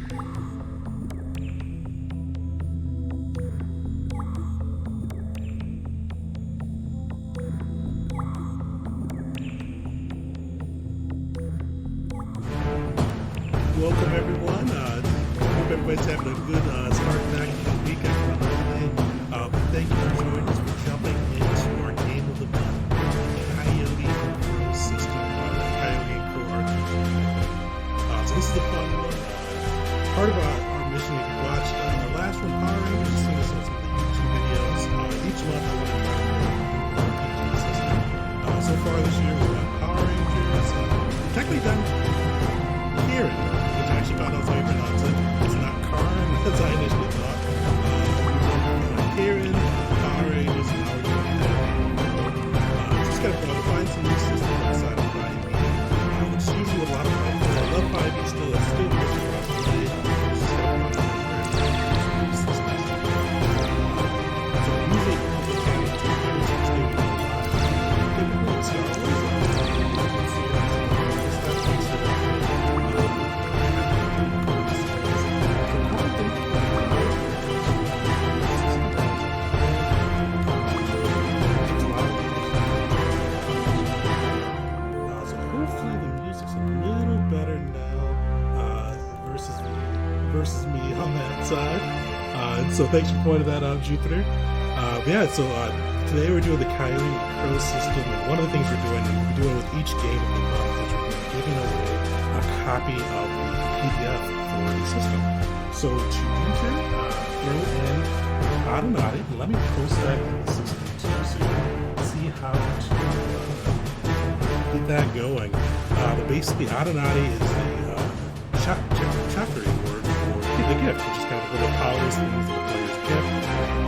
Welcome everyone. Hope everybody's having a good start back to the weekend. Thank you for joining us. We're jumping into our game of the month, the Coyote Crow system, the Coyote Crow RPG. So this is a fun one. Part of our mission, if you watched the last one, Power Rangers, you've seen this on some of the YouTube videos. Each month I want to try to make a RPG system. So far this year we've done Power Rangers. We've technically done Karen, which I actually found out how you pronounce it. It's not Karn, as I initially thought. Karen, Power Rangers, and now we're doing that. Just kind of fun to find some new systems outside of 5e, which is usually a lot of fun. I love 5e still, it's still good for us to play. It's just kind of fun to learn new systems. So usually people can take it to stay with a lot. Typically, Star Wars, versus me on that side. So thanks for pointing that out, Jupiter. Today we're doing the Coyote Crow system, and one of the things we're doing with each game of the month is we're giving away a copy of the PDF for the system. So to enter, throw in Automatic, and let me post that in the system too, so you can see how to get that going. But basically, Automatic is a chapter word for the gift, which is kind of a little powers things that the player's gift.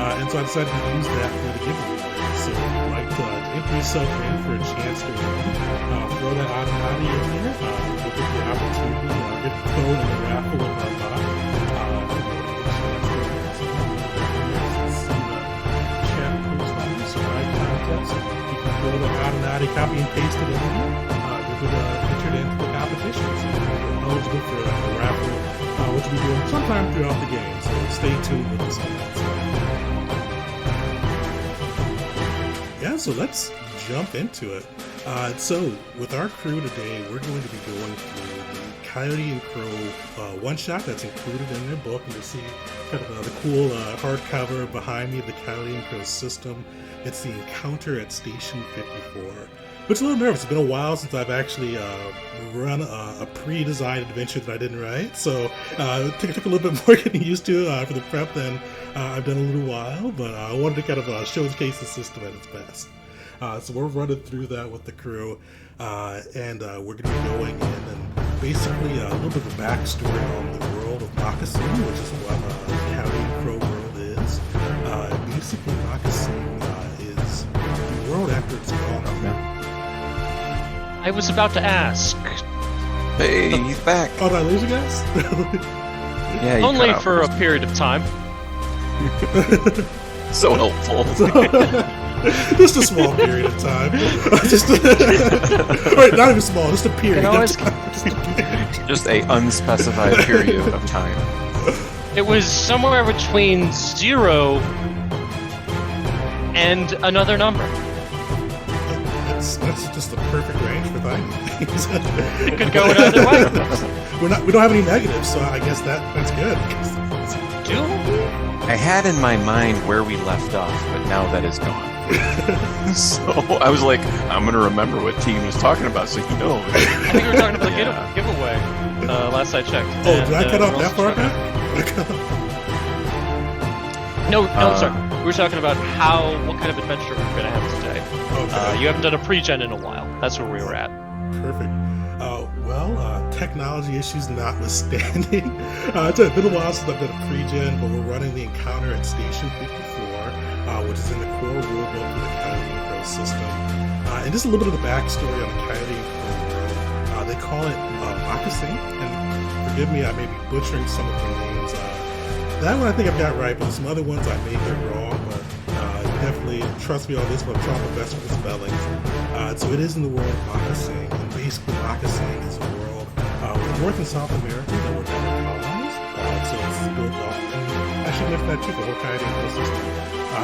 And so I decided to use that for the giveaway. So if you'd like to enter yourself in for a chance to win, throw that Automatic in there. You'll get the opportunity to get thrown in the raffle of our bot. Chat post on this contest. You can throw the Automatic, copy and paste it in there. You'll get entered into the competition. So you're eligible for a raffle, which we'll be doing sometime throughout the game. So stay tuned with us on that side. Yeah, so let's jump into it. So with our crew today, we're going to be going through the Coyote and Crow one-shot that's included in their book. And you'll see kind of the cool hardcover behind me of the Coyote and Crow system. It's the Encounter at Station 54. Which is a little nervous. It's been a while since I've actually run a pre-designed adventure that I didn't write. So it took a little bit more getting used to for the prep than I've done a little while. But I wanted to kind of showcase the system at its best. So we're running through that with the crew. And we're going to be going in and basically a little bit of a backstory on the world of Moccasin, which is what the Coyote Crow world is. Basically, Moccasin is the world after it's gone. Okay. I was about to ask. Hey, he's back. Oh, did I lose you guys? Yeah, you only for a period of time. So helpful. Just a small period of time. Right, not even small, just a period of time. Just a unspecified period of time. It was somewhere between 0 and another number. That's just the perfect range for things. It could go in either way. We don't have any negatives, so I guess that's good. Do we? I had in my mind where we left off, but now that is gone. So I was like, I'm gonna remember what team was talking about, so he knows. I think we were talking about the giveaway. Last I checked. Oh, did I cut off that far back? No, sorry. We were talking about what kind of adventure we're going to have today. Okay. You haven't done a pre-gen in a while. That's where we were at. Perfect. Technology issues notwithstanding, it's been a while since I've done a pre-gen, but we're running the Encounter at Station 54, which is in the core rulebook for the Coyote Crow system. And just a little bit of the backstory on the Coyote Crow world. They call it Moccasin, and forgive me, I may be butchering some of the names. That one I think I've got right, but some other ones I may get wrong, but definitely trust me on this one. I'm trying my best with the spellings. So it is in the world of Moccasin, and basically Moccasin is a world with North and South America that were never colonized. built off. And I should mention that too, the whole Coyote Crow system.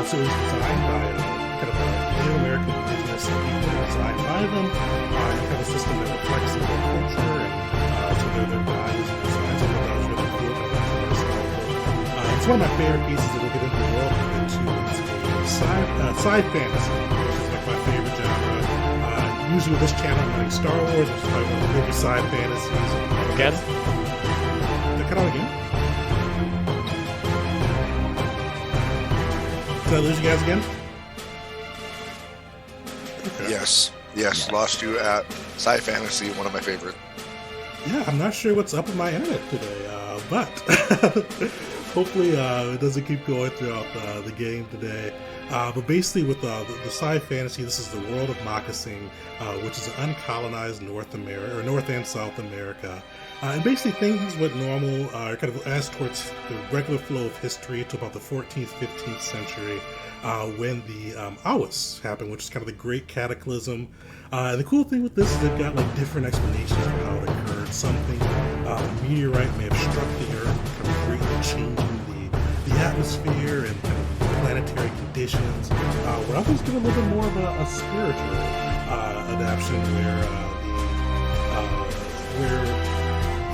So it was designed by kind of a Native American indigenous people, designed by them, and have a system that reflects their culture and so their values and designs. I thought that was really cool. It's one of my favorite pieces that we'll get into the world into. It's a side fantasy, which is like my favorite genre. Usually with this channel, I'm running Star Wars, which is probably one of the biggest side fantasies. Again? Did I cut out again? Did I lose you guys again? Okay. Yes, lost you at sci fantasy, one of my favorite. Yeah, I'm not sure what's up with my internet today, but hopefully it doesn't keep going throughout the game today. But basically with the sci fantasy, this is the world of Moccasin, which is an uncolonized North and South America. And basically things went normal, kind of as towards the regular flow of history to about the 14th, 15th century, when the Awas happened, which is kind of the Great Cataclysm. And the cool thing with this is they've got like different explanations of how it occurred. Something, a meteorite may have struck the Earth, kind of greatly changing the atmosphere and kind of planetary conditions. Where others give a little bit more of a spiritual adaptation, where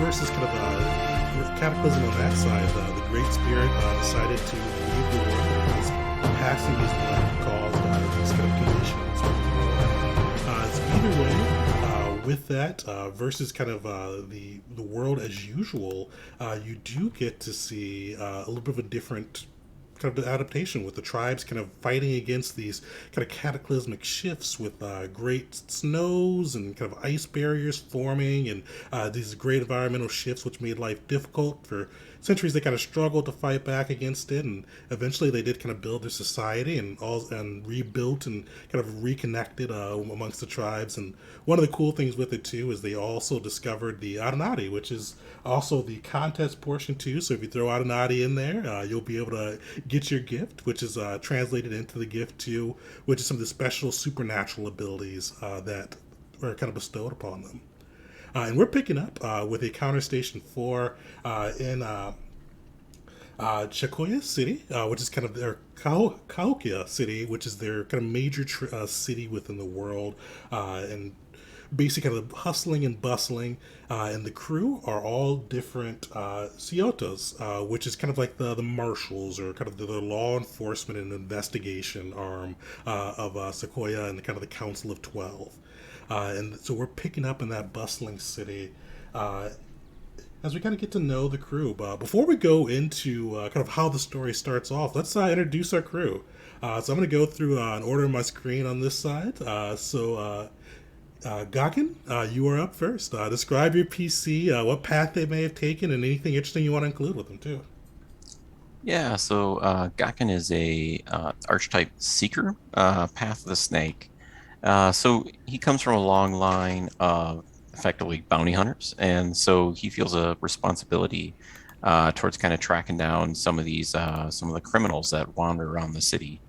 versus kind of the cataclysm on that side, the Great Spirit decided to leave the world and was passing these what caused these kind of conditions. So either way, with that versus kind of the world as usual, you do get to see a little bit of a different kind of adaptation with the tribes kind of fighting against these kind of cataclysmic shifts with great snows and kind of ice barriers forming and these great environmental shifts which made life difficult. For centuries they kind of struggled to fight back against it, and eventually they did kind of build their society and rebuilt and kind of reconnected amongst the tribes. And one of the cool things with it too is they also discovered the Aranati, which is also the contest portion too. So if you throw Aranati in there, you'll be able to get your gift, which is translated into the gift too, which is some of the special supernatural abilities that are kind of bestowed upon them. And we're picking up with a counter station 4 in Chacoya City, which is kind of their Cahokia City, which is their kind of major city within the world, and basically kind of hustling and bustling. And the crew are all different Ciotos, which is kind of like the marshals or kind of the law enforcement and investigation arm of Sequoia and kind of the Council of 12. And so we're picking up in that bustling city as we kind of get to know the crew. But before we go into kind of how the story starts off, let's introduce our crew. So I'm going to go through an order on my screen on this side. Gakin, you are up first. Describe your PC, what path they may have taken, and anything interesting you want to include with them too. Yeah, so Gakin is a archetype seeker, path of the snake. So he comes from a long line of effectively bounty hunters, and so he feels a responsibility towards kind of tracking down some of the criminals that wander around the city.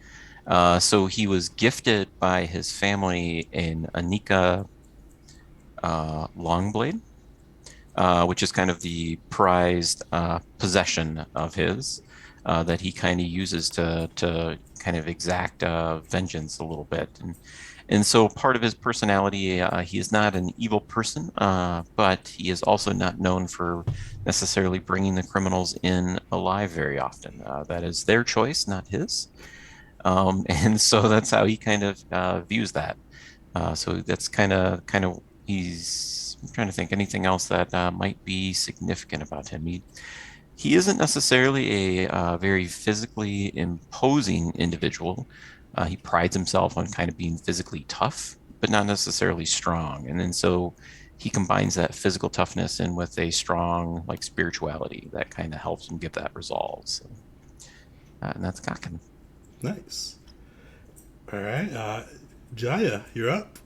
So he was gifted by his family an Anika Longblade, which is kind of the prized possession of his that he kind of uses to kind of exact vengeance a little bit. And so part of his personality, he is not an evil person, but he is also not known for necessarily bringing the criminals in alive very often. That is their choice, not his. And so that's how he kind of views that. So that's kind of I'm trying to think anything else that might be significant about him. He isn't necessarily a very physically imposing individual. He prides himself on kind of being physically tough, but not necessarily strong. And then so he combines that physical toughness in with a strong like spirituality that kind of helps him get that resolve. So, and that's Gakin. Nice. All right, Jaya, you're up.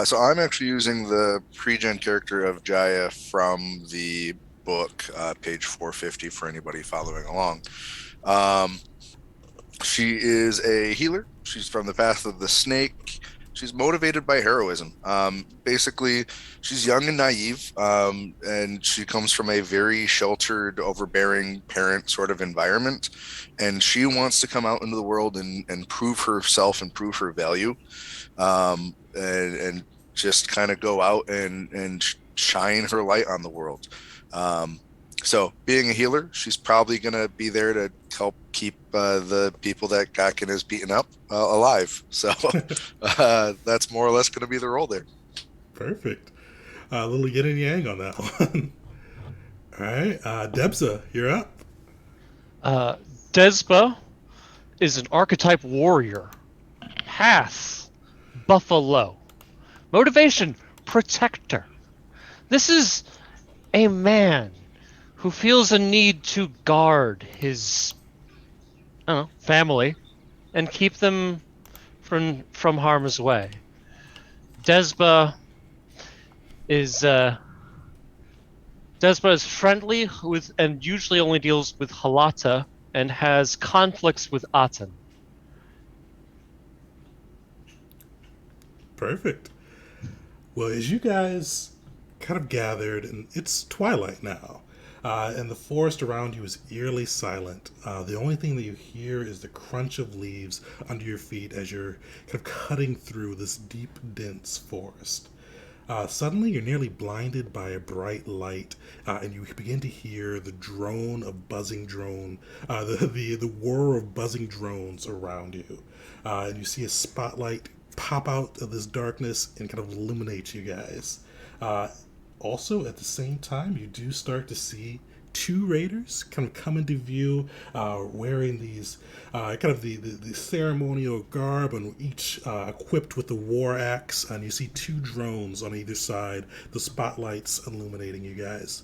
So I'm actually using the pre-gen character of Jaya from the book, page 450 for anybody following along. She is a healer. She's from the path of the snake. she's motivated by heroism. Basically, she's young and naive, and she comes from a very sheltered, overbearing parent sort of environment, and she wants to come out into the world and prove herself and prove her value, and just kind of go out and shine her light on the world. So being a healer, she's probably going to be there to help keep the people that Gakken is beating up alive. So that's more or less going to be the role there. Perfect. A little yin and yang on that one. All right, Debza, you're up. Despa is an archetype warrior. Path, buffalo. Motivation, protector. This is a man who feels a need to guard his, I don't know, family and keep them from harm's way. Despa is friendly with and usually only deals with Halata and has conflicts with Aten. Perfect. Well, as you guys kind of gathered, and it's twilight now, and the forest around you is eerily silent. The only thing that you hear is the crunch of leaves under your feet as you're kind of cutting through this deep, dense forest. Suddenly, you're nearly blinded by a bright light, and you begin to hear the drone of buzzing drone, the whir of buzzing drones around you, and you see a spotlight pop out of this darkness and kind of illuminate you guys. Also, at the same time, you do start to see two raiders kind of come into view, wearing these kind of the ceremonial garb, and each equipped with the war axe. And you see two drones on either side, the spotlights illuminating you guys.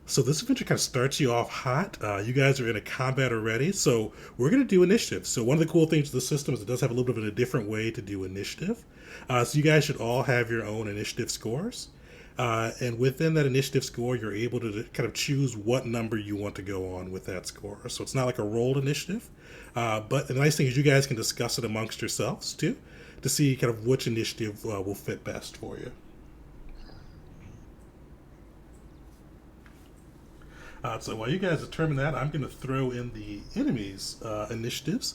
So this adventure kind of starts you off hot. You guys are in a combat already, so we're going to do initiative. So one of the cool things of the system is it does have a little bit of a different way to do initiative. So you guys should all have your own initiative scores. And within that initiative score, you're able to kind of choose what number you want to go on with that score. So it's not like a rolled initiative. But the nice thing is you guys can discuss it amongst yourselves, too, to see kind of which initiative will fit best for you. So while you guys determine that, I'm going to throw in the enemies' initiatives.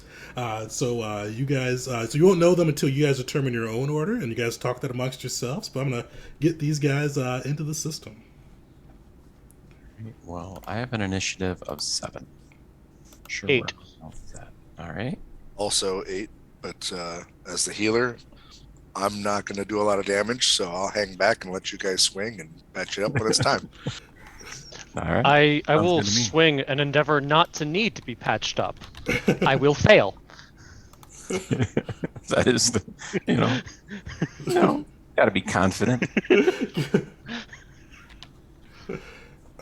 So you guys, so you won't know them until you guys determine your own order, and you guys talk that amongst yourselves. But I'm going to get these guys into the system. Well, I have an initiative of 7. Sure. 8. That. All right. Also 8, but as the healer, I'm not going to do a lot of damage, so I'll hang back and let you guys swing and patch it up when it's time. All right. I will swing and endeavor not to need to be patched up. I will fail. That is the, got to be confident.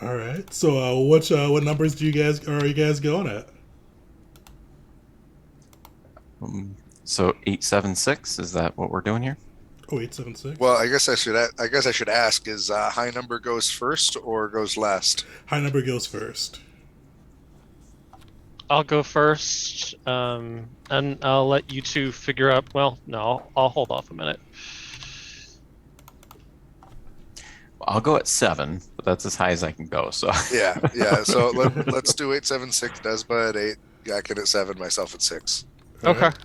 All right. So what numbers are you guys going at? So 876, is that what we're doing here? Oh, 876. Well, I guess I should ask: is high number goes first or goes last? High number goes first. I'll go first, and I'll let you two figure out. Well, no, I'll hold off a minute. I'll go at 7, but that's as high as I can go. So Yeah. So let's do 876. Despa at 8, Gakken at 7, myself at 6. All Okay. right.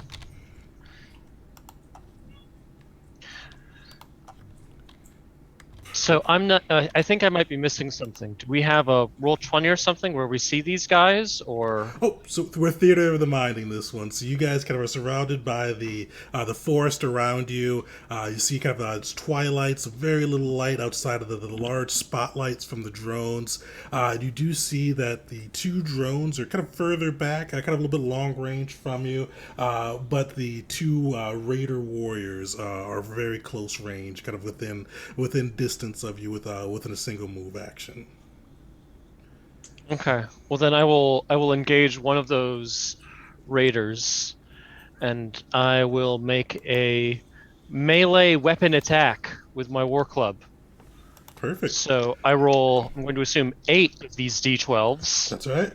So I'm not. I think I might be missing something. Do we have a roll 20 or something where we see these guys, or? Oh, so we're theater of the mind in this one. So you guys kind of are surrounded by the forest around you. You see kind of it's twilight, so very little light outside of the large spotlights from the drones. You do see that the two drones are kind of further back, kind of a little bit long range from you, but the two raider warriors are very close range, kind of within distance of you within a single move action. Okay. Well, then I will engage one of those raiders, and I will make a melee weapon attack with my war club. Perfect. So I'm going to assume 8 of these D12s. That's right.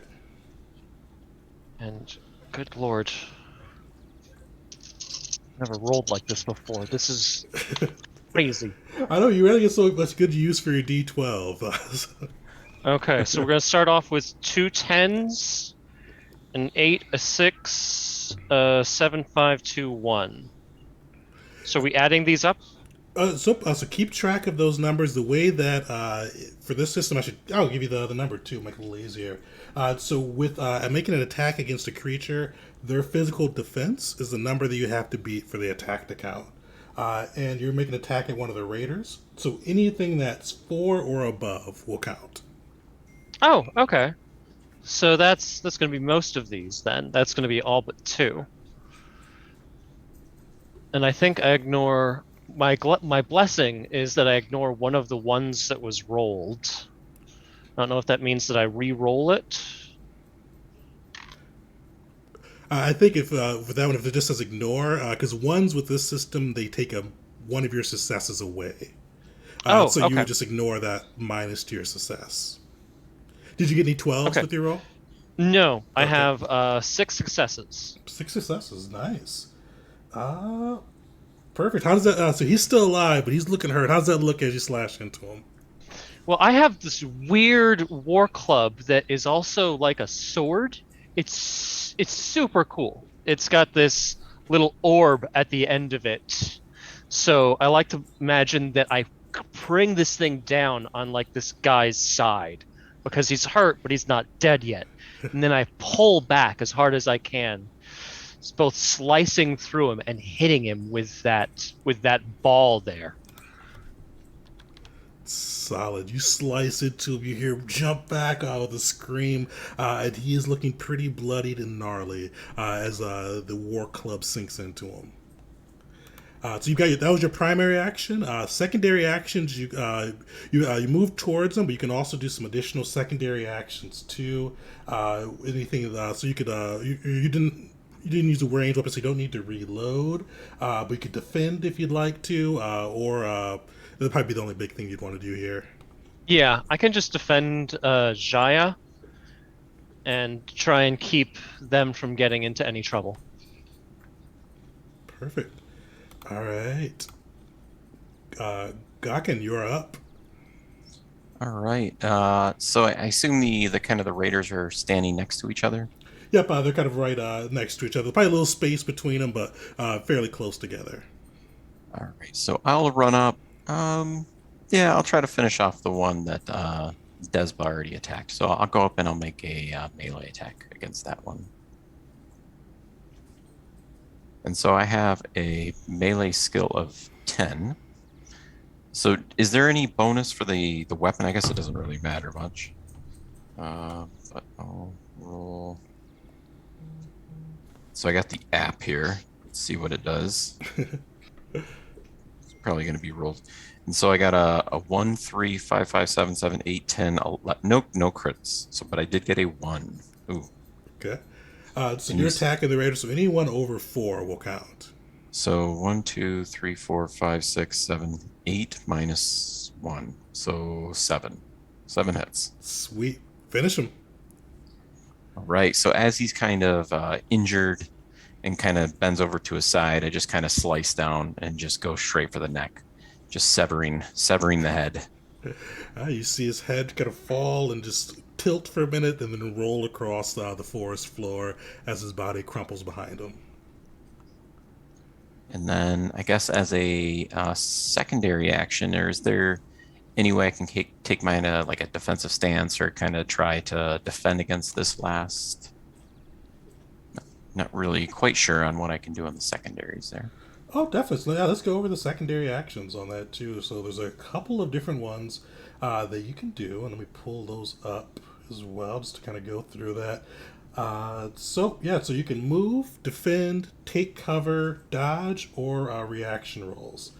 And good lord. Never rolled like this before. This is crazy. I know you really get so much good use for your D12. Okay, so we're gonna start off with two tens, an 8, a 6, a 7, 5, 2, 1. So are we adding these up? So keep track of those numbers. The way that for this system, I'll give you the number too, make it a little easier. So with making an attack against a creature, their physical defense is the number that you have to beat for the attack to count. And you're making an attack at one of the raiders, so anything that's 4 or above will count. Oh, okay. So that's gonna be most of these then. That's gonna be all but 2. And I think I ignore my blessing is that I ignore one of the ones that was rolled. I don't know if that means that I re-roll it. I think if with that one, if it just says ignore, because ones with this system they take one of your successes away. Oh, So you okay. would just ignore that minus to your success. Did you get any 12s Okay. with your roll? No, I Okay. have 6 successes. 6 successes, nice. Uh, Perfect. How does that? So he's still alive, but he's looking hurt. How does that look as you slash into him? Well, I have this weird war club that is also like a sword. It's super cool. It's got this little orb at the end of it. So I like to imagine that I bring this thing down on like this guy's side because he's hurt, but he's not dead yet. And then I pull back as hard as I can, both slicing through him and hitting him with that ball there. Solid. You slice into him. You hear him jump back with a scream, and he is looking pretty bloodied and gnarly as the war club sinks into him. So that was your primary action. Secondary actions, you move towards them, but you can also do some additional secondary actions too. Anything so you could you didn't use a range weapon, so you don't need to reload. But you could defend if you'd like to, or that'd probably be the only big thing you'd want to do here. Yeah, I can just defend Jaya and try and keep them from getting into any trouble. Perfect. All right, Gawkin, you're up. All right. So I assume the kind of the raiders are standing next to each other. Yep, they're kind of right next to each other. Probably a little space between them, but fairly close together. All right. So I'll run up. Yeah, I'll try to finish off the one that Desba already attacked. So I'll go up and I'll make a melee attack against that one. And so I have a melee skill of 10. So is there any bonus for the weapon? I guess it doesn't really matter much. But I'll roll. So I got the app here. Let's see what it does. It's probably going to be rolled. And so I got a 1, 3, 5, 5, 7, 7, 8, 10, 11. No crits. So, but I did get a 1. Ooh. Okay. So And you're you attacking the raider, so anyone over 4 will count. So 1, 2, 3, 4, 5, 6, 7, 8 minus 1. So 7. 7 hits. Sweet. Finish him. All right. So as he's kind of injured and kind of bends over to his side, I just kind of slice down and just go straight for the neck, just severing the head. You see his head kind of fall and just tilt for a minute and then roll across the forest floor as his body crumples behind him. And then I guess as a secondary action, is there any way I can take mine like a defensive stance or kind of try to defend against this last? Not really quite sure on what I can do on the secondaries there. Oh, definitely. Yeah, let's go over the secondary actions on that too. So there's a couple of different ones that you can do, and let me pull those up as well just to kind of go through that. So you can move, defend, take cover, dodge, or reaction rolls.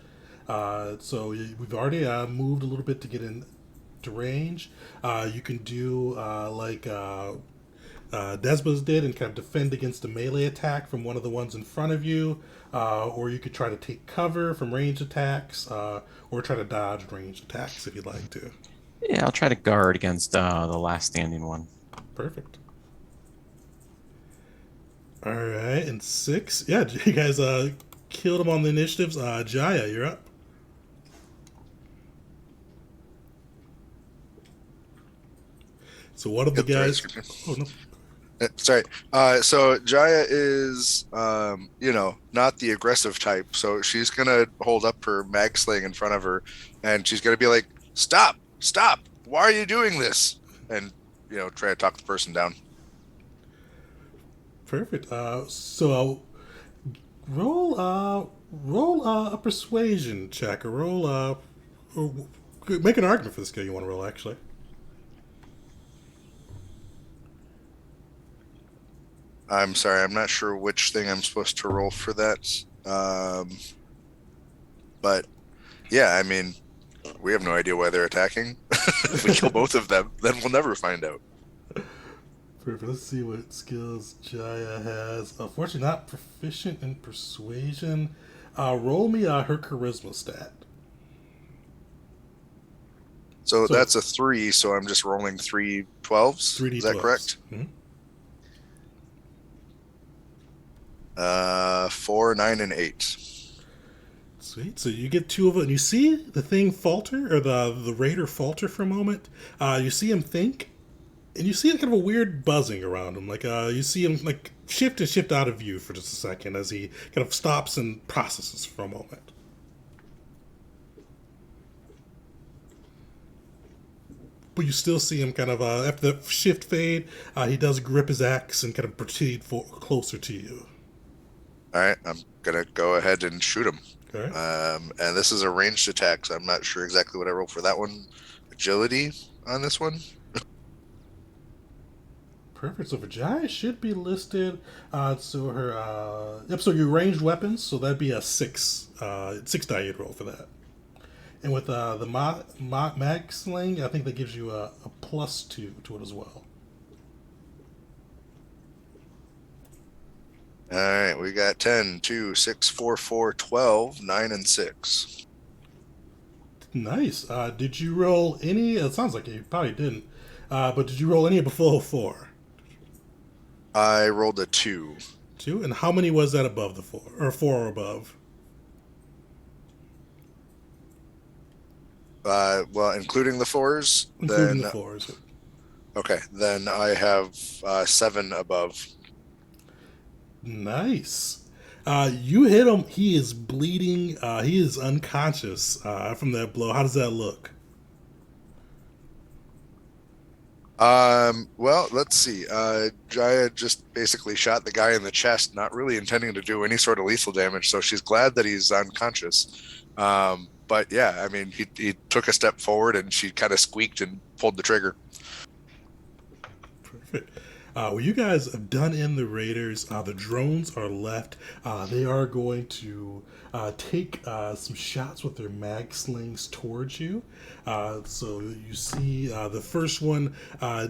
We've already moved a little bit to get into range. You can do like Desmos did and kind of defend against a melee attack from one of the ones in front of you, or you could try to take cover from ranged attacks, or try to dodge ranged attacks if you'd like to. Yeah, I'll try to guard against the last standing one. Perfect. All right, and 6. Yeah, did you guys killed him on the initiatives. Jaya, you're up. So one of the Yep, Jaya's guys. your turn. Oh no. Sorry. So Jaya is, not the aggressive type. So she's gonna hold up her mag sling in front of her, and she's gonna be like, "Stop! Stop! Why are you doing this?" And try to talk the person down. Perfect. So roll a persuasion check, or or make an argument for this guy you want to roll. Actually, I'm sorry, I'm not sure which thing I'm supposed to roll for that. But yeah, I mean, we have no idea why they're attacking. If we kill both of them, then we'll never find out. perfect. Let's see what skills Jaya has. Unfortunately, not proficient in persuasion. Roll me her charisma stat. So So that's a 3, so I'm just rolling 3 12s. three d Is that 12s. correct? 4, 9, and 8. Sweet. So you get two of it, and you see the thing falter, or the raider falter for a moment. You see him think, and you see kind of a weird buzzing around him. Like you see him like shift out of view for just a second as he kind of stops and processes for a moment. But you still see him kind of after the shift fade. He does grip his axe and kind of proceed closer to you. All right, I'm gonna go ahead and shoot him. All right. And this is a ranged attack, so I'm not sure exactly what I roll for that one. Agility on this one. Perfect. So for Jaya should be listed. So her yep. So your ranged weapons. So that'd be a six die you'd roll for that. And with the mag sling, I think that gives you a +2 to it as well. All right, we got 10, 2, 6, 4, 4, 12, 9, and 6. Nice. Did you roll any? It sounds like you probably didn't. But did you roll any below 4? I rolled a 2. 2. And how many was that above the 4, or 4 or above? Well, including the 4s, Including then the 4s. okay, then I have 7 above. Nice. You hit him. He is bleeding. He is unconscious from that blow. How does that look? Well, let's see. Jaya just basically shot the guy in the chest, not really intending to do any sort of lethal damage, so she's glad that he's unconscious. But yeah, I mean, he took a step forward and she kind of squeaked and pulled the trigger. Perfect. Well, you guys have done in the raiders. The drones are left. They are going to take some shots with their mag slings towards you. So you see the first one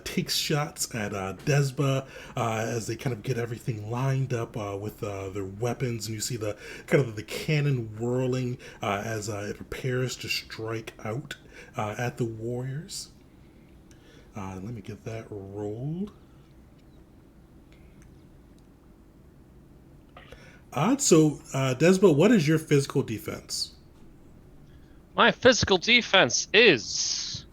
takes shots at Desba as they kind of get everything lined up with their weapons, and you see the kind of the cannon whirling as it prepares to strike out at the warriors. Let me get that rolled. Odd. So, Desba, what is your physical defense? My physical defense is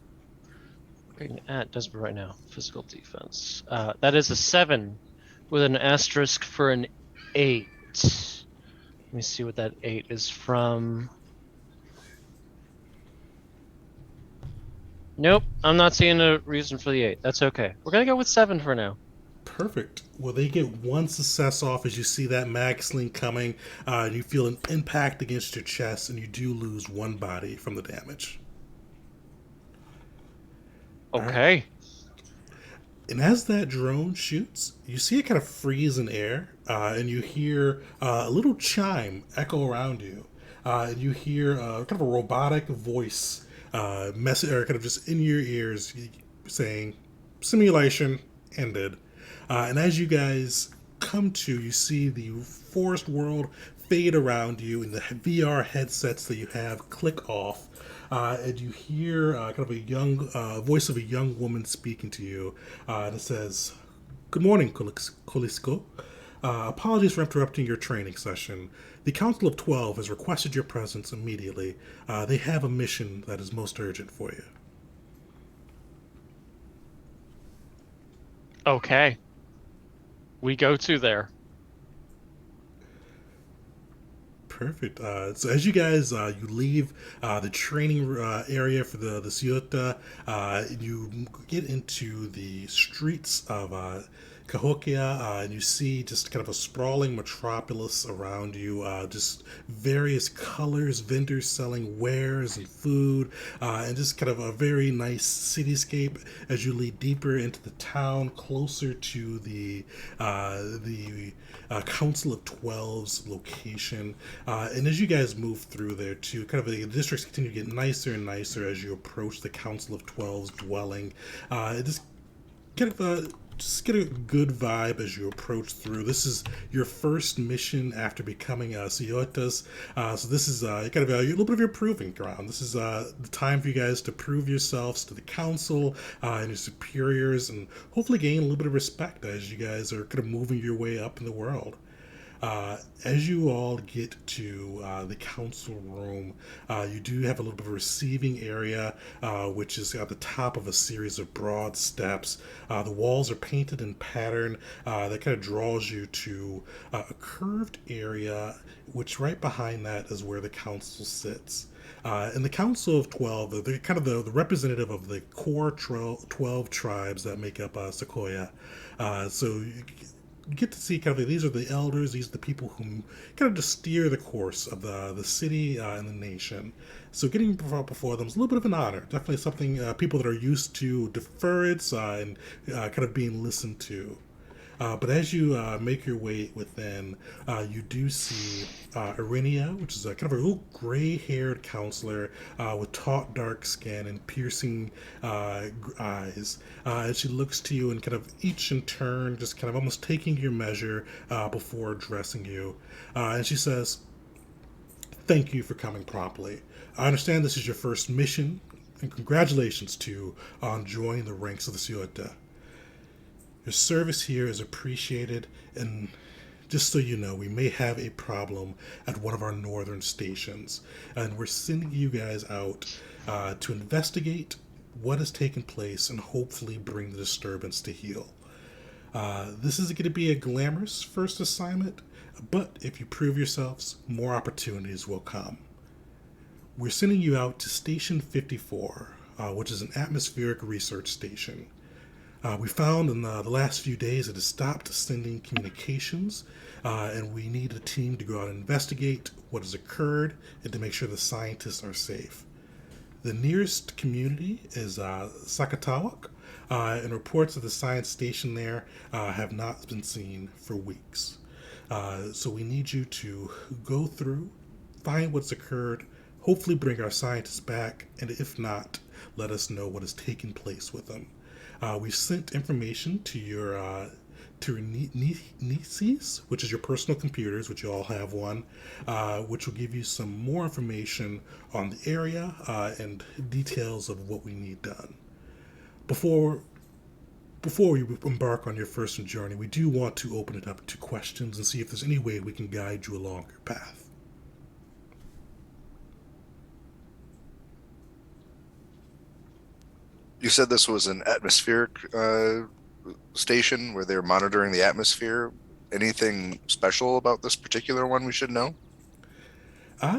looking at Desperate right now. Physical defense. That is a 7 with an asterisk for an 8. Let me see what that 8 is from. Nope, I'm not seeing a reason for the 8. That's okay. We're gonna go with 7 for now. Perfect. Well, they get one success off as you see that mag sling coming. And you feel an impact against your chest, and you do lose one body from the damage. Okay. Right. And as that drone shoots, you see it kind of freeze in air, and you hear a little chime echo around you. And you hear kind of a robotic voice message, or kind of just in your ears, saying, "Simulation ended." And as you guys come to, you see the forest world fade around you, and the VR headsets that you have click off. And you hear kind of a young voice of a young woman speaking to you, and it says, "Good morning, Kolisko. Apologies for interrupting your training session. The Council of 12 has requested your presence immediately. They have a mission that is most urgent for you. Okay. We go to there. Perfect. So as you guys you leave the training area for the Ceuta, you get into the streets of Cahokia, and you see just kind of a sprawling metropolis around you. Just various colors, vendors selling wares and food, and just kind of a very nice cityscape as you lead deeper into the town, closer to the Council of Twelve's location. And as you guys move through there too, kind of the districts continue to get nicer and nicer as you approach the Council of Twelve's dwelling. It kind of just get a good vibe as you approach through. This is your first mission after becoming Ciotas, so this is kind of a little bit of your proving ground. This is the time for you guys to prove yourselves to the council and your superiors, and hopefully gain a little bit of respect as you guys are kind of moving your way up in the world. As you all get to the council room, you do have a little bit of a receiving area, which is at the top of a series of broad steps. The walls are painted in pattern that kind of draws you to a curved area, which right behind that is where the council sits. And the Council of 12, they're kind of the representative of the core 12 tribes that make up Sequoia. So you get to see kind of these are the elders, these are the people who kind of just steer the course of the city and the nation. So getting before them is a little bit of an honor. Definitely something people that are used to deference and kind of being listened to. But as you make your way within, you do see Irinia, which is a kind of a little gray-haired counselor with taut, dark skin and piercing eyes. As she looks to you and kind of each in turn, just kind of almost taking your measure before addressing you. And she says, "Thank you for coming promptly. I understand this is your first mission, and congratulations to you on joining the ranks of the Ceuta. Your service here is appreciated, and just so you know, we may have a problem at one of our northern stations, and we're sending you guys out to investigate what has taken place and hopefully bring the disturbance to heel. This is going to be a glamorous first assignment, but if you prove yourselves, more opportunities will come. We're sending you out to Station 54, which is an atmospheric research station. We found in the last few days it has stopped sending communications, and we need a team to go out and investigate what has occurred and to make sure the scientists are safe. The nearest community is Sakatawak, and reports of the science station there have not been seen for weeks. So we need you to go through, find what's occurred, hopefully bring our scientists back, and if not, let us know what has taken place with them. We've sent information to your nieces, which is your personal computers, which you all have one, which will give you some more information on the area and details of what we need done. Before we embark on your first journey, we do want to open it up to questions and see if there's any way we can guide you along your path. You said this was an atmospheric station where they're monitoring the atmosphere. Anything special about this particular one we should know?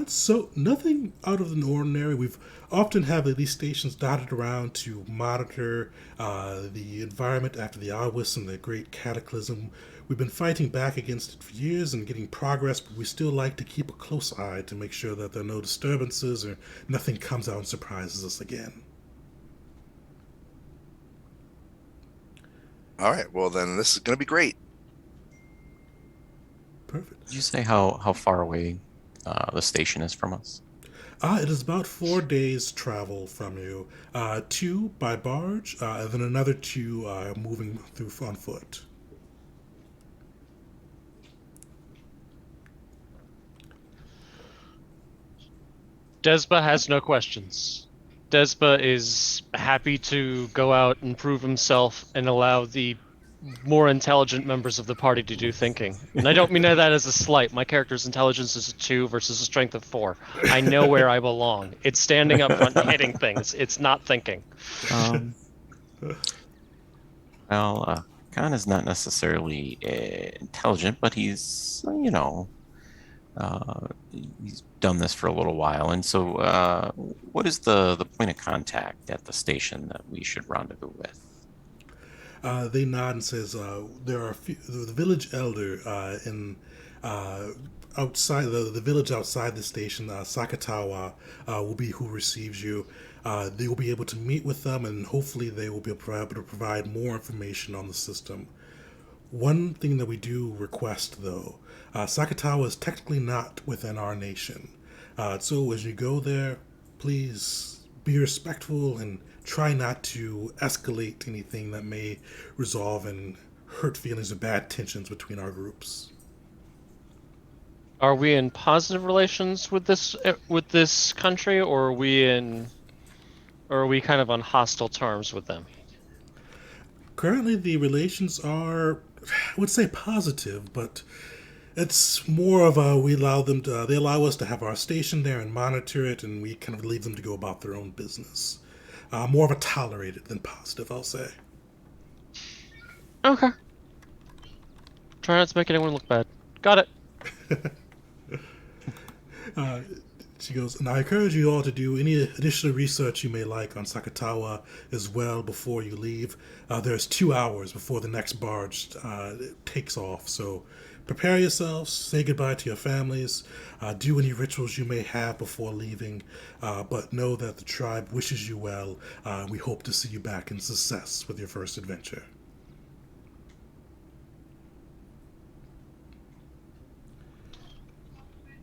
So nothing out of the ordinary. We've often had these stations dotted around to monitor the environment after the Awis and the Great Cataclysm. We've been fighting back against it for years and getting progress, but we still like to keep a close eye to make sure that there are no disturbances or nothing comes out and surprises us again. All right, well then this is going to be great. Perfect. Did you say how far away the station is from us? It is about 4 days' travel from you. Two by barge, and then another two moving through on foot. Desba has no questions. Desba is happy to go out and prove himself and allow the more intelligent members of the party to do thinking. And I don't mean that as a slight. My character's intelligence is a 2 versus a strength of 4. I know where I belong. It's standing up front and hitting things. It's not thinking. Um, well, Khan is not necessarily intelligent, but he's done this for a little while. And so, what is the point of contact at the station that we should rendezvous with? They nod and says, "There are the village elder in outside the village outside the station. Sakatawa will be who receives you. They will be able to meet with them, and hopefully they will be able to provide more information on the system. One thing that we do request, though, Sakatawa is technically not within our nation. So as you go there, please be respectful and try not to escalate anything that may resolve in hurt feelings or bad tensions between our groups." Are we in positive relations with this country, or are we kind of on hostile terms with them? Currently, the relations are, I would say, positive, but it's more of a we allow them to. They allow us to have our station there and monitor it, and we kind of leave them to go about their own business. More of a tolerated than positive, I'll say. Okay. Try not to make anyone look bad. Got it. She goes, and I encourage you all to do any additional research you may like on Sakatawa as well before you leave. There's 2 hours before the next barge takes off, so prepare yourselves, say goodbye to your families, do any rituals you may have before leaving, but know that the tribe wishes you well. We hope to see you back in success with your first adventure.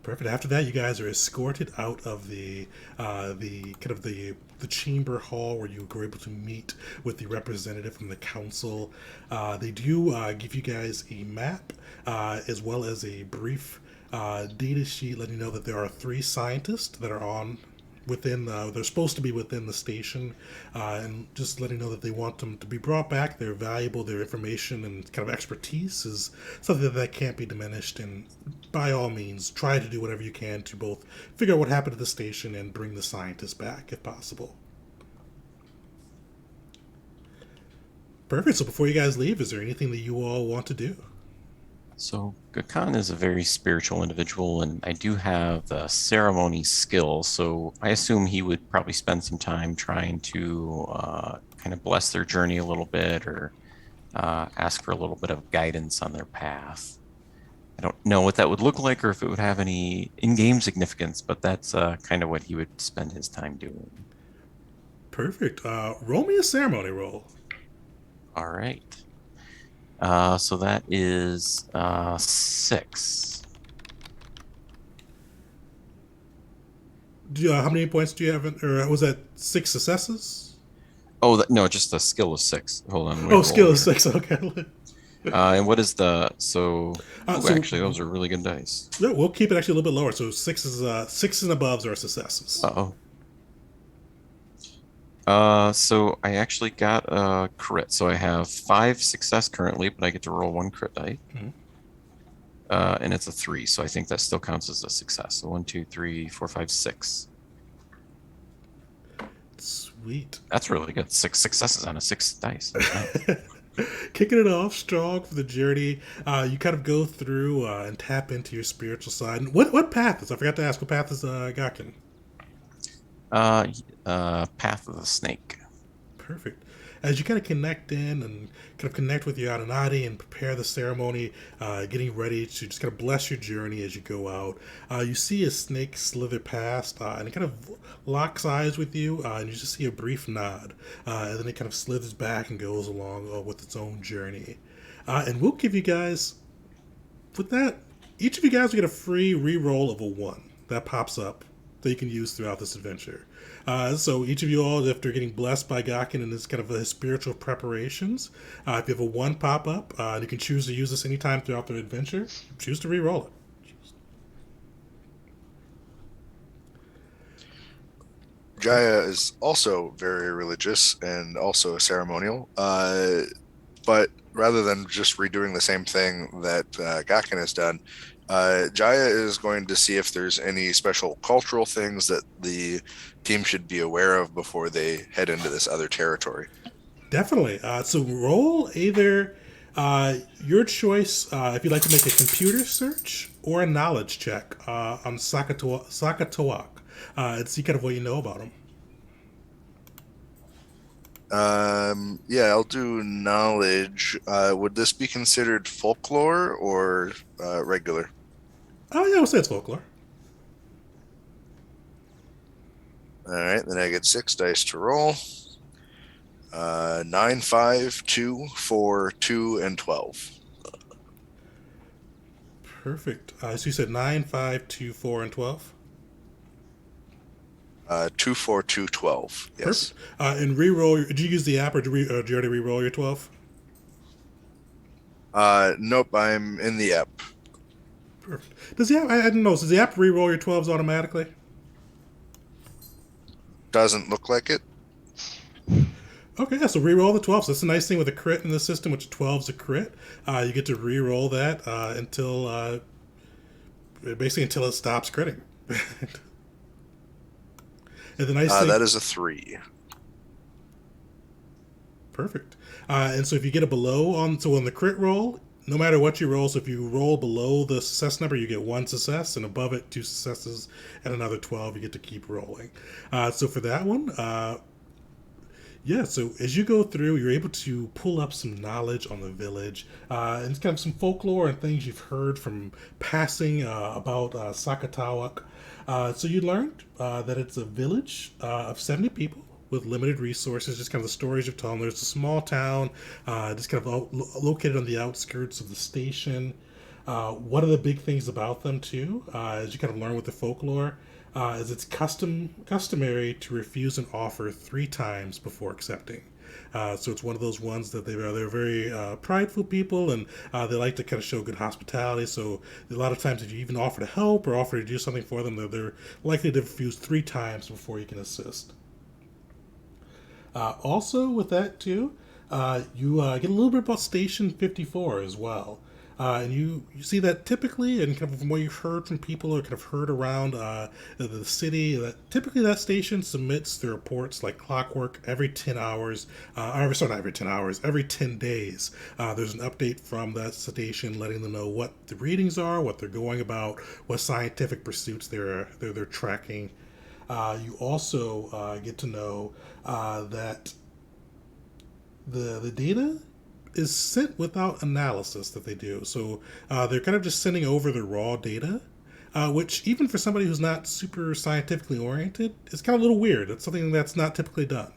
Perfect. After that, you guys are escorted out of the chamber hall where you were able to meet with the representative from the council. They do give you guys a map as well as a brief data sheet letting you know that there are 3 scientists that are on within they're supposed to be within the station, and just letting know that they want them to be brought back. They're valuable. Their information and kind of expertise is something that can't be diminished, and by all means try to do whatever you can to both figure out what happened at the station and bring the scientists back if possible. Perfect. So before you guys leave, is there anything that you all want to do? So Gakhan is a very spiritual individual, and I do have the ceremony skill. So I assume he would probably spend some time trying to kind of bless their journey a little bit, or ask for a little bit of guidance on their path. I don't know what that would look like, or if it would have any in-game significance, but that's kind of what he would spend his time doing. Perfect. Roll me a ceremony roll. All right. So that is 6. How many points do you have? Or was that 6 successes? Oh, no, just a skill of 6. Hold on. Oh, skill is 6. Okay. And what is the so? So actually, those are really good dice. yeah, we'll keep it actually a little bit lower. So 6 is 6 and above are successes. Oh. So I actually got a crit. So I have 5 success currently, but I get to roll 1 crit die. Mm-hmm. And it's a 3, so I think that still counts as a success. So 1, 2, 3, 4, 5, 6. Sweet. That's really good. 6 successes on a 6 dice. Kicking it off strong for the journey. You kind of go through and tap into your spiritual side. What path is? I forgot to ask. What path is Gakin? Path of the Snake. Perfect. As you kind of connect in and kind of connect with your Anunnaki and prepare the ceremony, getting ready to just kind of bless your journey as you go out, you see a snake slither past, and it kind of locks eyes with you, and you just see a brief nod, and then it kind of slithers back and goes along with its own journey. And we'll give you guys, with that, each of you guys will get a free re-roll of a 1 that pops up that you can use throughout this adventure. So each of you all, after getting blessed by Gakin and his kind of his spiritual preparations, if you have a 1 pop up, you can choose to use this anytime throughout the adventure. Choose to re-roll it. Jaya is also very religious and also a ceremonial. but rather than just redoing the same thing that Gakken has done, Jaya is going to see if there's any special cultural things that the team should be aware of before they head into this other territory. Definitely. So roll either your choice if you'd like to make a computer search or a knowledge check on Sakatawak and see kind of what you know about him. Yeah, I'll do knowledge. Would this be considered folklore or regular? Oh, yeah, I would say it's folklore. All right, then I get 6 dice to roll. 9, 5, 2, 4, 2, and 12. Perfect. So you said 9, 5, 2, 4, and 12? 2, 4, 2, 12. Yes. Perfect. And re-roll. Did you use the app or did you already re-roll your 12? Nope, I'm in the app. Perfect. Does the app, I didn't know, does the app re-roll your 12s automatically? Doesn't look like it. Okay, yeah, so re-roll the 12. So that's a nice thing with a crit in the system, which 12's a crit. You get to re-roll that until basically until it stops critting. And the nice thing, That is a 3. perfect. And so if you get a below on the crit roll, no matter what you roll, so if you roll below the success number, you get 1 success, and above it 2 successes, and another 12. You get to keep rolling. So for that one, yeah, so as you go through, you're able to pull up some knowledge on the village and kind of some folklore and things you've heard from passing about Sakatawak. So you learned that it's a village of 70 people with limited resources, just kind of the stories you've told them. There's a small town just kind of located on the outskirts of the station. One of the big things about them, too, as you kind of learn with the folklore, is it's customary to refuse an offer 3 times before accepting. So it's one of those ones that they're very prideful people, and they like to kind of show good hospitality. So a lot of times, if you even offer to help or offer to do something for them, they're likely to refuse 3 times before you can assist. Also, with that too, you get a little bit about Station 54 as well. And you see that typically, and kind of from what you've heard from people or kind of heard around the city, that typically that station submits their reports like clockwork every 10 hours, sorry, not every 10 hours, every 10 days. There's an update from that station letting them know what the readings are, what they're going about, what scientific pursuits they're tracking. You also get to know that the data is sent without analysis that they do. So they're kind of just sending over the raw data, which even for somebody who's not super scientifically oriented, is kind of a little weird. It's something that's not typically done.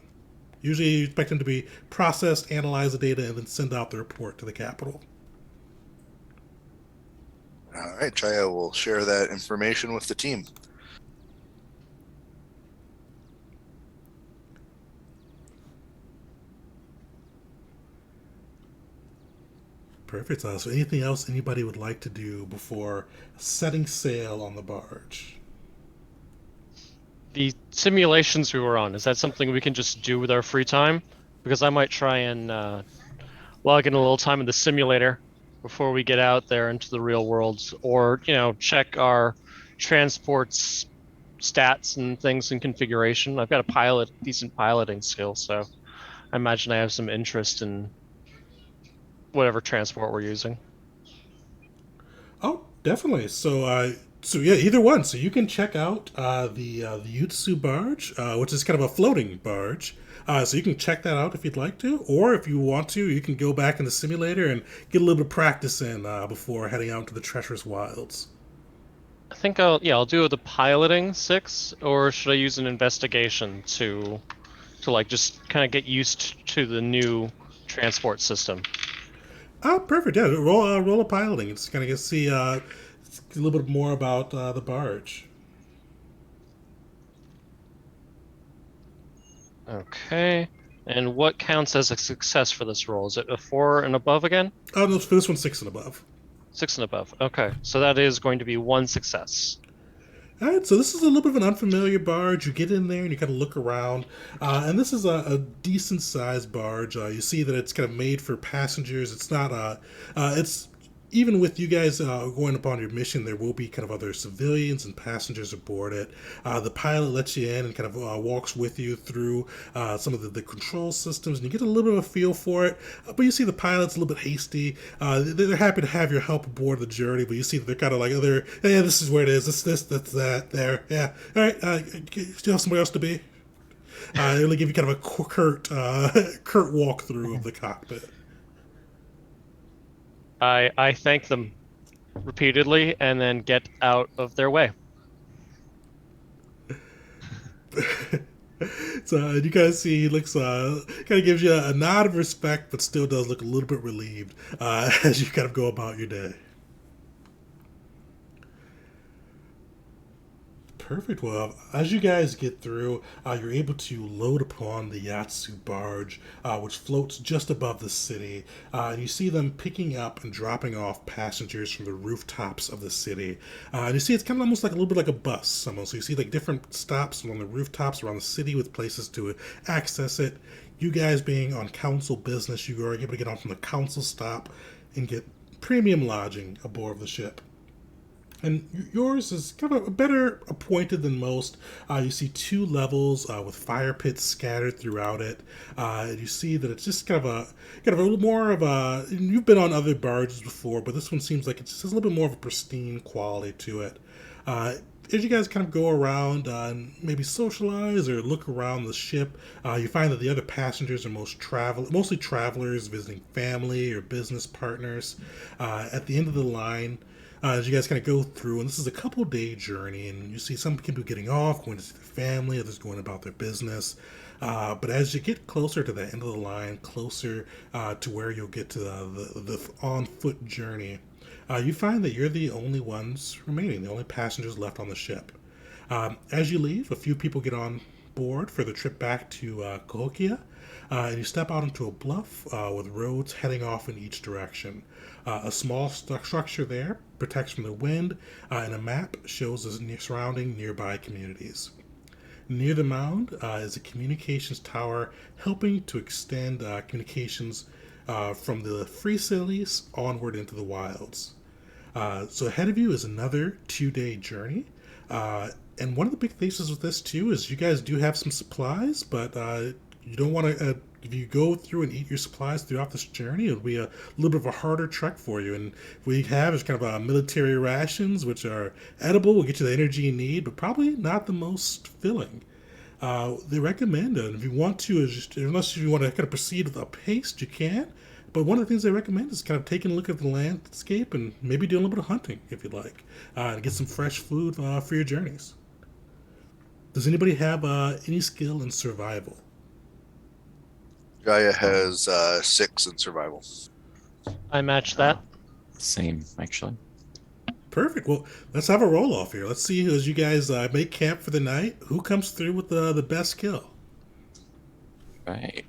Usually you expect them to be processed, analyze the data, and then send out the report to the capital. All right, Jaya will share that information with the team. Perfect. So anything else anybody would like to do before setting sail on the barge? The simulations we were on, is that something we can just do with our free time? Because I might try and log in a little time in the simulator before we get out there into the real world, or check our transport's stats and things in configuration. I've got a decent piloting skill, so I imagine I have some interest in whatever transport we're using. Oh, definitely. So yeah, either one. So you can check out the Yutsu barge, which is kind of a floating barge. So you can check that out if you'd like to, or if you want to, you can go back in the simulator and get a little bit of practice in before heading out to the treacherous wilds. I think I'll do the piloting 6, or should I use an investigation to like just kind of get used to the new transport system? Oh, perfect. Yeah, roll a piloting. It's kind of get see a little bit more about the barge. Okay. And what counts as a success for this roll? Is it a 4 and above again? Oh, no, for this one, 6 and above. 6 and above. Okay. So that is going to be 1 success. All right, so this is a little bit of an unfamiliar barge. You get in there and you kind of look around, and this is a decent sized barge. You see that it's kind of made for passengers. It's not it's even with you guys going upon your mission, there will be kind of other civilians and passengers aboard it. The pilot lets you in and kind of walks with you through some of the control systems, and you get a little bit of a feel for it. But you see the pilot's a little bit hasty. They're happy to have your help aboard the journey, but you see that they're kind of like, yeah, this is where it is. This, that's that, there. Yeah. All right. Do you have somewhere else to be? They only give you kind of a curt walkthrough of the cockpit. I thank them repeatedly and then get out of their way. So you guys see he looks kind of gives you a nod of respect, but still does look a little bit relieved as you kind of go about your day. Perfect. Well, as you guys get through, you're able to load upon the Yatsu barge, which floats just above the city. And you see them picking up and dropping off passengers from the rooftops of the city. And you see it's kind of almost like a little bit like a bus, almost. So you see like different stops on the rooftops around the city with places to access it. You guys being on council business, you are able to get on from the council stop and get premium lodging aboard the ship. And yours is kind of better appointed than most. You see two levels with fire pits scattered throughout it. And you see that it's just kind of a little more of a. You've been on other barges before, but this one seems like it just has a little bit more of a pristine quality to it. As you guys kind of go around and maybe socialize or look around the ship, you find that the other passengers are mostly travelers visiting family or business partners. At the end of the line, as you guys kind of go through, and this is a couple-day journey, and you see some people getting off, going to see their family, others going about their business. But as you get closer to the end of the line, closer to where you'll get to the on-foot journey, you find that you're the only ones remaining, the only passengers left on the ship. As you leave, a few people get on board for the trip back to Cahokia, and you step out into a bluff with roads heading off in each direction. A small structure there protects from the wind, and a map shows the surrounding nearby communities. Near the mound is a communications tower helping to extend communications from the free cities onward into the wilds. So ahead of you is another 2-day journey. And one of the big things with this too is you guys do have some supplies, but you don't want to. If you go through and eat your supplies throughout this journey, it'll be a little bit of a harder trek for you. And what we have is kind of military rations, which are edible, will get you the energy you need, but probably not the most filling. They recommend it. If you want to, unless you want to kind of proceed with a pace, you can. But one of the things they recommend is kind of taking a look at the landscape and maybe doing a little bit of hunting if you'd like, and get some fresh food for your journeys. Does anybody have any skill in survival? Jaya has 6 in survival. I match that. Same, actually. Perfect. Well, let's have a roll off here. Let's see as you guys make camp for the night. Who comes through with the best kill? Right.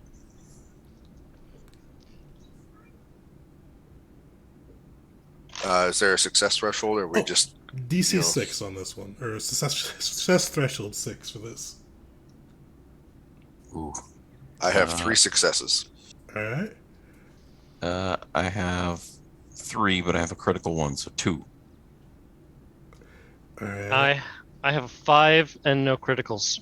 Is there a success threshold, or we just DC 6 on this one, or success threshold 6 for this. Ooh. I have 3 successes. All right. I have 3, but I have a critical one, so 2. All right. I have a 5 and no criticals.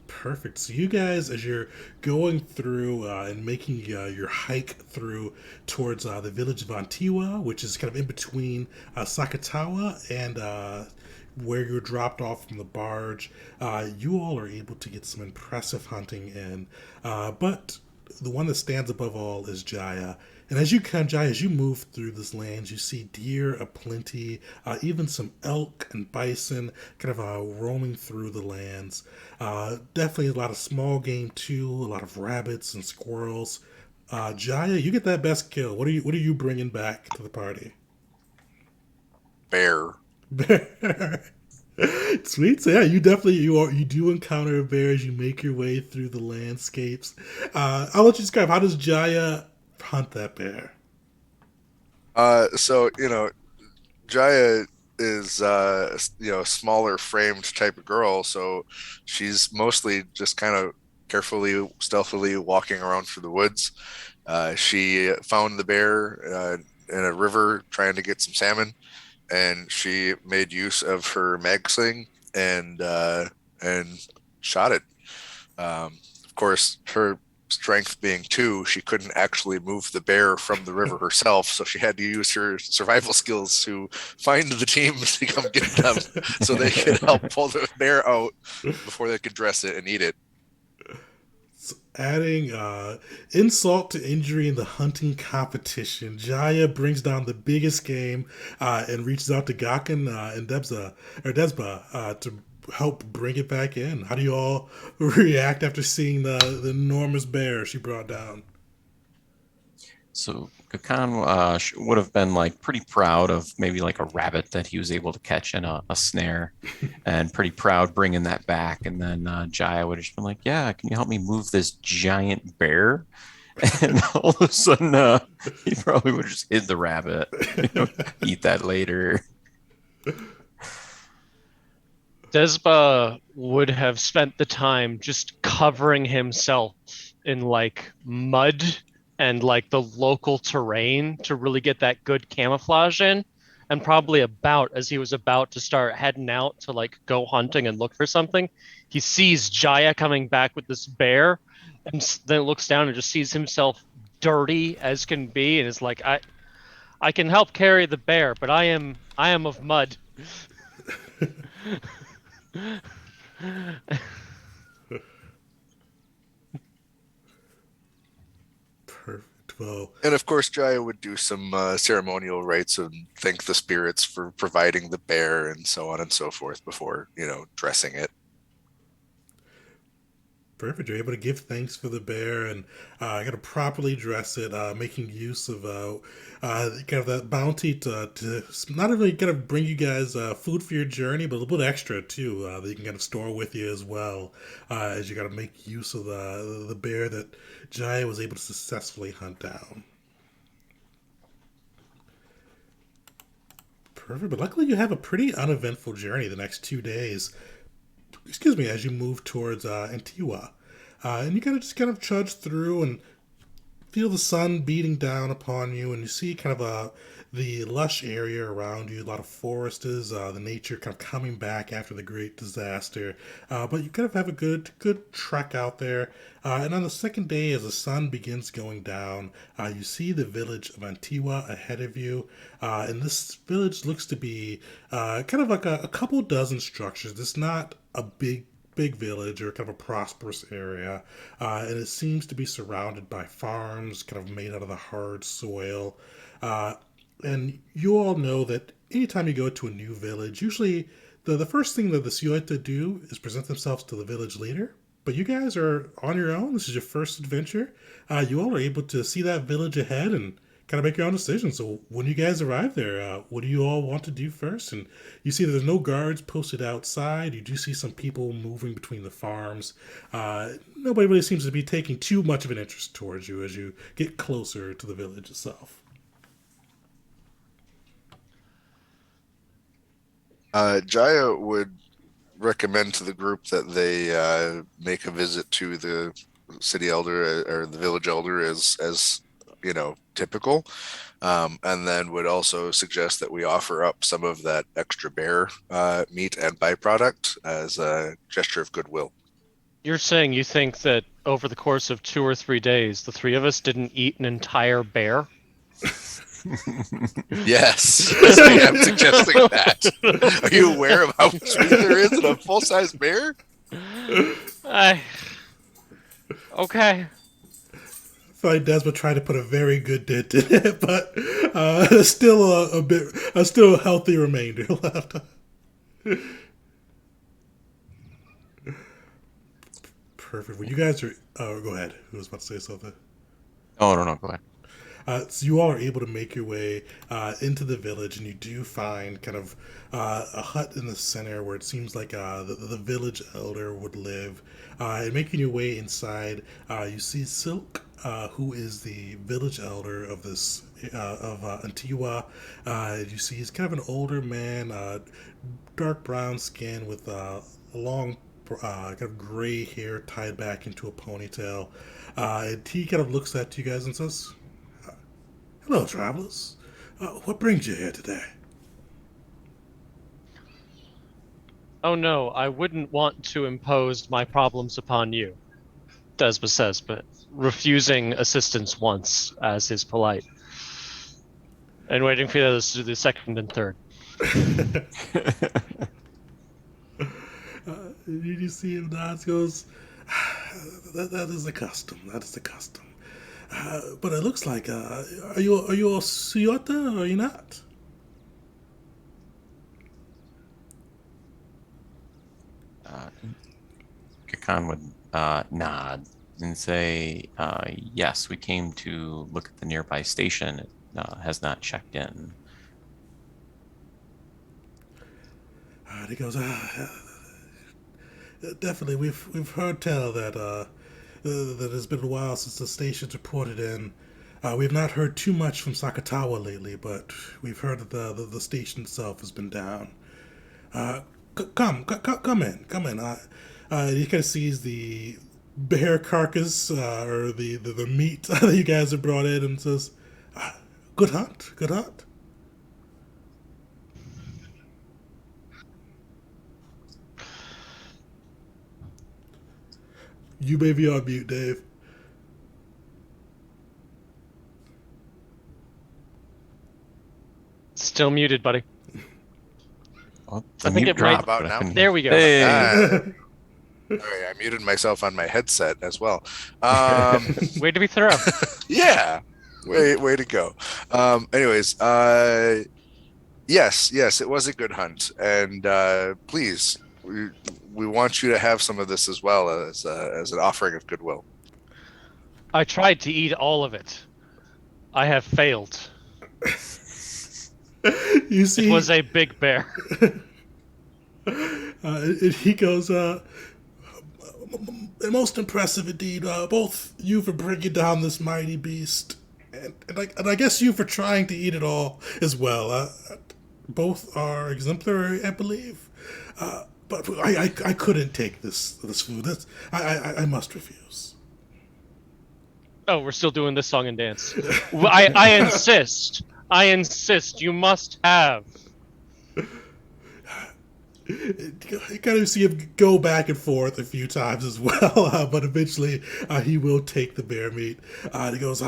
Perfect. So you guys, as you're going through and making your hike through towards the village of Antiwa, which is kind of in between Sakatawa and where you're dropped off from the barge, you all are able to get some impressive hunting in. But the one that stands above all is Jaya. And as you move through this land, you see deer aplenty, even some elk and bison kind of roaming through the lands. Definitely a lot of small game too, a lot of rabbits and squirrels. Jaya, you get that best kill. What are you bringing back to the party? Bear. Sweet. So yeah, you do encounter a bear as you make your way through the landscapes. I'll let you describe, how does Jaya hunt that bear? So Jaya is a smaller framed type of girl, so she's mostly just kind of carefully, stealthily walking around through the woods. She found the bear in a river trying to get some salmon, and she made use of her mag sling and shot it. Of course, her strength being two, she couldn't actually move the bear from the river herself, so she had to use her survival skills to find the team to come get them, so they could help pull the bear out before they could dress it and eat it. Adding insult to injury in the hunting competition, Jaya brings down the biggest game and reaches out to Gakken and Desba to help bring it back in. How do you all react after seeing the enormous bear she brought down? So Kakan would have been like pretty proud of maybe like a rabbit that he was able to catch in a snare, and pretty proud bringing that back. And then Jaya would have just been like, "Yeah, can you help me move this giant bear?" And all of a sudden, he probably would have just hid the rabbit, eat that later. Desba would have spent the time just covering himself in like mud and like the local terrain to really get that good camouflage in. And probably about as he was about to start heading out to like go hunting and look for something, he sees Jaya coming back with this bear and then looks down and just sees himself dirty as can be and is like, I can help carry the bear, but I am of mud. Perfect. Well, And of course, Jaya would do some ceremonial rites and thank the spirits for providing the bear and so on and so forth before, dressing it. perfect. You're able to give thanks for the bear and got to properly dress it, making use of kind of that bounty to not only kind of bring you guys food for your journey, but a little bit extra too that you can kind of store with you as well as you got to make use of the bear that Jaya was able to successfully hunt down. Perfect. But luckily, you have a pretty uneventful journey the next 2 days. Excuse me, as you move towards Antigua. And you kind of trudge through and feel the sun beating down upon you, and you see kind of the lush area around you. A lot of forests, the nature kind of coming back after the great disaster. But you kind of have a good trek out there. And on the second day, as the sun begins going down, you see the village of Antigua ahead of you. And this village looks to be kind of like a couple dozen structures. It's not a big village or kind of a prosperous area, and it seems to be surrounded by farms, kind of made out of the hard soil. Uh, and you all know that anytime you go to a new village, usually the first thing that the Cioita do is present themselves to the village leader. But you guys are on your own. This is your first adventure. You all are able to see that village ahead and kind of make your own decisions. So when you guys arrive there, what do you all want to do first? And you see that there's no guards posted outside. You do see some people moving between the farms. Nobody really seems to be taking too much of an interest towards you as you get closer to the village itself. Jaya would recommend to the group that they make a visit to the city elder or the village elder as typical, and then would also suggest that we offer up some of that extra bear meat and byproduct as a gesture of goodwill. You're saying you think that over the course of 2 or 3 days, the three of us didn't eat an entire bear? Yes, I am suggesting that. Are you aware of how much meat there is in a full-size bear? I. Okay. Like Desmond tried to put a very good dent in it, but still still a healthy remainder left. Perfect. Well, you guys are. Oh, go ahead. Who was about to say something? Oh, no, no, go ahead. So you all are able to make your way into the village, and you do find kind of a hut in the center where it seems like the village elder would live. And making your way inside, you see Silk, who is the village elder of this of Antigua. You see he's kind of an older man, dark brown skin with long kind of gray hair tied back into a ponytail. And he kind of looks at you guys and says, "Hello, travelers. What brings you here today?" Oh no, I wouldn't want to impose my problems upon you, Desma says, but refusing assistance once, as is polite, and waiting for the others to do the second and third. You see him nods, goes, that is the custom. That is the custom. But it looks like, are you all Suyota or are you not? Kakan would nod and say, yes, we came to look at the nearby station. It has not checked in. He goes, definitely. We've heard tell that it's been a while since the station's reported in. We've not heard too much from Sakatawa lately, but we've heard that the station itself has been down. Come in. He kind of sees the bear carcass or the meat that you guys have brought in, and says, "Good hunt, good hunt." You may be on mute, Dave. Still muted, buddy. Well, I think it might. About now? There we go. Hey. Sorry, I muted myself on my headset as well. Way to be thorough. Yeah, way to go. Anyways, yes, it was a good hunt, and please, we want you to have some of this as well as an offering of goodwill. I tried to eat all of it. I have failed. You see, It was a big bear. he goes, most impressive indeed, both you for bringing down this mighty beast, and I guess you for trying to eat it all as well. Both are exemplary, I believe. But I couldn't take this food. I must refuse. Oh, we're still doing this song and dance. I insist. I insist. You must have. You kind of see him go back and forth a few times as well, but eventually he will take the bear meat. And he goes,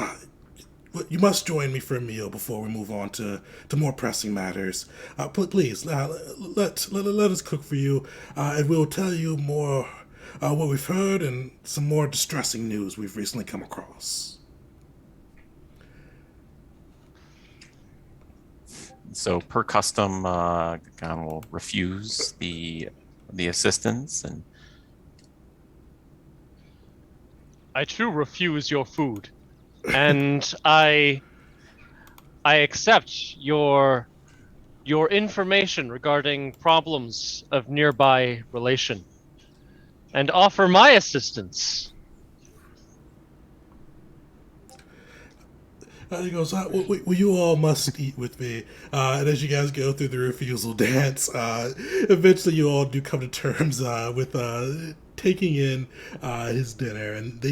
"You must join me for a meal before we move on to more pressing matters. Please, let us cook for you, and we'll tell you more what we've heard and some more distressing news we've recently come across." So per custom, Kakan will refuse the assistance, and I too refuse your food, and I accept your information regarding problems of nearby relation, and offer my assistance. He goes, well, you all must eat with me. And as you guys go through the refusal dance, eventually you all do come to terms with taking in his dinner. And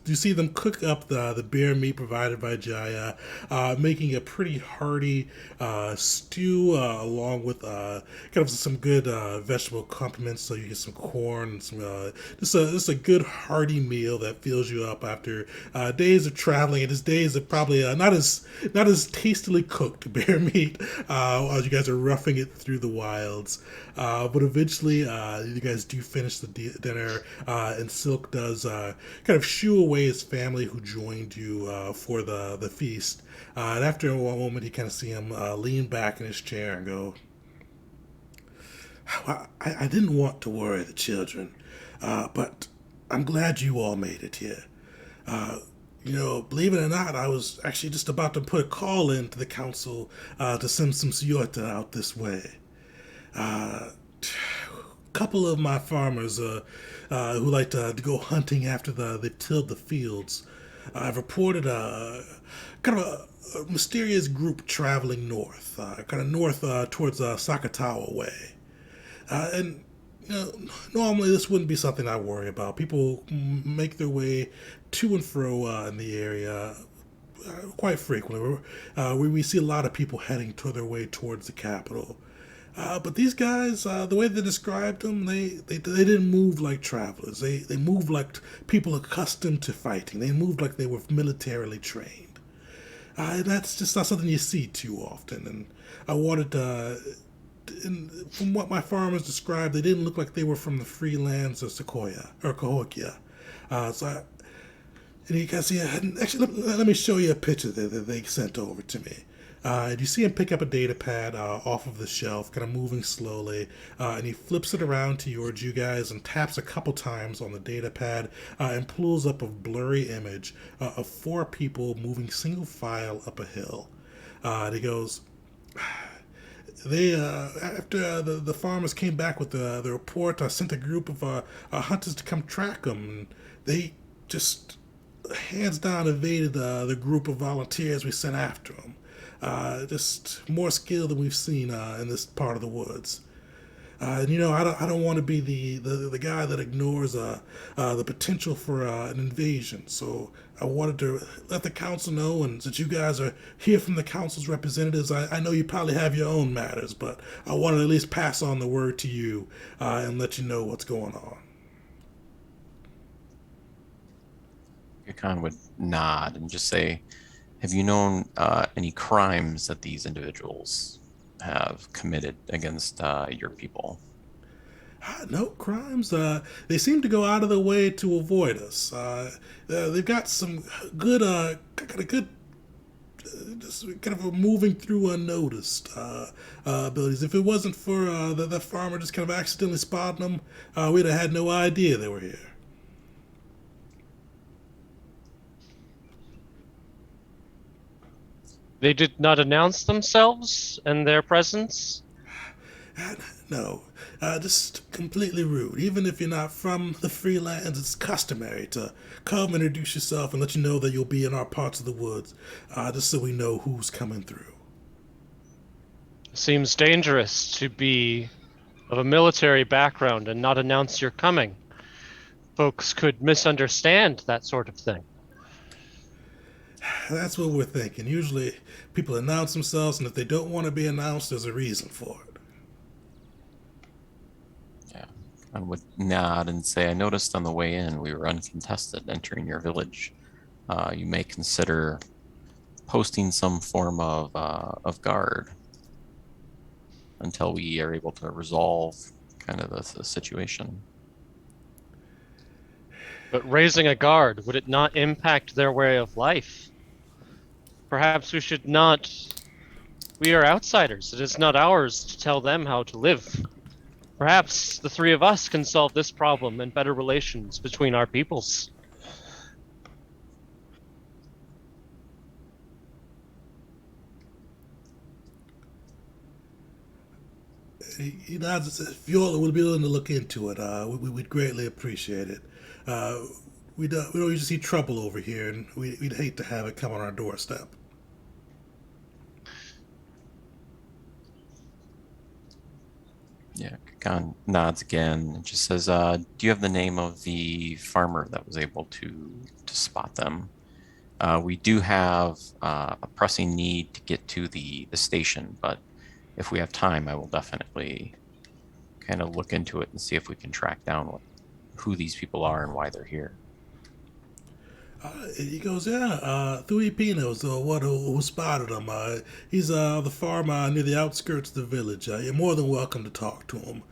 you see them cook up the bear meat provided by Jaya, making a pretty hearty stew along with kind of some good vegetable accompaniments. So you get some corn and some just a good hearty meal that fills you up after days of traveling and just days of probably not as tastily cooked bear meat as you guys are roughing it through the wilds. But eventually, you guys do finish the dinner, and Silk does kind of shoo away his family who joined you for the feast. And after a moment, you kind of see him lean back in his chair and go, I didn't want to worry the children, but I'm glad you all made it here. believe it or not, I was actually just about to put a call in to the council to send some Coyote out this way. A couple of my farmers who like to go hunting after they've tilled the fields. I've reported kind of a mysterious group traveling north, kind of north towards Sakatawa way. And normally this wouldn't be something I worry about. People make their way to and fro in the area quite frequently. We see a lot of people heading to their way towards the capital. But these guys, the way they described them, they didn't move like travelers. They moved like people accustomed to fighting. They moved like they were militarily trained. That's just not something you see too often. And I wanted to. And from what my farmers described, they didn't look like they were from the free lands of Sequoia or Cahokia. And you can see, actually, let me show you a picture that they sent over to me. And you see him pick up a data pad off of the shelf, kind of moving slowly, and he flips it around towards you guys and taps a couple times on the data pad and pulls up a blurry image of four people moving single file up a hill. And he goes, they after the farmers came back with the report, I sent a group of hunters to come track them. And they just hands down evaded the group of volunteers we sent after them. Just more skill than we've seen in this part of the woods. And I don't want to be the guy that ignores the potential for an invasion. So I wanted to let the council know, and since you guys are here from the council's representatives, I know you probably have your own matters, but I wanted to at least pass on the word to you and let you know what's going on. Khan would nod and just say, have you known any crimes that these individuals have committed against your people? No crimes. They seem to go out of their way to avoid us. They've got some good, kind of good, just kind of moving through unnoticed abilities. If it wasn't for the farmer just kind of accidentally spotting them, we'd have had no idea they were here. They did not announce themselves and their presence? No, just completely rude. Even if you're not from the Freelands, it's customary to come introduce yourself and let you know that you'll be in our parts of the woods, just so we know who's coming through. Seems dangerous to be of a military background and not announce you're coming. Folks could misunderstand that sort of thing. That's what we're thinking. Usually people announce themselves, and if they don't want to be announced, there's a reason for it. Yeah. I would nod and say, I noticed on the way in we were uncontested entering your village. You may consider posting some form of guard until we are able to resolve kind of the situation. But raising a guard, would it not impact their way of life? Perhaps we should not. We are outsiders. It is not ours to tell them how to live. Perhaps the three of us can solve this problem and better relations between our peoples. If you all would be willing to look into it, we'd greatly appreciate it. We don't usually see trouble over here, and we'd hate to have it come on our doorstep. Yeah, Khan nods again and just says, do you have the name of the farmer that was able to spot them? We do have a pressing need to get to the station, but if we have time, I will definitely kind of look into it and see if we can track down who these people are and why they're here. He goes, yeah, Thuy Pino's the one who spotted him. He's the farmer near the outskirts of the village. You're more than welcome to talk to him.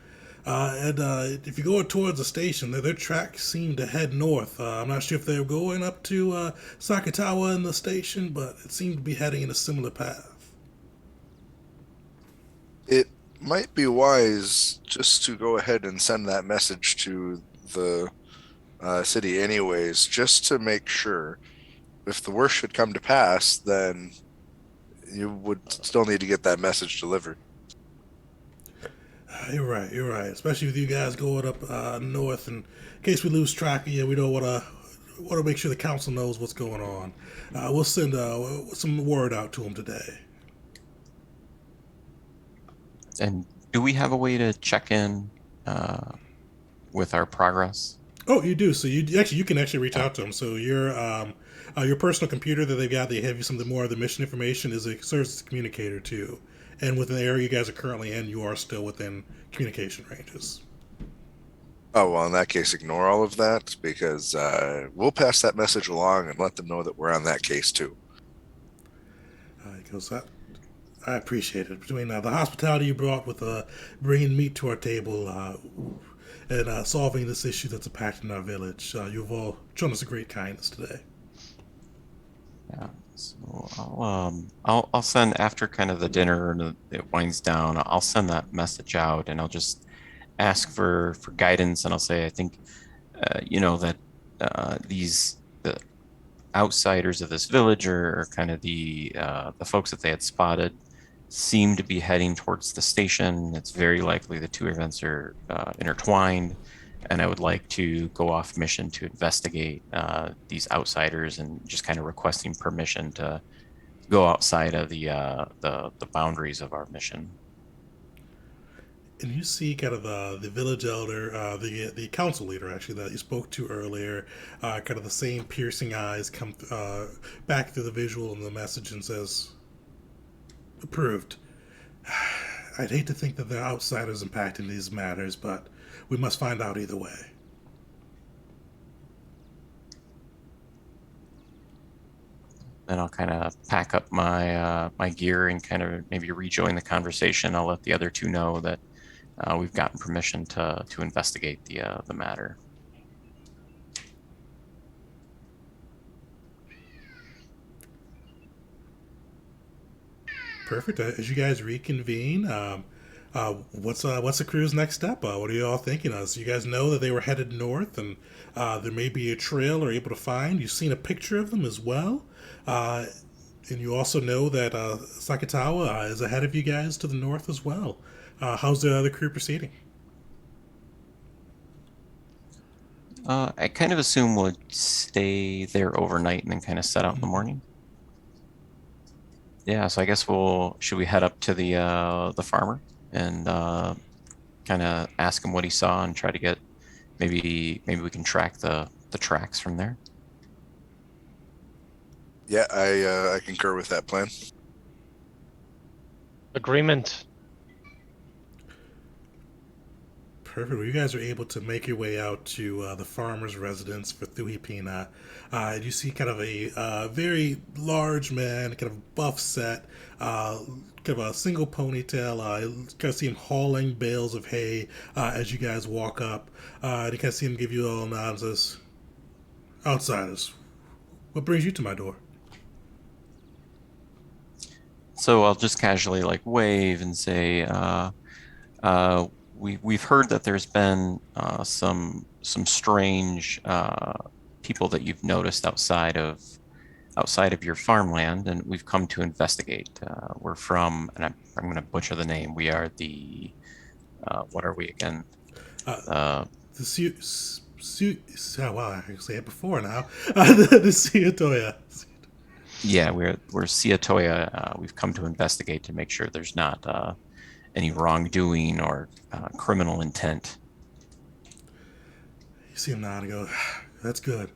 And if you go towards the station, their tracks seem to head north. I'm not sure if they're going up to Sakatawa in the station, but it seemed to be heading in a similar path. It might be wise just to go ahead and send that message to the city anyways, just to make sure. if the worst should come to pass, then you would still need to get that message delivered. You're right. You're right. Especially with you guys going up north, and in case we lose track of you, we don't want to make sure the council knows what's going on. We'll send some word out to them today. And do we have a way to check in with our progress? Oh, you do. So you can actually reach Uh, out to them. So your personal computer that they've got, they have you some more of the mission information is a serves as a communicator too. And within the area you guys are currently in, you are still within communication ranges. Oh, well, in that case, ignore all of that because we'll pass that message along and let them know that we're on that case too. He goes, I appreciate it. Between the hospitality you brought with bringing meat to our table and solving this issue that's impacting our village, you've all shown us a great kindness today. yeah. So I'll send after kind of the dinner and it winds down. I'll send that message out and I'll just ask for guidance and I'll say I think that the outsiders of this village are kind of the folks that they had spotted seem to be heading towards the station. It's very likely the two events are intertwined, and I would like to go off mission to investigate these outsiders and just kind of requesting permission to go outside of the boundaries of our mission. And you see kind of the village elder, the council leader actually that you spoke to earlier, kind of the same piercing eyes come back through the visual and the message and says, "Approved." I'd hate to think that there are outsiders impacting these matters, but we must find out either way. Then I'll kind of pack up my gear and kind of maybe rejoin the conversation. I'll let the other two know that we've gotten permission to investigate the matter. Perfect. As you guys reconvene, what's the crew's next step? What are you all thinking of? So you guys know that they were headed north, and there may be a trail they're able to find. You've seen a picture of them as well, uh, and you also know that Sakatawa is ahead of you guys to the north as well. How's the other crew proceeding? I kind of assume we'll stay there overnight and then kind of set out in the morning. Yeah, so I guess should we head up to the farmer and kind of ask him what he saw and try to get maybe we can track the tracks from there. Yeah, I concur with that plan. Agreement. Perfect. Well, you guys are able to make your way out to the farmer's residence for Thuhipina. You see kind of a very large man, kind of buff set, kind of a single ponytail. You kind of see him hauling bales of hay as you guys walk up. And you kind of see him give you all a nod and says, "Outsiders, what brings you to my door?" So I'll just casually like wave and say, uh, we've heard that there's been some strange people that you've noticed outside of your farmland, and we've come to investigate. We're from, and I'm going to butcher the name. We are what are we again? Uh, the oh, wow, I can say it before now. The Suitoya. Yeah, we're Siatoya. We've come to investigate to make sure there's not any wrongdoing or criminal intent. You see him nod and go, "That's good."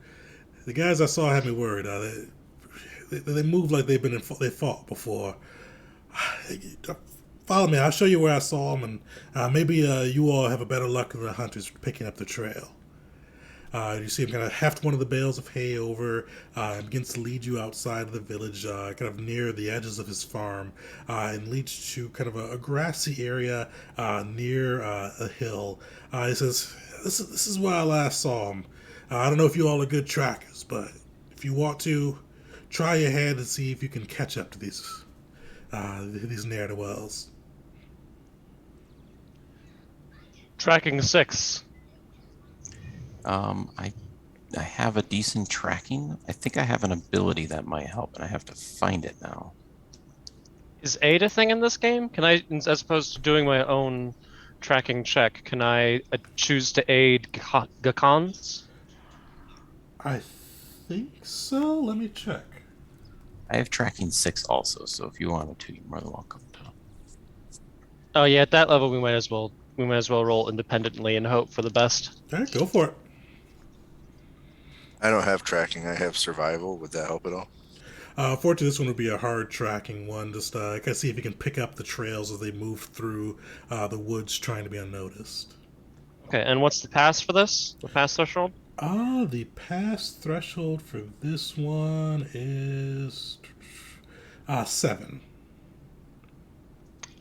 The guys I saw had me worried. They move like they fought before. Follow me. I'll show you where I saw them, and maybe you all have a better luck than the hunters picking up the trail. You see him kind of heft one of the bales of hay over and begins to lead you outside of the village, kind of near the edges of his farm, and leads to kind of a grassy area near a hill. He says, this is where I last saw him. I don't know if you all are good trackers, but if you want to, try your hand and see if you can catch up to these ne'er-do-wells." Tracking 6. I I have a decent tracking. I think I have an ability that might help, and I have to find it now. Is aid a thing in this game? Can I, as opposed to doing my own tracking check, can I choose to aid Gakans? I think so. Let me check. I have tracking 6 also, so if you wanted to, you're more than welcome to. Oh yeah, at that level we might as well roll independently and hope for the best. All right, go for it. I don't have tracking. I have survival. Would that help at all? Fortunately, this one would be a hard tracking one. Just kind of see if you can pick up the trails as they move through the woods, trying to be unnoticed. Okay, and what's the pass for this? The pass threshold? The pass threshold for this one is 7.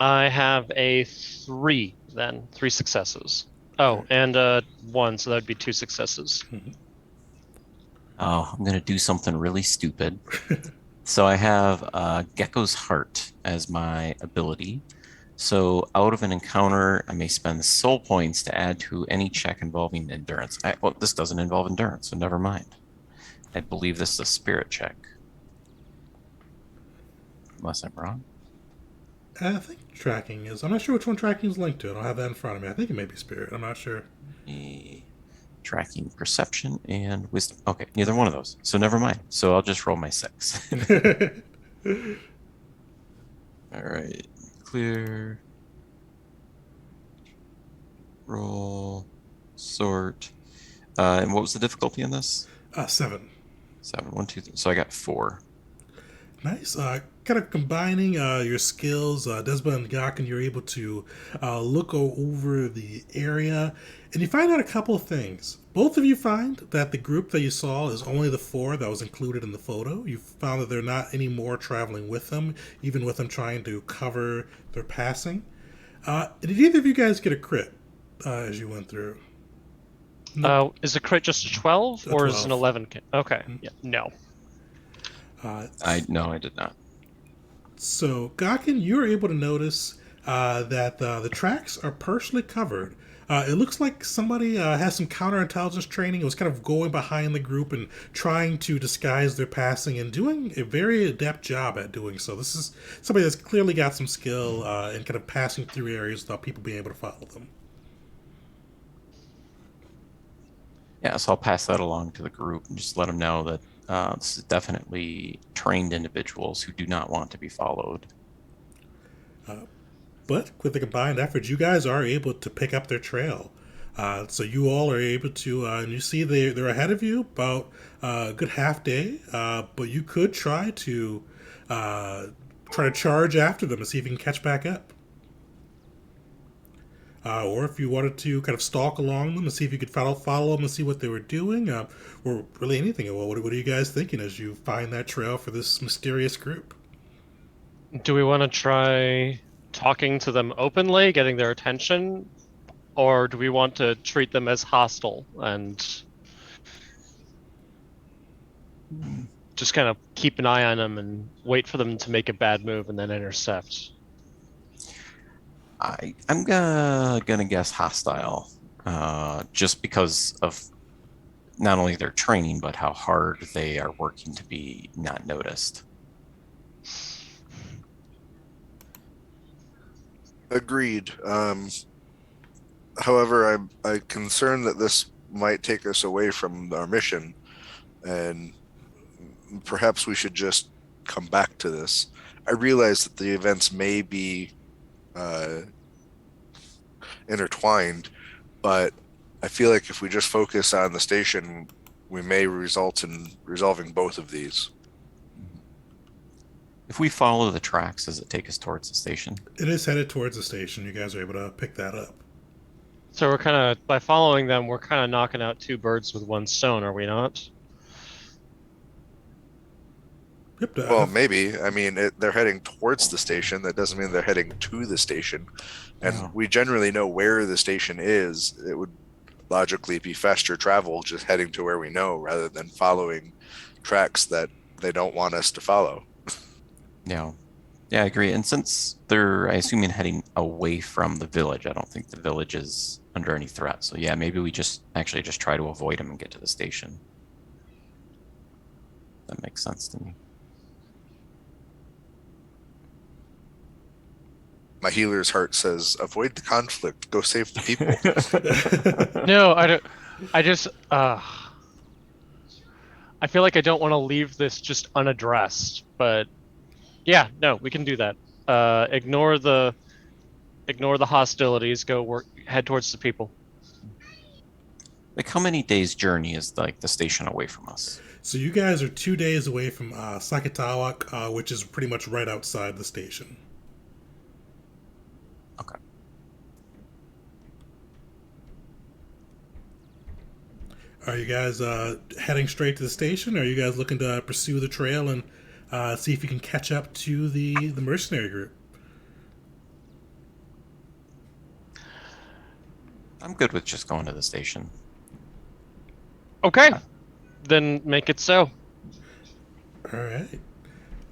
I have a 3 then, 3 successes. Okay. Oh, and 1, so that would be 2 successes. Oh, I'm going to do something really stupid. So I have Gecko's Heart as my ability. So out of an encounter, I may spend soul points to add to any check involving endurance. Well, this doesn't involve endurance, so never mind. I believe this is a spirit check. Unless I'm wrong. I think tracking is. I'm not sure which one tracking is linked to. I don't have that in front of me. I think it may be spirit. I'm not sure. Tracking perception and wisdom. Okay, neither one of those. So never mind. So I'll just roll my 6. All right. Clear. Roll. Sort. And what was the difficulty in this? 7. 7. 1, 2, 3. So I got 4. Nice. Kind of combining your skills, Desmond and Gakken, you're able to look over the area, and you find out a couple of things. Both of you find that the group that you saw is only the 4 that was included in the photo. You found that there are not any more traveling with them, even with them trying to cover their passing. Did either of you guys get a crit as you went through? Nope. Is a crit just a 12 A or is an 12. 11? Okay, yeah, no. No, I did not. So, Gakken, you're able to notice that the tracks are partially covered. It looks like somebody has some counterintelligence training. It was kind of going behind the group and trying to disguise their passing and doing a very adept job at doing so. This is somebody that's clearly got some skill in kind of passing through areas without people being able to follow them. Yeah, so I'll pass that along to the group and just let them know that this is definitely trained individuals who do not want to be followed. But with the combined efforts, you guys are able to pick up their trail. So you all are able to, and you see they're ahead of you about a good half day. But you could try to charge after them and see if you can catch back up. Or if you wanted to kind of stalk along them and see if you could follow them and see what they were doing, or really anything. What are you guys thinking as you find that trail for this mysterious group? Do we want to try talking to them openly, getting their attention, or do we want to treat them as hostile and just kind of keep an eye on them and wait for them to make a bad move and then intercept? I'm gonna guess hostile, just because of not only their training but how hard they are working to be not noticed. Agreed. However, I'm concerned that this might take us away from our mission, and perhaps we should just come back to this. I realize that the events may be uh, intertwined, but I feel like if we just focus on the station, we may result in resolving both of these. If we follow the tracks, does it take us towards the station? It is headed towards the station. You guys are able to pick that up. So we're kind of, by following them, we're kind of knocking out 2 birds with 1 stone, are we not? Yep. Well, maybe. I mean, they're heading towards the station. That doesn't mean they're heading to the station. And Yeah. we generally know where the station is. It would logically be faster travel just heading to where we know rather than following tracks that they don't want us to follow. Yeah. Yeah, I agree. And since they're, I assume, heading away from the village, I don't think the village is under any threat. So yeah, maybe we just try to avoid them and get to the station. That makes sense to me. My healer's heart says, avoid the conflict. Go save the people. No, I don't. I just I feel like I don't want to leave this just unaddressed, but yeah, no, we can do that. Ignore the hostilities, go work head towards the people. Like, how many days' journey is like the station away from us? So you guys are 2 days away from Sakatawak, which is pretty much right outside the station. Okay. Are you guys heading straight to the station, or are you guys looking to pursue the trail and see if you can catch up to the mercenary group? I'm good with just going to the station. Okay, then make it so. All right.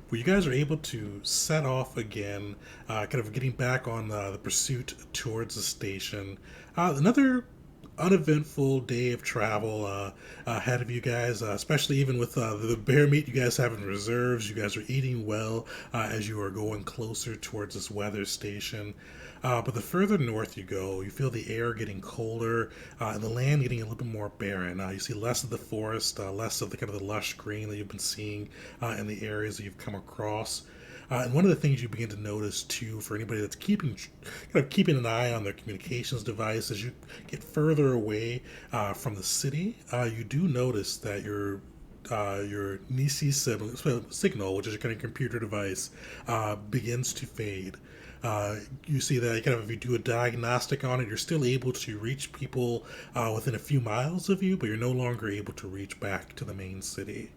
Well, you guys are able to set off again, kind of getting back on the pursuit towards the station. Another uneventful day of travel ahead of you guys, especially even with the bear meat you guys have in reserves. You guys are eating well as you are going closer towards this weather station. But the further north you go, you feel the air getting colder and the land getting a little bit more barren. You see less of the forest, less of the kind of the lush green that you've been seeing in the areas that you've come across. And one of the things you begin to notice too, for anybody that's keeping an eye on their communications device, as you get further away from the city, you do notice that your Nisi signal, which is your kind of computer device, begins to fade. You see that kind of if you do a diagnostic on it, you're still able to reach people within a few miles of you, but you're no longer able to reach back to the main city.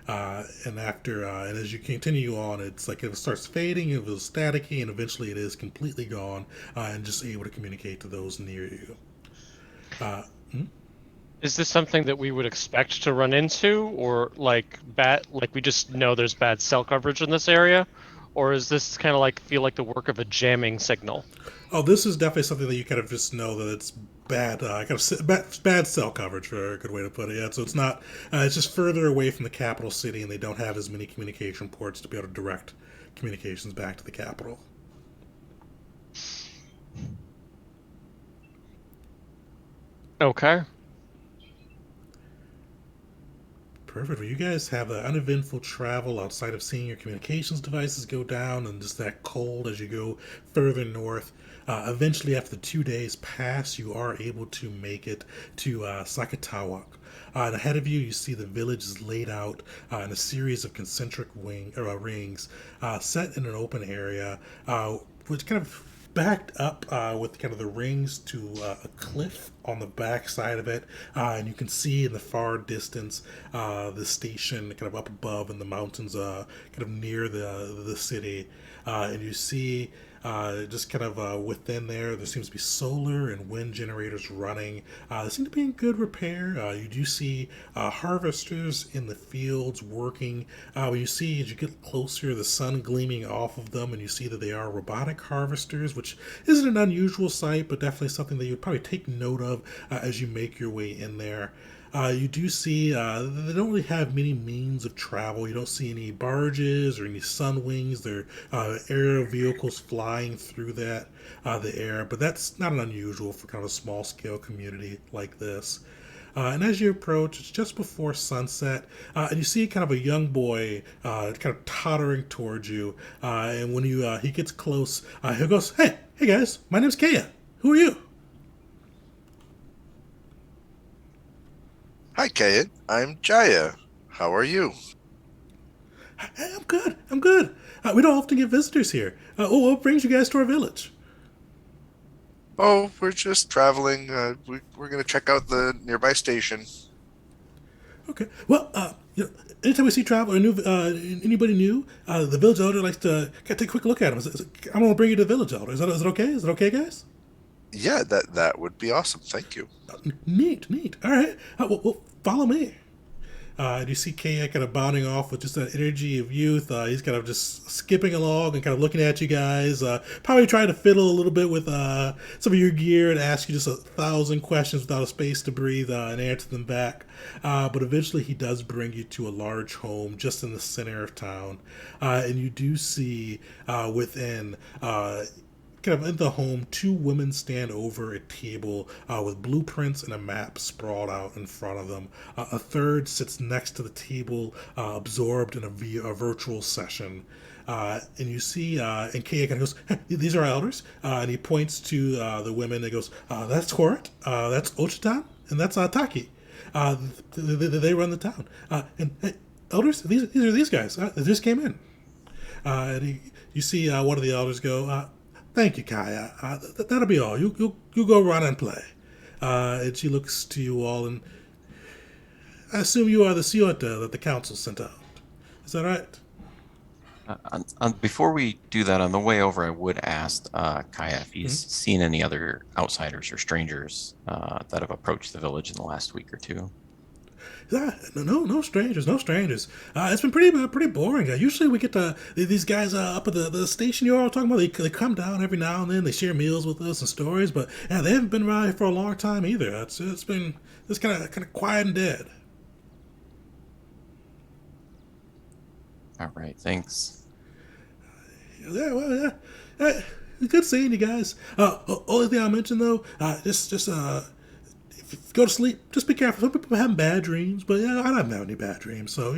And as you continue on, it's like it starts fading, it was staticky, and eventually it is completely gone and just able to communicate to those near you. Hmm? Is this something that we would expect to run into, or like we just know there's bad cell coverage in this area, or is this kind of like feel like the work of a jamming signal? Oh, this is definitely something that you kind of just know that it's bad, bad cell coverage, for a good way to put it. Yeah, so it's not, it's just further away from the capital city, and they don't have as many communication ports to be able to direct communications back to the capital. Okay. Perfect. Well, you guys have an uneventful travel outside of seeing your communications devices go down and just that cold as you go further north. Eventually, after the 2 days pass, you are able to make it to Sakatawak. And ahead of you, you see the village is laid out in a series of concentric rings set in an open area, which kind of backed up with kind of the rings to a cliff on the back side of it, and you can see in the far distance the station kind of up above in the mountains, kind of near the city, and you see just kind of within there seems to be solar and wind generators running. They seem to be in good repair. You do see harvesters in the fields working. You see as you get closer, the sun gleaming off of them, and you see that they are robotic harvesters, which isn't an unusual sight, but definitely something that you'd probably take note of as you make your way in there. You do see they don't really have many means of travel. You don't see any barges or any sun wings. There are aerial vehicles flying through the air, but that's not unusual for kind of a small scale community like this. And as you approach, it's just before sunset, and you see kind of a young boy kind of tottering towards you. And when he gets close, he goes, "Hey guys, my name's Kaya. Who are you?" Hi, Kate. I'm Jaya. How are you? "Hey, I'm good. I'm good. We don't often get visitors here. What brings you guys to our village?" Oh, we're just traveling. We're going to check out the nearby station. Okay. Well, anytime we see travel or anybody new, the village elder likes to take a quick look at them. I'm going to bring you to the village elder. Is that okay? Is it okay, guys? Yeah, that would be awesome. Thank you. Neat, neat. All right. Well, follow me. And you see Kaya kind of bounding off with just that energy of youth. He's kind of just skipping along and kind of looking at you guys. Probably trying to fiddle a little bit with some of your gear and ask you just 1,000 questions without a space to breathe and answer them back. But eventually he does bring you to a large home just in the center of town. And you do see within kind of in the home, two women stand over a table with blueprints and a map sprawled out in front of them. A third sits next to the table, absorbed in a virtual session. And you see, and Kaya kind of goes, hey, these are elders. And he points to the women and goes, that's Horit, that's Ochitan, and that's Taki. They run the town. And hey, elders, these are these guys. They just came in. You see one of the elders go, thank you, Kaya. That'll be all. You go run and play. And she looks to you all, and I assume you are the Ciota that the council sent out. Is that right? Before we do that, on the way over, I would ask Kaya if he's seen any other outsiders or strangers that have approached the village in the last week or two. No strangers, no strangers. It's been pretty boring. Usually we get these guys up at the station you're all talking about. They come down every now and then. They share meals with us and stories, but yeah, they haven't been around here for a long time either. It's been just kind of quiet and dead. All right, thanks. Yeah, well, yeah. Hey, good seeing you guys. Only thing I'll mention though, just if you go to sleep, just be careful. Some people have bad dreams, but yeah, I don't have any bad dreams. So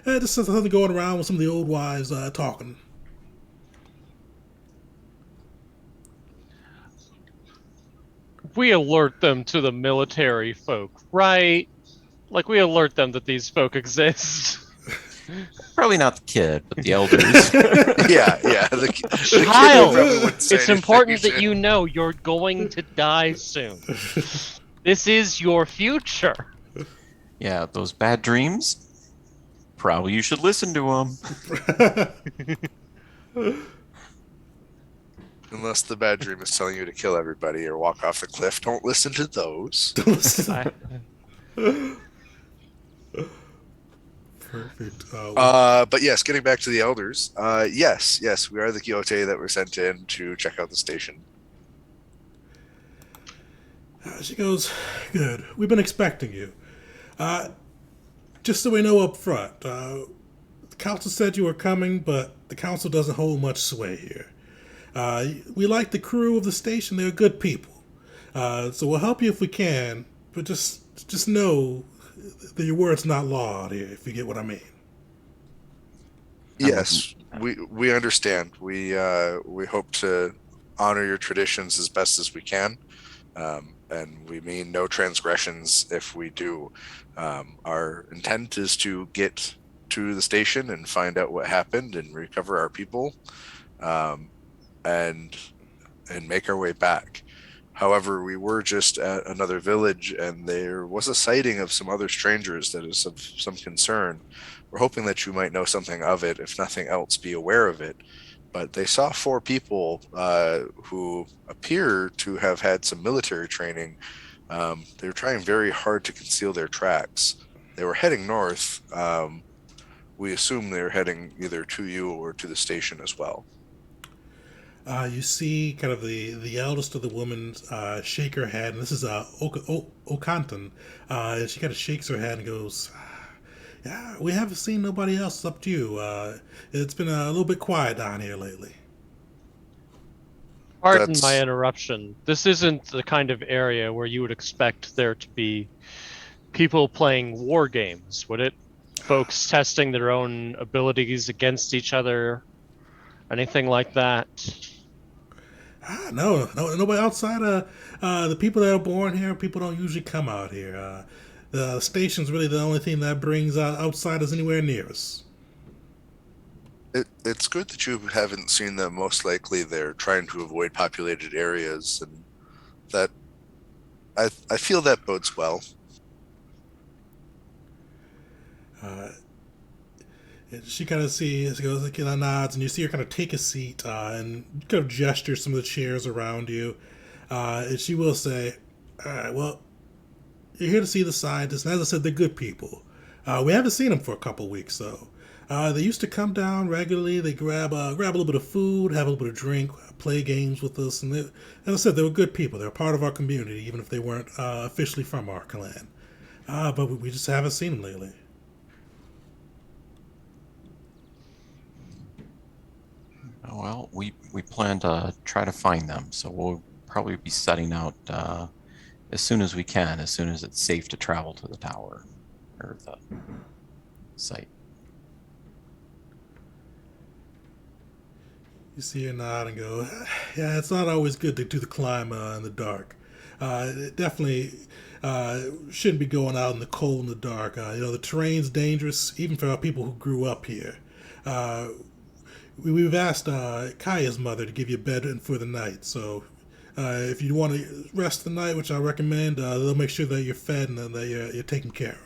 just something going around with some of the old wives talking. We alert them to the military folk, right? Like, we alert them that these folk exist. Probably not the kid, but the elders. Yeah. The Child, kid wouldn't say it's anything. important that you know you're going to die soon. This is your future. Yeah, those bad dreams. Probably you should listen to them. Unless the bad dream is telling you to kill everybody or walk off the cliff, don't listen to those. Perfect. But yes, getting back to the elders. Yes, we are the Coyote that were sent in to check out the station. She goes, good. We've been expecting you. Just so we know up front, the council said you were coming, but the council doesn't hold much sway here. We like the crew of the station. They're good people. So we'll help you if we can, but just know that your word's not law out here, if you get what I mean. Yes, we understand. We hope to honor your traditions as best as we can. And we mean no transgressions if we do. Our intent is to get to the station and find out what happened and recover our people, and make our way back. However, we were just at another village and there was a sighting of some other strangers that is of some concern. We're hoping that you might know something of it, if nothing else, be aware of it. But they saw 4 people who appear to have had some military training. They were trying very hard to conceal their tracks. They were heading north. We assume they were heading either to you or to the station as well. You see kind of the eldest of the women shake her head, and this is Okantan. And she kind of shakes her head and goes, yeah, we haven't seen nobody else up to you. It's been a little bit quiet down here lately. Pardon my interruption. This isn't the kind of area where you would expect there to be people playing war games, would it? Folks testing their own abilities against each other, anything like that? No, nobody outside the people that are born here. People don't usually come out here. The station's really the only thing that brings outsiders anywhere near us. It's good that you haven't seen them. Most likely they're trying to avoid populated areas, and that I feel that bodes well. She kind of goes, kind of nods, and you see her kind of take a seat and kind of gesture some of the chairs around you. And she will say, all right, well, you're here to see the scientists, and as I said, they're good people. We haven't seen them for a couple weeks, though. They used to come down regularly. They grab a little bit of food, have a little bit of drink, play games with us, and as I said, they were good people. They were part of our community, even if they weren't officially from our clan. But we just haven't seen them lately. Well, we plan to try to find them, so we'll probably be setting out as soon as we can, as soon as it's safe to travel to the tower or the site. You see her nod and go, yeah, it's not always good to do the climb in the dark. It definitely shouldn't be going out in the cold and the dark. The terrain's dangerous, even for people who grew up here. We've asked Kaya's mother to give you a bed for the night, so if you want to rest the night, which I recommend, they'll make sure that you're fed and that you're taken care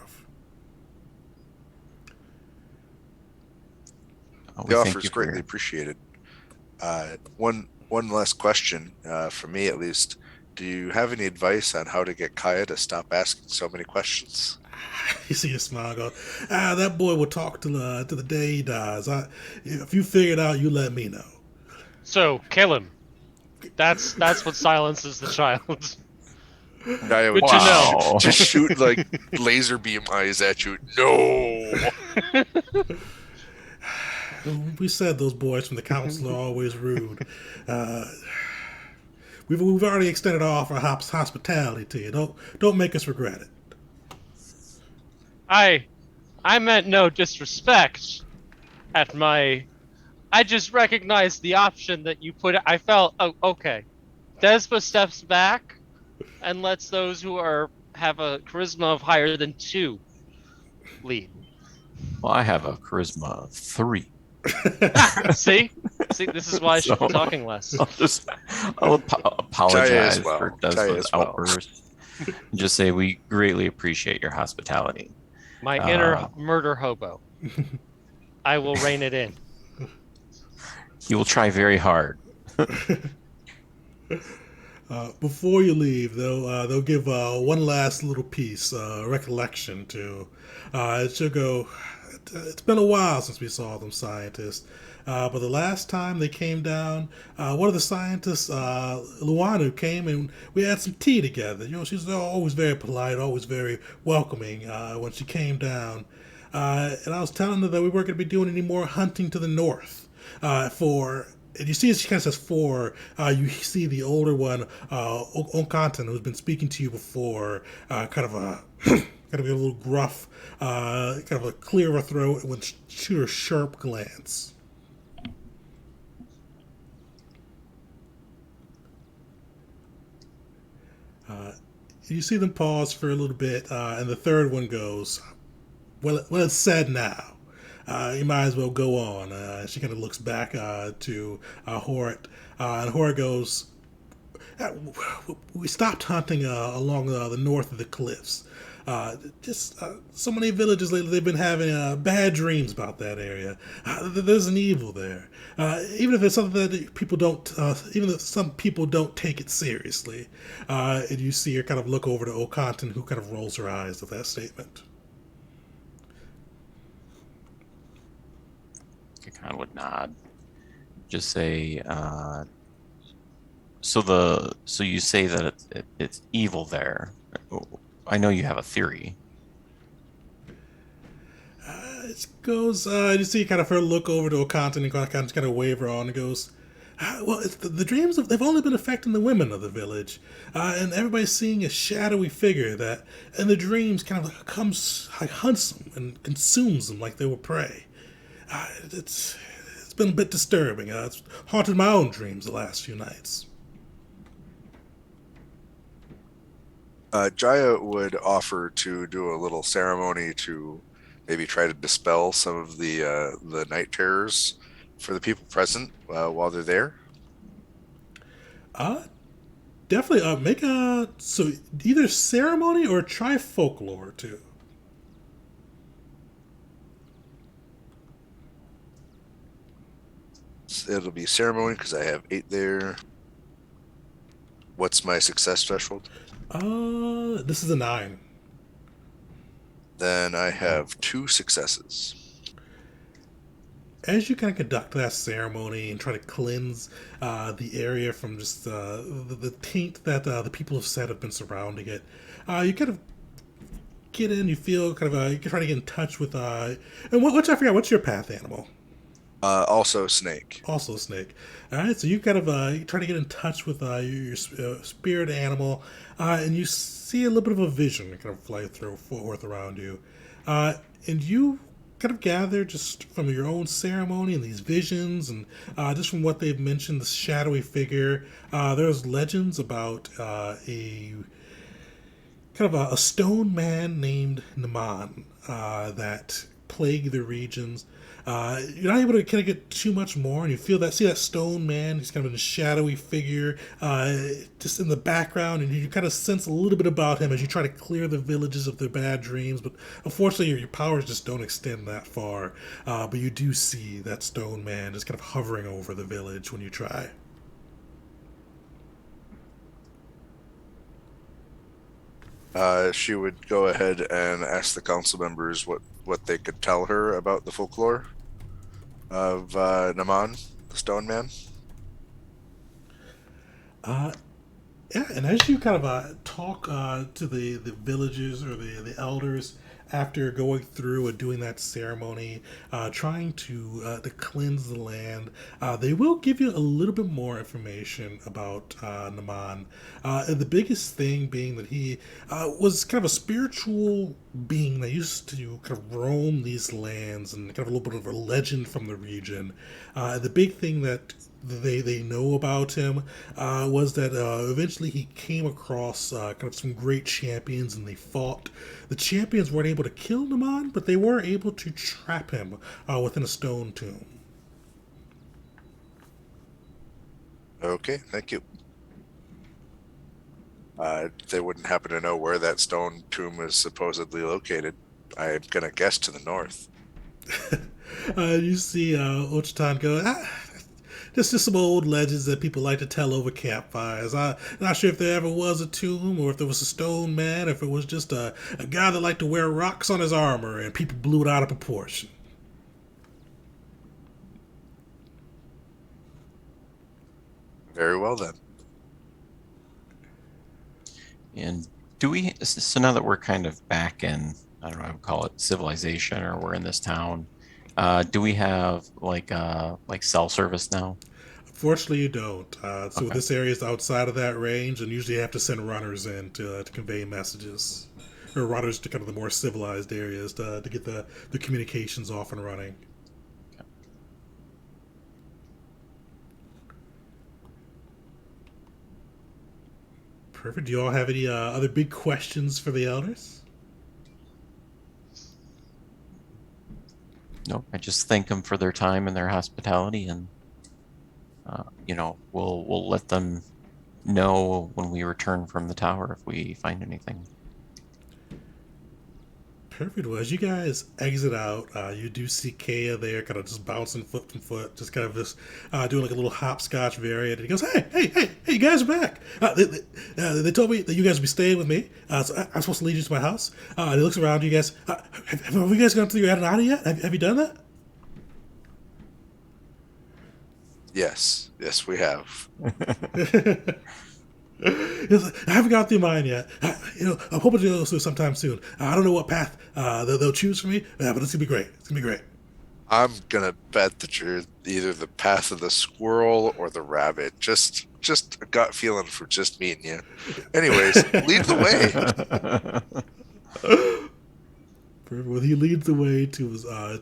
of. The offer is greatly appreciated. One last question, from me at least. Do you have any advice on how to get Kaya to stop asking so many questions? You see a smile go, that boy will talk to the day he dies. If you figure it out, you let me know. So kill him. That's what silences the child. Jaya would Good to know. just shoot like laser beam eyes at you. No. We said those boys from the council are always rude. We've already extended our offer of hospitality to you. Don't make us regret it. I meant no disrespect at my. I just recognized the option that you put. I felt, oh, okay. Despa steps back and lets those who have a charisma of higher than 2 lead. Well, I have a charisma of 3. See, this is why I should be talking less. I'll apologize well. for Despa's outburst. And just say we greatly appreciate your hospitality. My inner murder hobo. I will rein it in. He will try very hard. Before you leave, they'll give one last little piece, recollection to. She'll go. It's been a while since we saw them scientists, but the last time they came down, one of the scientists, Luanu, came and we had some tea together. She's always very polite, always very welcoming when she came down. And I was telling her that we weren't going to be doing any more hunting to the north. And you see, she kind of says for, you see the older one, Onkantan, who's been speaking to you before, kind of a little gruff, kind of a clearer throat with a sharp glance. You see them pause for a little bit, and the third one goes, well, it's said now. You might as well go on. She kind of looks back to Horit, and Horit goes, we stopped hunting along the north of the cliffs. So many villages lately, they've been having bad dreams about that area. There's an evil there. Even if it's something that people don't, even if some people don't take it seriously. And you see her kind of look over to Okantan, who kind of rolls her eyes at that statement. I kind of would nod. Just say, so you say that it's evil there. I know you have a theory. It goes, you see kind of her look over to Okantan and kind of wave her on and goes, well, it's the dreams, they've only been affecting the women of the village. And everybody's seeing a shadowy figure that in the dreams kind of comes, hunts them and consumes them like they were prey. It's been a bit disturbing. It's haunted my own dreams the last few nights. Jaya would offer to do a little ceremony to maybe try to dispel some of the night terrors for the people present while they're there. Definitely. Make so either ceremony or try folklore too. It'll be ceremony because I have 8 there. What's my success threshold? This is a 9. Then I have 2 successes. As you kind of conduct that ceremony and try to cleanse the area from just the taint that the people have said have been surrounding it, you kind of get in. You feel kind of you're trying to get in touch with and what's I forgot what's your path animal? Also snake. Also snake. All right, so you kind of you try to get in touch with spirit animal, and you see a little bit of a vision kind of fly through forth around you, and you kind of gather just from your own ceremony and these visions, and just from what they've mentioned, this shadowy figure. There's legends about a kind of a stone man named Naman that plague the regions. You're not able to kind of get too much more, and you feel that see that stone man. He's kind of a shadowy figure, just in the background, and you kind of sense a little bit about him as you try to clear the villages of their bad dreams. But unfortunately, your powers just don't extend that far. But you do see that stone man just kind of hovering over the village when you try. She would go ahead and ask the council members what they could tell her about the folklore of Naman, the stone man. Uh, Yeah, and as you kind of talk to the villagers or the elders after going through and doing that ceremony, trying to cleanse the land, they will give you a little bit more information about Naman. And the biggest thing being that he was kind of a spiritual being that used to kind of roam these lands and kind of a little bit of a legend from the region. The big thing that they know about him was that eventually he came across kind of some great champions and they fought. The champions weren't able to kill Naman, but they were able to trap him within a stone tomb. Okay, thank you. They wouldn't happen to know where that stone tomb is supposedly located. I'm gonna guess to the north. You see Ochtan go, just some old legends that people like to tell over campfires. I'm not sure if there ever was a tomb or if there was a stone man, if it was just a guy that liked to wear rocks on his armor and people blew it out of proportion. Very well then. And do we? So now that we're kind of back in, I don't know, I would call it civilization, or we're in this town. Do we have like cell service now? Fortunately, you don't. So Okay. this area is outside of that range, and usually you have to send runners in to convey messages, or runners to kind of the more civilized areas to get the communications off and running. Perfect. Do you all have any other big questions for the elders? No, I just thank them for their time and their hospitality, and we'll let them know when we return from the tower if we find anything. Perfect. Well, as you guys exit out, you do see Kaya there, kind of just bouncing foot from foot, just kind of just doing like a little hopscotch variant. And he goes, "Hey, you guys are back. They told me that you guys would be staying with me, so I'm supposed to lead you to my house." And he looks around. You guys, have you guys gone through your Adenati yet? Have you done that? Yes, we have. He's like, I haven't gone through mine yet. I'm hoping to go through sometime soon. I don't know what path they'll choose for me, but it's gonna be great. It's gonna be great. I'm gonna bet that you're either the path of the squirrel or the rabbit. Just a gut feeling for just me and you. Anyways, lead the way. Well, he leads the way to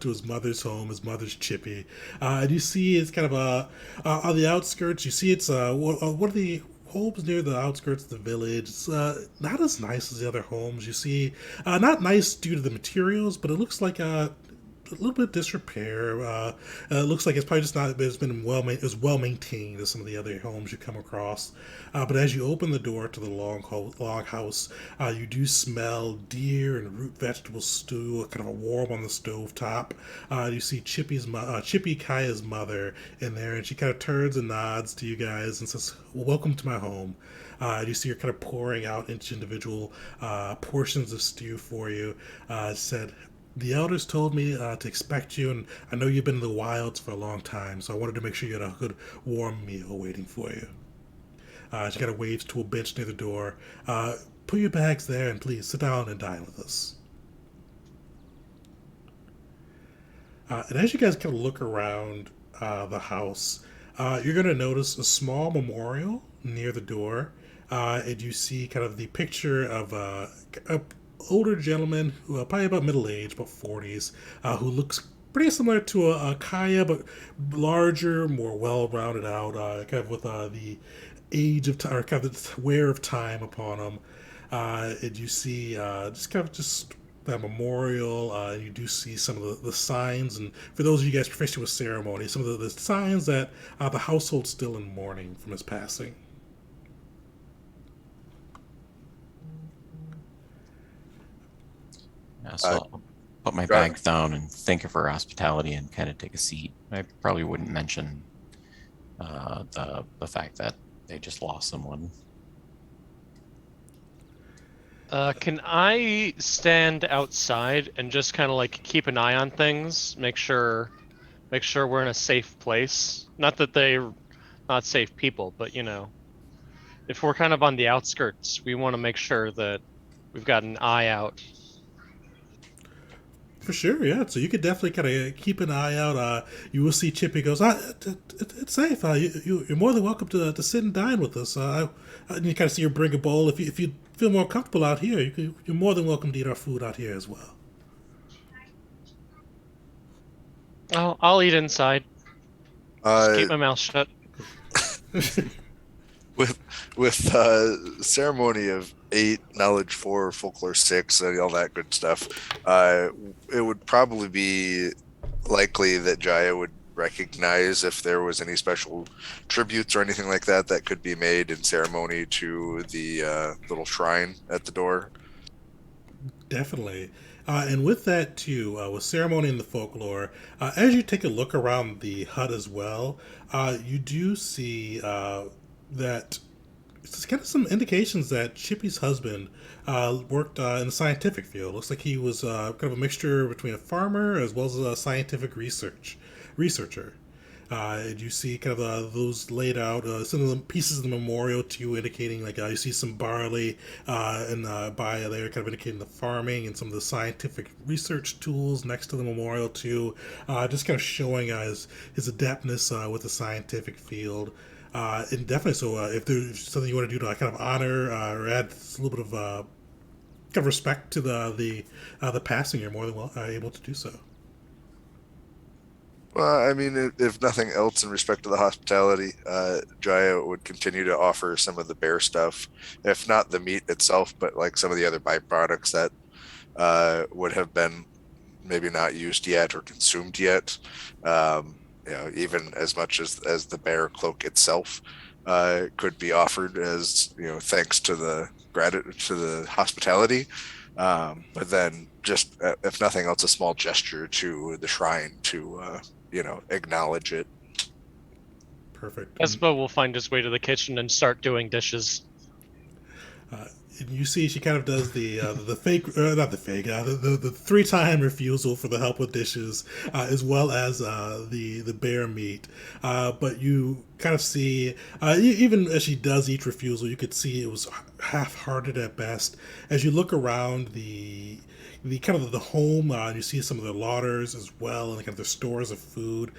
his mother's home, his mother's chippy, and you see it's kind of on the outskirts. You see it's one of the homes near the outskirts of the village. It's not as nice as the other homes. You see, not nice due to the materials, but it looks like a little bit of disrepair. It looks like it's probably just not it's been as well maintained as some of the other homes you come across. But as you open the door to the log house, you do smell deer and root vegetable stew, kind of a warm on the stove top. You see Chippy Kaya's mother in there, and she kind of turns and nods to you guys and says, well, "Welcome to my home." You see her kind of pouring out each individual portions of stew for you. Said, the elders told me to expect you, and I know you've been in the wilds for a long time, so I wanted to make sure you had a good, warm meal waiting for you. She kind of waves to a bench near the door. Put your bags there, and please sit down and dine with us. And as you guys kind of look around the house, you're going to notice a small memorial near the door, and you see kind of the picture of a older gentleman, who probably about middle age, about 40s, who looks pretty similar to a Kaya, but larger, more well rounded out, kind of with the age of time, or kind of the wear of time upon him. And you see just kind of just that memorial. You do see some of the signs, and for those of you guys proficient with ceremony, some of the signs that the household's still in mourning from his passing. Yeah, so I'll put my Right. bag down and thank her for her hospitality and kind of take a seat. I probably wouldn't mention the fact that they just lost someone. Can I stand outside and just kind of like keep an eye on things, make sure we're in a safe place? Not that they're not safe people, but if we're kind of on the outskirts, we want to make sure that we've got an eye out. For sure, yeah. So you could definitely kind of keep an eye out. You will see Chippy goes, it's safe. You're more than welcome to sit and dine with us. And you kind of see her bring a bowl. If you feel more comfortable out here, you're more than welcome to eat our food out here as well. I'll eat inside. Just Uh, keep my mouth shut. with ceremony of 8, knowledge 4, folklore 6, and all that good stuff, it would probably be likely that Jaya would recognize if there was any special tributes or anything like that that could be made in ceremony to the little shrine at the door. Definitely. And with that, too, with ceremony and the folklore, as you take a look around the hut as well, you do see that it's kind of some indications that Chippy's husband worked in the scientific field. Looks like he was kind of a mixture between a farmer as well as a scientific researcher. You see kind of those laid out, some of the pieces of the memorial to you indicating, like you see some barley and by there kind of indicating the farming and some of the scientific research tools next to the memorial too, just kind of showing his adeptness with the scientific field. And definitely, so if there's something you want to do to kind of honor or add a little bit of kind of respect to the passing, you're more than able to do so. Well, I mean, if nothing else in respect to the hospitality, Jaya would continue to offer some of the bear stuff, if not the meat itself, but like some of the other byproducts that would have been maybe not used yet or consumed yet. Even as much as the bear cloak itself could be offered as thanks to the gratitude to the hospitality. But then, just if nothing else, a small gesture to the shrine to acknowledge it. Perfect. Espo will find his way to the kitchen and start doing dishes. And you see, she kind of does the fake, not the fake, the 3-time refusal for the help with dishes, as well as the bear meat. But you kind of see, even as she does each refusal, you could see it was half-hearted at best. As you look around the kind of the home, you see some of the lauders as well, and kind of the stores of food.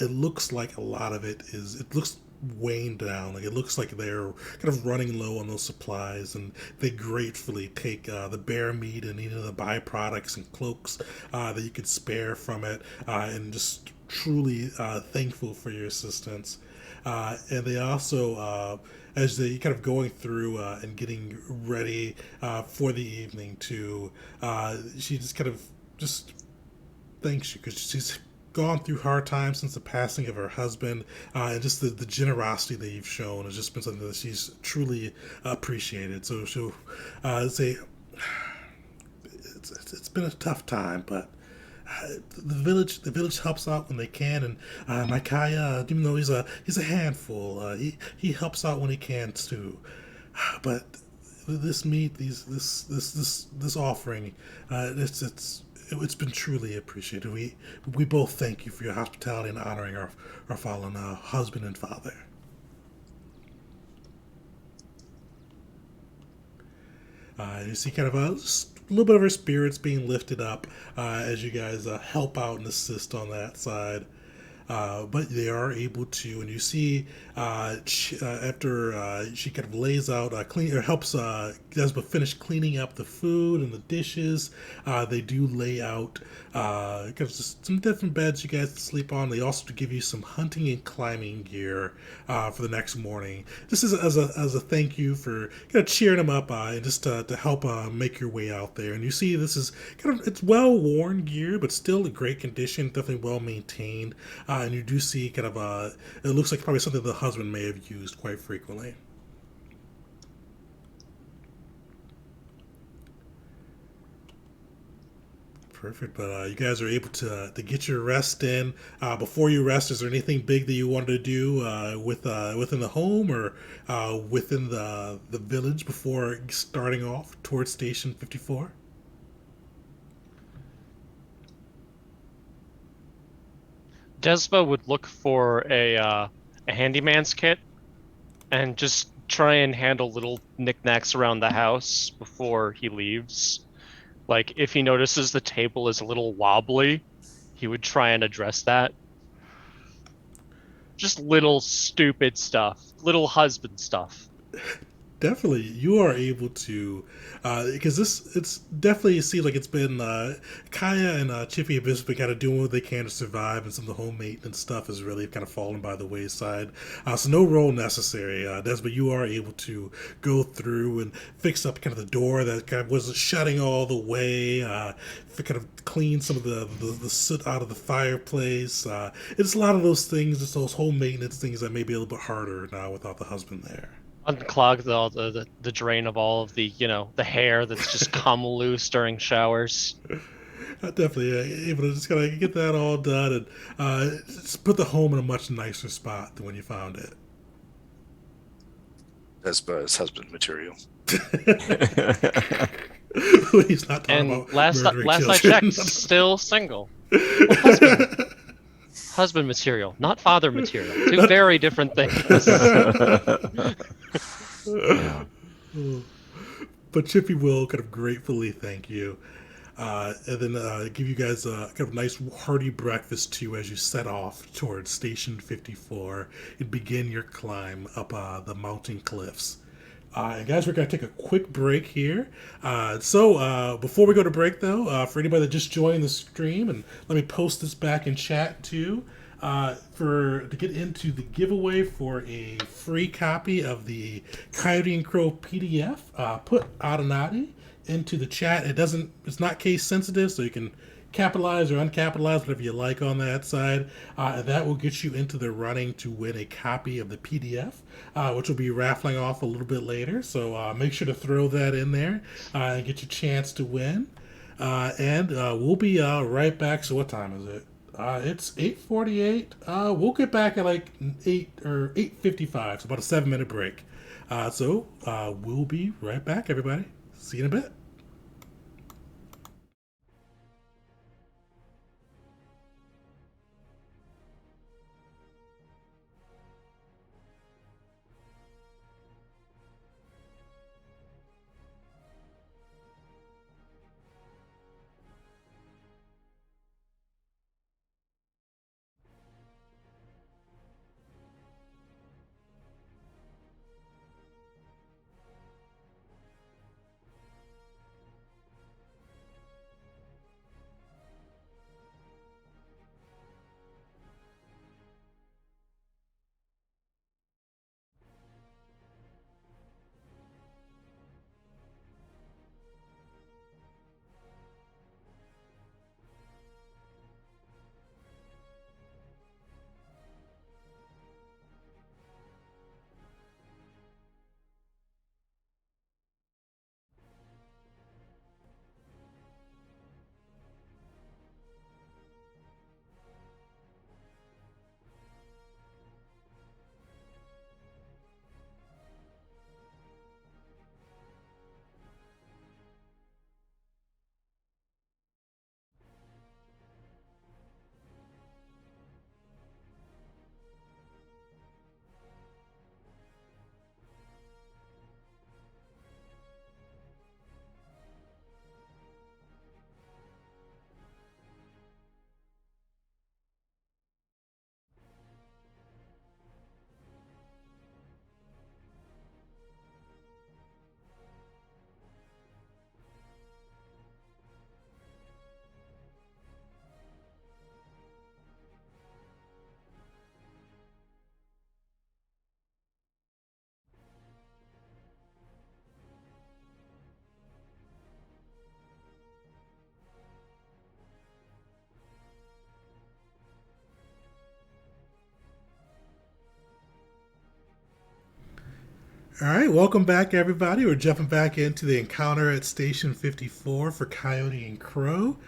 It looks like a lot of it is. It looks waned down. Like it looks like they're kind of running low on those supplies, and they gratefully take the bear meat and any of the byproducts and cloaks that you could spare from it, and just truly thankful for your assistance. And they also, as they kind of going through and getting ready for the evening, too, she just kind of just thanks you because she's gone through hard times since the passing of her husband, and just the generosity that you've shown has just been something that she's truly appreciated. So she'll say it's been a tough time, but the village helps out when they can, and my Kaya, even though he's a handful, he helps out when he can too. But this meat, this offering, it's been truly appreciated. We both thank you for your hospitality and honoring our fallen husband and father. You see kind of a little bit of her spirits being lifted up as you guys help out and assist on that side. But they are able to, and you see after she kind of lays out, clean or helps Desma finish cleaning up the food and the dishes. They do lay out kind of just some different beds you guys to sleep on. They also give you some hunting and climbing gear for the next morning, just as a thank you for kind of cheering them up and just to help make your way out there. And you see this is kind of it's well worn gear, but still in great condition, definitely well maintained. And you do see kind of it looks like probably something the husband may have used quite frequently. Perfect, but you guys are able to get your rest in. Before you rest, is there anything big that you wanted to do within the home or within the village before starting off towards Station 54? Despa would look for a handyman's kit and just try and handle little knickknacks around the house before he leaves. Like if he notices the table is a little wobbly, he would try and address that. Just little stupid stuff, little husband stuff. Definitely, you are able to, because it's definitely seems like it's been Kaya and Chippy have just been kind of doing what they can to survive, and some of the home maintenance stuff has really kind of fallen by the wayside. So no role necessary, Des, but you are able to go through and fix up kind of the door that kind of was shutting all the way, kind of clean some of the soot out of the fireplace. It's a lot of those things, it's those home maintenance things that may be a little bit harder now without the husband there. Unclog the drain of all of the the hair that's just come loose during showers. Definitely able to just kind of get that all done and just put the home in a much nicer spot than when you found it. Despa's husband material. He's not talking And about last murdering I children. checked, still single. Well, husband material, not father material. Two very different things. Yeah. But Chippy will kind of gratefully thank you. And then give you guys a kind of nice hearty breakfast too as you set off towards Station 54 and begin your climb up the mountain cliffs. And guys, we're going to take a quick break here. So before we go to break, though, for anybody that just joined the stream, and let me post this back in chat too, to get into the giveaway for a free copy of the Coyote and Crow PDF, put Audinati into the chat. It's not case sensitive, so you can capitalize or uncapitalize whatever you like on that side. That will get you into the running to win a copy of the PDF, which will be raffling off a little bit later. So make sure to throw that in there and get your chance to win. And we'll be right back. So what time is it? It's 8:48. We'll get back at like 8:55. So about a 7-minute break. So we'll be right back, everybody. See you in a bit. All right, welcome back, everybody. We're jumping back into the encounter at Station 54 for Coyote and Crow.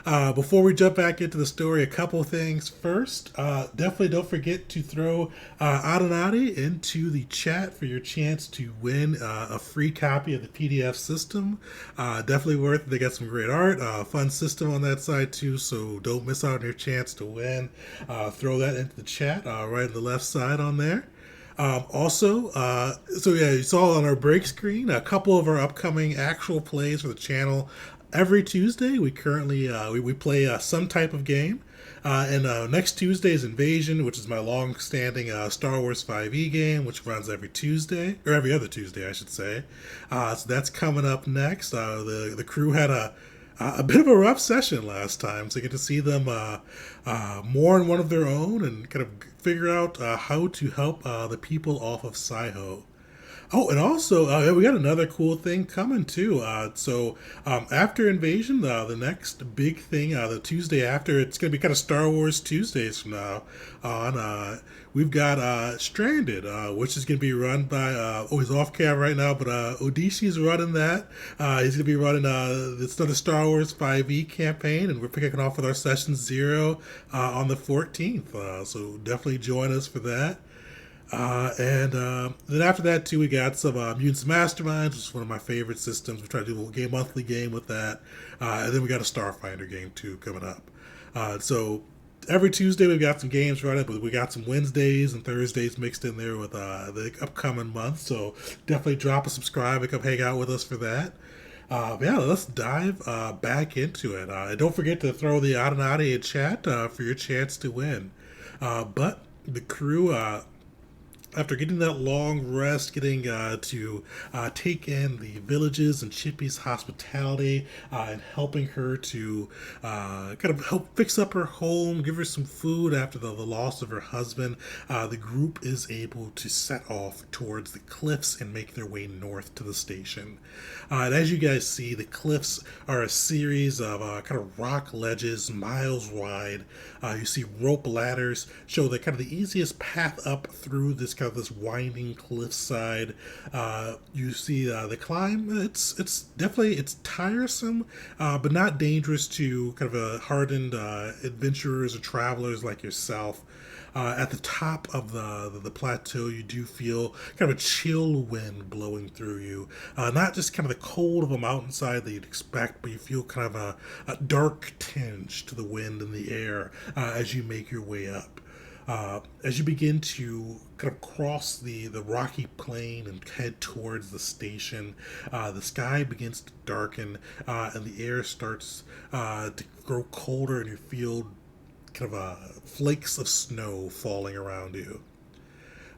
Before we jump back into the story, a couple things. First, definitely don't forget to throw Adenati into the chat for your chance to win a free copy of the PDF system. Definitely worth it. They got some great art, fun system on that side too, so don't miss out on your chance to win. Throw that into the chat right on the left side on there. So yeah, you saw on our break screen a couple of our upcoming actual plays for the channel. Every Tuesday, we currently we play some type of game. And next Tuesday is Invasion, which is my long-standing Star Wars 5e game, which runs every Tuesday or every other Tuesday, I should say. So that's coming up next. The crew had a bit of a rough session last time, so you get to see them more in one of their own and kind of figure out how to help the people off of Saiho. Oh, and also we got another cool thing coming too. After Invasion, the next big thing, the Tuesday after, it's going to be kind of Star Wars Tuesdays from now on. We've got Stranded, which is going to be run by, he's off camera right now, but Odishi's running that. He's going to be running it's another Star Wars 5e campaign, and we're kicking off with our Session 0 on the 14th. So definitely join us for that. And then after that too, we got some Mutants Masterminds, which is one of my favorite systems. We try to do a monthly game with that, and then we got a Starfinder game too coming up. So every Tuesday we've got some games running, but we got some Wednesdays and Thursdays mixed in there with the upcoming month. So definitely drop a subscribe and come hang out with us for that. Yeah, let's dive back into it. Don't forget to throw the Adenati in chat for your chance to win. But the crew, after getting that long rest, getting to take in the villages and Chippy's hospitality, and helping her to kind of help fix up her home, give her some food after the loss of her husband, the group is able to set off towards the cliffs and make their way north to the station. And as you guys see, the cliffs are a series of kind of rock ledges, miles wide. You see rope ladders show the kind of the easiest path up through this kind of this winding cliffside. You see the climb. It's definitely it's tiresome, but not dangerous to kind of a hardened adventurers or travelers like yourself. At the top of the plateau, you do feel kind of a chill wind blowing through you. Not just kind of the cold of a mountainside that you'd expect, but you feel kind of a dark tinge to the wind in the air as you make your way up. As you begin to kind of cross the rocky plain and head towards the station, the sky begins to darken and the air starts to grow colder, and you feel kind of flakes of snow falling around you.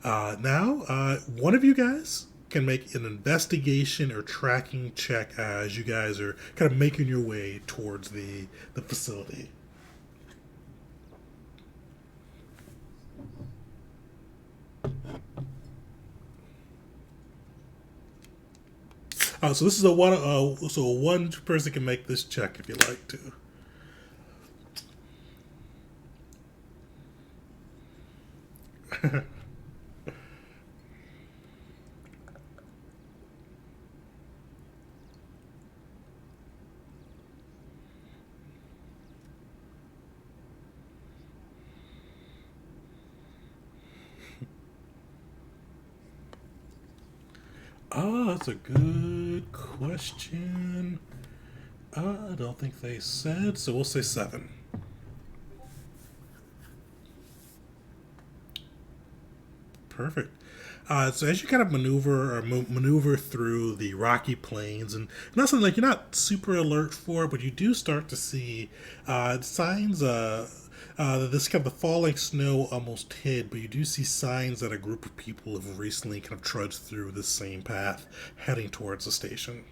Now, one of you guys can make an investigation or tracking check as you guys are kind of making your way towards the facility. So this is a one. So one person can make this check if you like to. Oh, that's a good question. I don't think they said, so we'll say 7. Perfect. So as you kind of maneuver through the rocky plains, and not something like you're not super alert for, but you do start to see signs. This kind of the falling snow almost hid, but you do see signs that a group of people have recently kind of trudged through the same path, heading towards the station.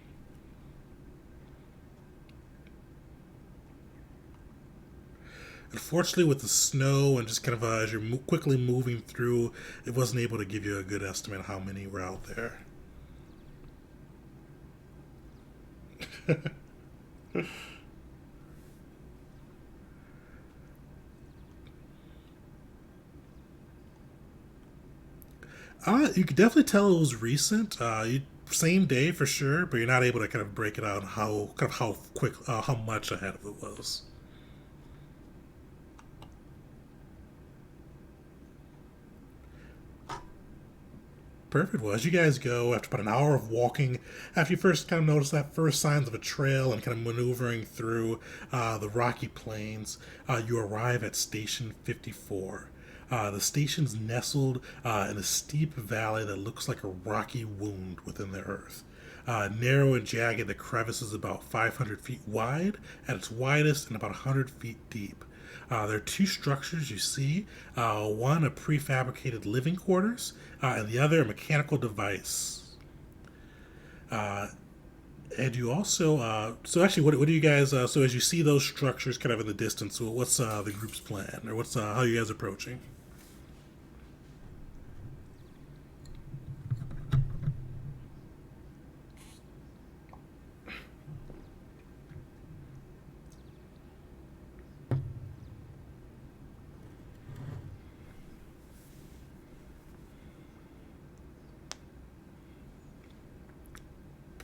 Unfortunately, with the snow and just kind of as you're quickly moving through, it wasn't able to give you a good estimate of how many were out there. You could definitely tell it was recent. Same day for sure, but you're not able to kind of break it out how quick, how much ahead of it was. Perfect. Well, as you guys go, after about an hour of walking, after you first kind of notice that first signs of a trail and kind of maneuvering through the rocky plains, you arrive at Station 54. The station's nestled in a steep valley that looks like a rocky wound within the earth. Narrow and jagged, the crevice is about 500 feet wide at its widest and about 100 feet deep. There are two structures you see, one a prefabricated living quarters, and the other a mechanical device. And you also, so actually, what do you guys, so as you see those structures kind of in the distance, what's the group's plan, or what's how you guys approaching?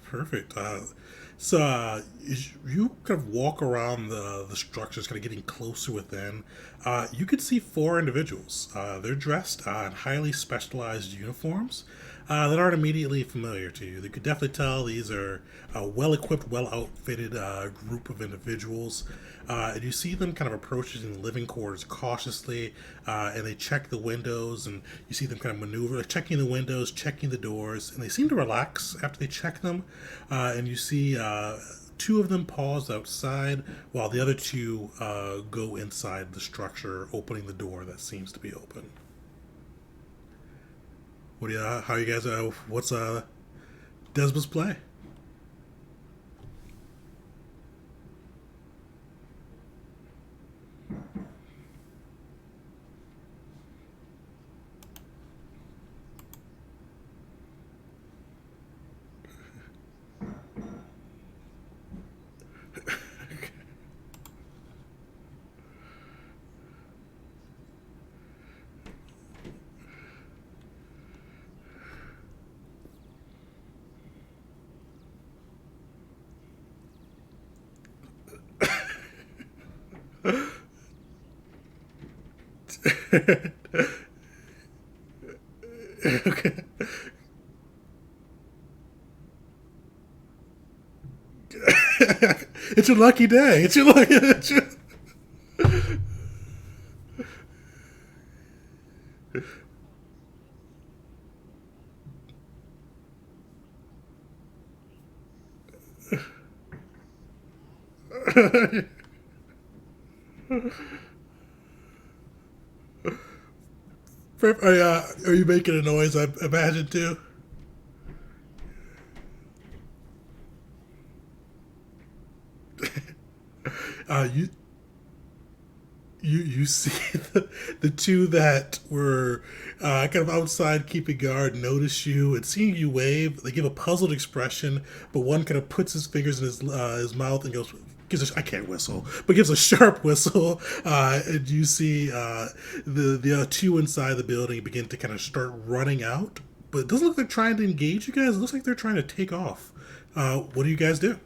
Perfect. You kind of walk around the structures, kind of getting closer within. You could see four individuals. They're dressed in highly specialized uniforms that aren't immediately familiar to you. You could definitely tell these are a well equipped, well outfitted group of individuals. And you see them kind of approaching the living quarters cautiously, and they check the windows, and you see them kind of maneuver, like checking the windows, checking the doors, and they seem to relax after they check them. And you see two of them pause outside, while the other two go inside the structure, opening the door that seems to be open. What do you? How you guys? What's Desma's play? Okay. It's your lucky day. It's your lucky. It's your... Are you making a noise? I imagine too. You you see the two that were kind of outside keeping guard notice you and seeing you wave. They give a puzzled expression, but one kind of puts his fingers in his mouth and goes. I can't whistle, but gives a sharp whistle, and you see the two inside the building begin to kind of start running out. But it doesn't look like they're trying to engage you guys. It looks like they're trying to take off. What do you guys do?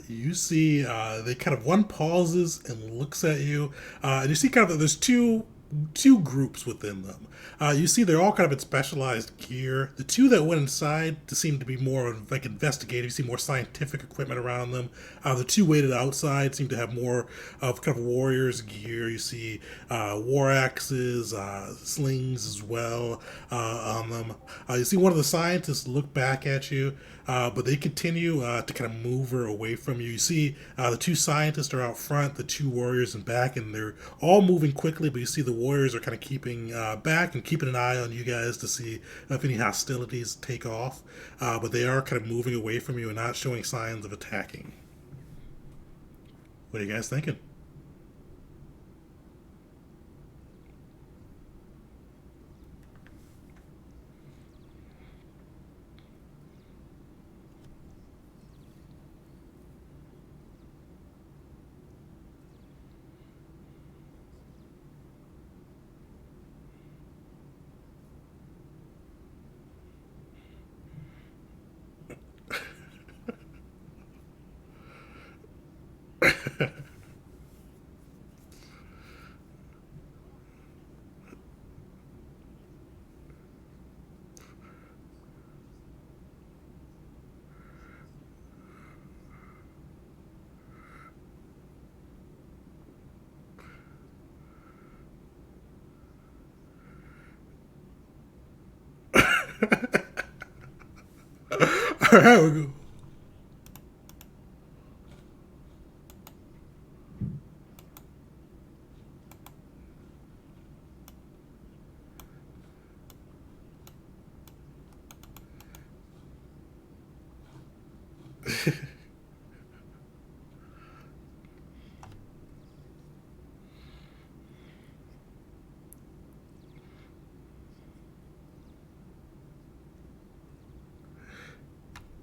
You see they kind of one pauses and looks at you, and you see kind of there's two groups within them. You see they're all kind of in specialized gear. The two that went inside to seem to be more like investigative. You see more scientific equipment around them. The two waited outside seem to have more of kind of warriors gear. You see war axes, slings as well on them. You see one of the scientists look back at you, but they continue to kind of move her away from you. You see the two scientists are out front, the two warriors in back, and they're all moving quickly. But you see the warriors are kind of keeping back and keeping an eye on you guys to see if any hostilities take off. But they are kind of moving away from you and not showing signs of attacking. What are you guys thinking? All right, we'll go.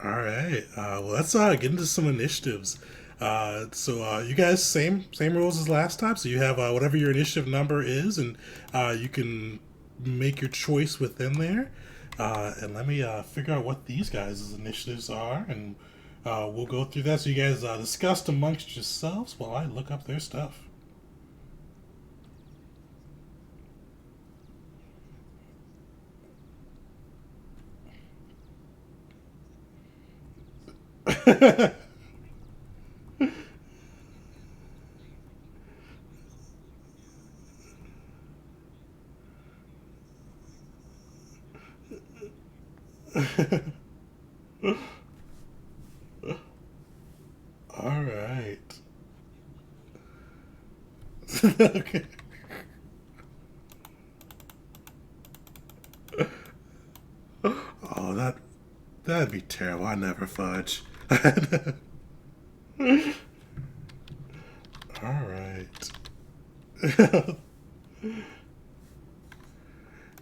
All right. Well, let's get into some initiatives. You guys same rules as last time. So you have whatever your initiative number is, and you can make your choice within there. And let me figure out what these guys' initiatives are, and we'll go through that. So you guys discussed amongst yourselves while I look up their stuff. All right. Okay. Oh, that'd be terrible. I never fudge. All right.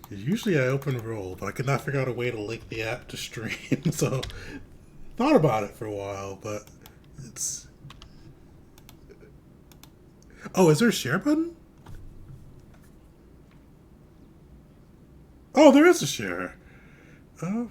Usually I open roll, but I could not figure out a way to link the app to stream. So thought about it for a while, but it's. Oh, is there a share button? Oh, there is a share. Oh.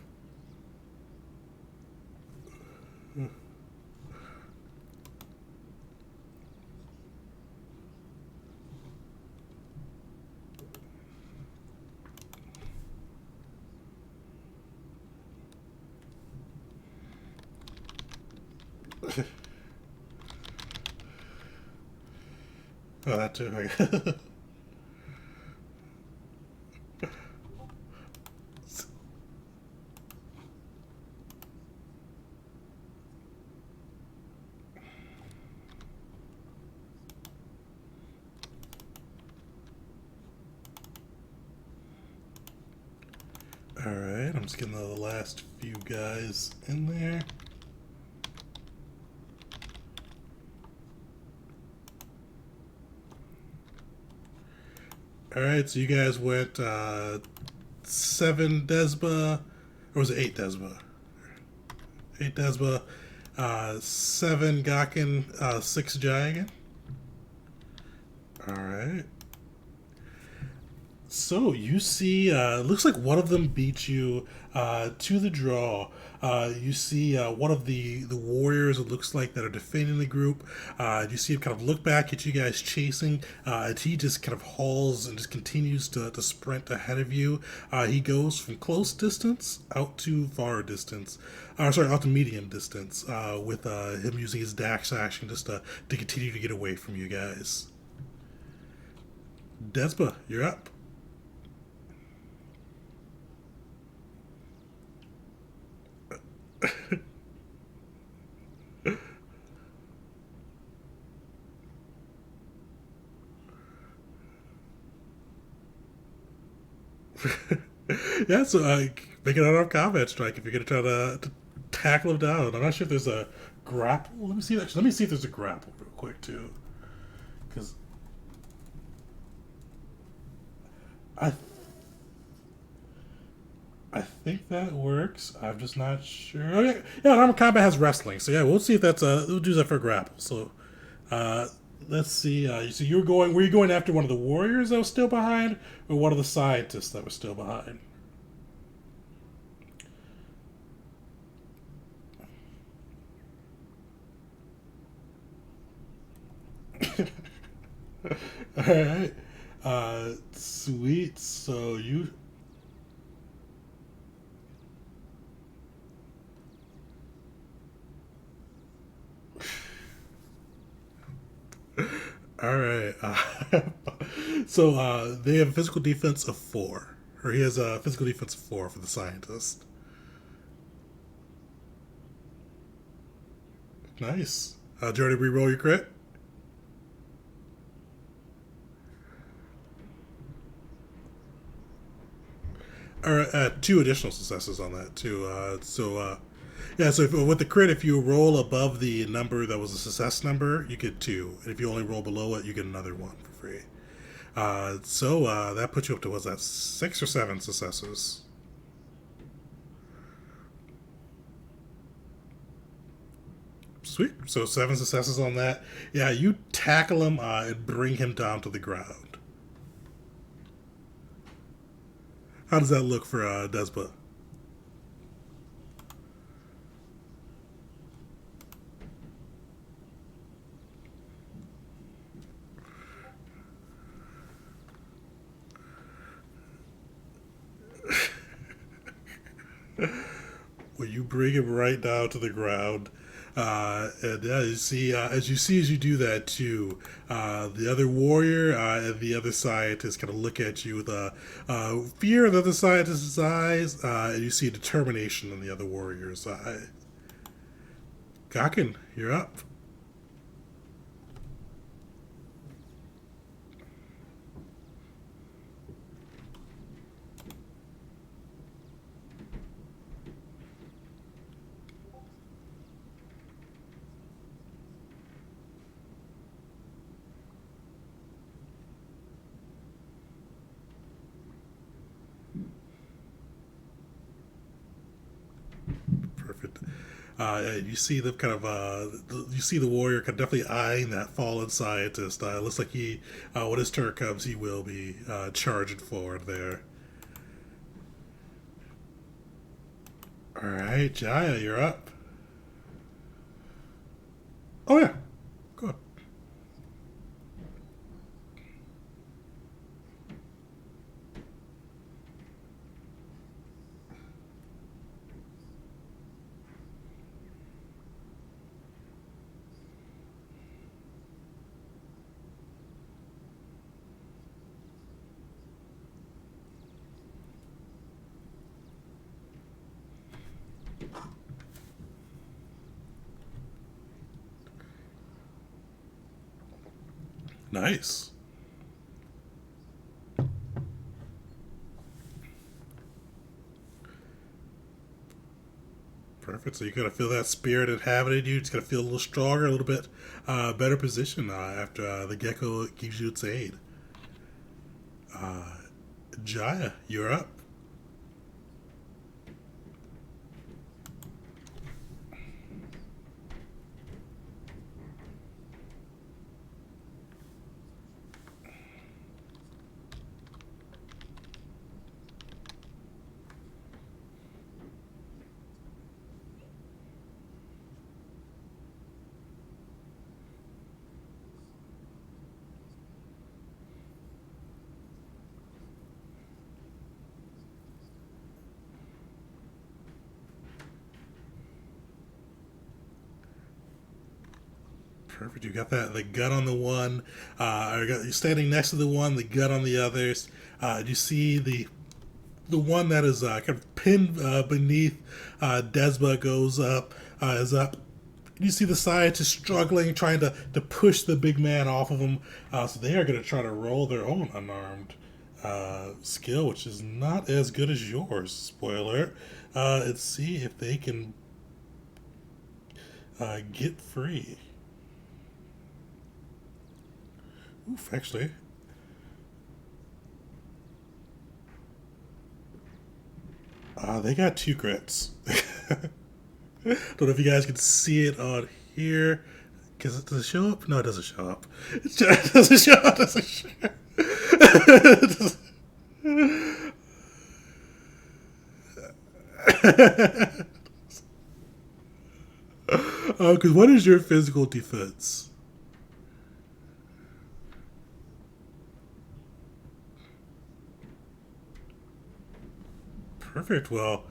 Oh, that too. All right, I'm just getting the last few guys in there. All right, so you guys went 7 Desba, or was it 8 Desba? 8 Desba, 7 Gakken, 6 Jaya again. All right. So you see, looks like one of them beat you to the draw. You see one of the warriors. It looks like that are defending the group. You see him kind of look back at you guys chasing, and he just kind of hauls and just continues to sprint ahead of you. He goes from close distance out to far distance. Sorry, out to medium distance. With him using his dash action just to continue to get away from you guys. Despa, you're up. Yeah, so make an unarmed combat strike if you're gonna try to tackle him down. I'm not sure if there's a grapple. Let me see that. Let me see if there's a grapple real quick too, because I I think that works. I'm just not sure. Oh, yeah, yeah. Armored combat has wrestling, so yeah, we'll see if that's we'll do that for a grapple. So, uh, let's see. So you were going? Were you going after one of the warriors that was still behind, or one of the scientists that was still behind? All right. Sweet. So you. All right. So they have a physical defense of 4, or he has a physical defense of 4 for the scientist. Nice. Do you already re-roll your crit? Or 2 additional successes on that too. Yeah. So with the crit, if you roll above the number that was a success number, you get 2, and if you only roll below it, you get another 1 for free. That puts you up to, what's that, 6 or 7 successes? Sweet. So 7 successes on that. Yeah, you tackle him and bring him down to the ground. How does that look for Despa? Well, you bring him right down to the ground. And yeah, you see, as you do that too, the other warrior and the other scientist kind of look at you with fear in the other scientist's eyes, and you see determination in the other warrior's eye. Kakin, you're up. Perfect. You see the kind of you see the warrior kind of definitely eyeing that fallen scientist. It looks like he, when his turn comes, he will be charging forward there. All right, Jaya, you're up. Oh yeah, go ahead. Nice. Perfect. So you gotta feel that spirit inhabited you. It's gonna feel a little stronger, a little bit better position after the gecko gives you its aid. Jaya, you're up. Perfect. You got that the gun on the one, you're standing next to the one, the gun on the others. You see the one that is kind of pinned beneath Desma goes up, is up. You see the scientist struggling, trying to push the big man off of him. So they are going to try to roll their own unarmed skill, which is not as good as yours. Spoiler. And see if they can get free. Oof, actually. They got 2 crits. Don't know if you guys can see it on here. Does it show up? No, it doesn't show up. It doesn't show up. It doesn't show up. Because what is your physical defense? Perfect. Well,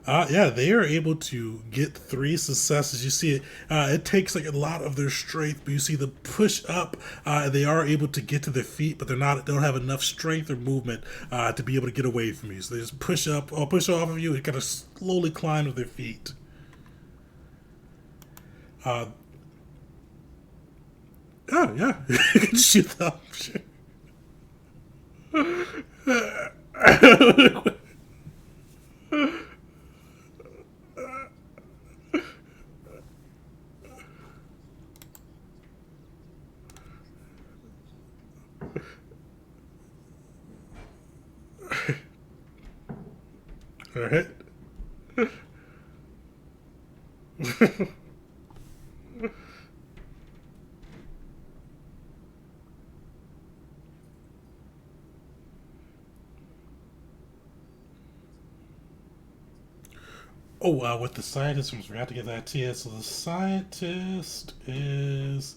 yeah, they are able to get 3 successes. You see it. It takes like a lot of their strength, but you see the push up. They are able to get to their feet, but don't have enough strength or movement to be able to get away from you. So they just push up or push off of you and kind of slowly climb to their feet. Oh yeah, you can shoot them. All right. Oh, with the scientist, we forgot to get that to you. So the scientist is,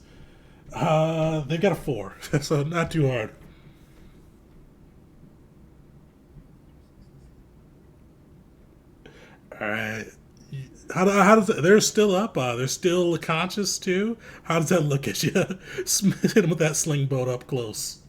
they've got a 4, so not too hard. All right. How does they're still up? They're still conscious too. How does that look at you? Hit them with that sling bolt up close.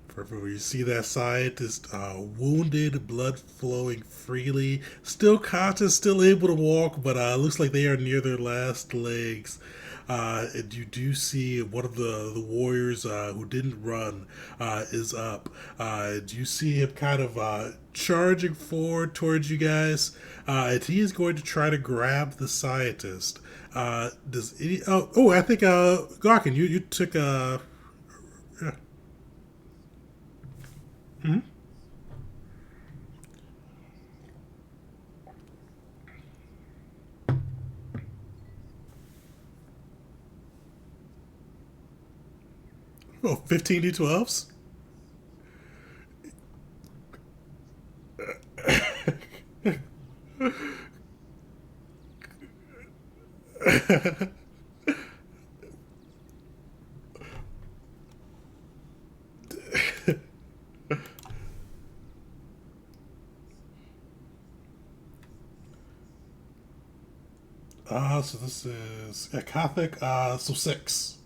Perfect. You see that scientist wounded, blood flowing freely, still conscious, still able to walk, but looks like they are near their last legs. And you do see one of the warriors who didn't run is up. And you see him kind of charging forward towards you guys, and he is going to try to grab the scientist. Does any? Oh, I think Gawkin, you took a. Yeah. Hmm. Oh, 15 D12s? So this is a Catholic, so 6.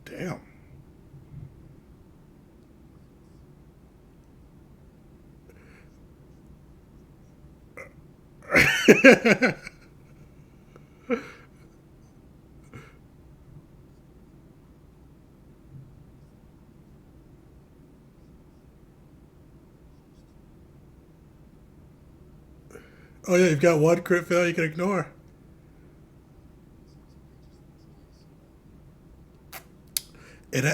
Damn. Oh yeah, you've got one crit fail you can ignore. It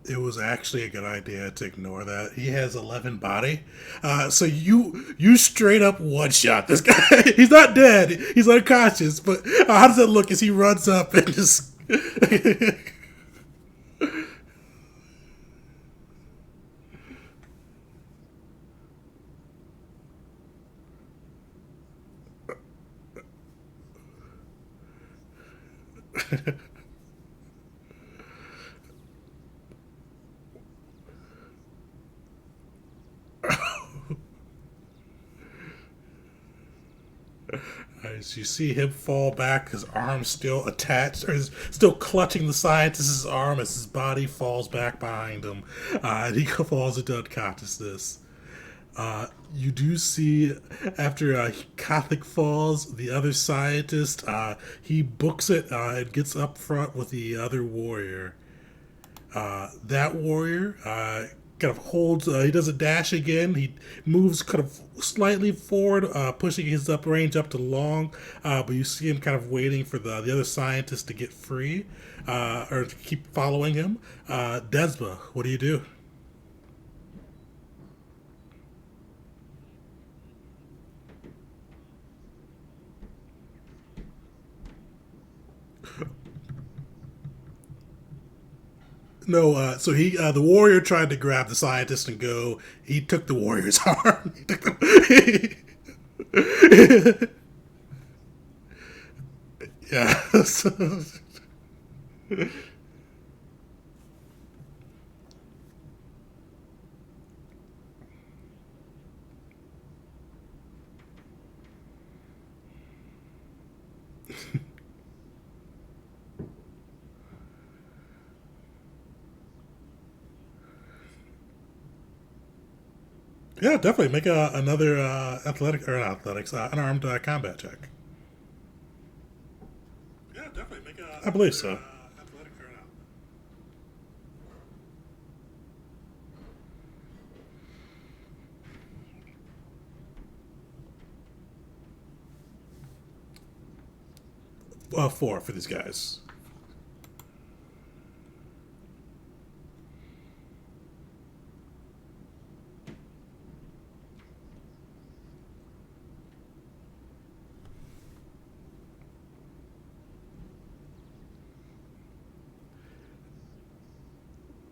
It was actually a good idea to ignore that. He has 11 body, so you straight up one shot this guy. He's not dead. He's unconscious. But how does it look as he runs up and just? As you see him fall back, his arm still attached, or is still clutching the scientist's arm as his body falls back behind him, and he falls into unconsciousness. You do see after Gothic falls, the other scientist he books it and gets up front with the other warrior. That warrior kind of holds. He does a dash again. He moves kind of slightly forward, pushing his up range up to long. But you see him kind of waiting for the other scientist to get free, or to keep following him. Desma, what do you do? No, so the warrior tried to grab the scientist and go. He took the warrior's arm. He took the... yeah. Yeah, definitely make another athletic or not athletics, unarmed combat check. Yeah, definitely make a. I believe so. Athletic or not. 4 for these guys.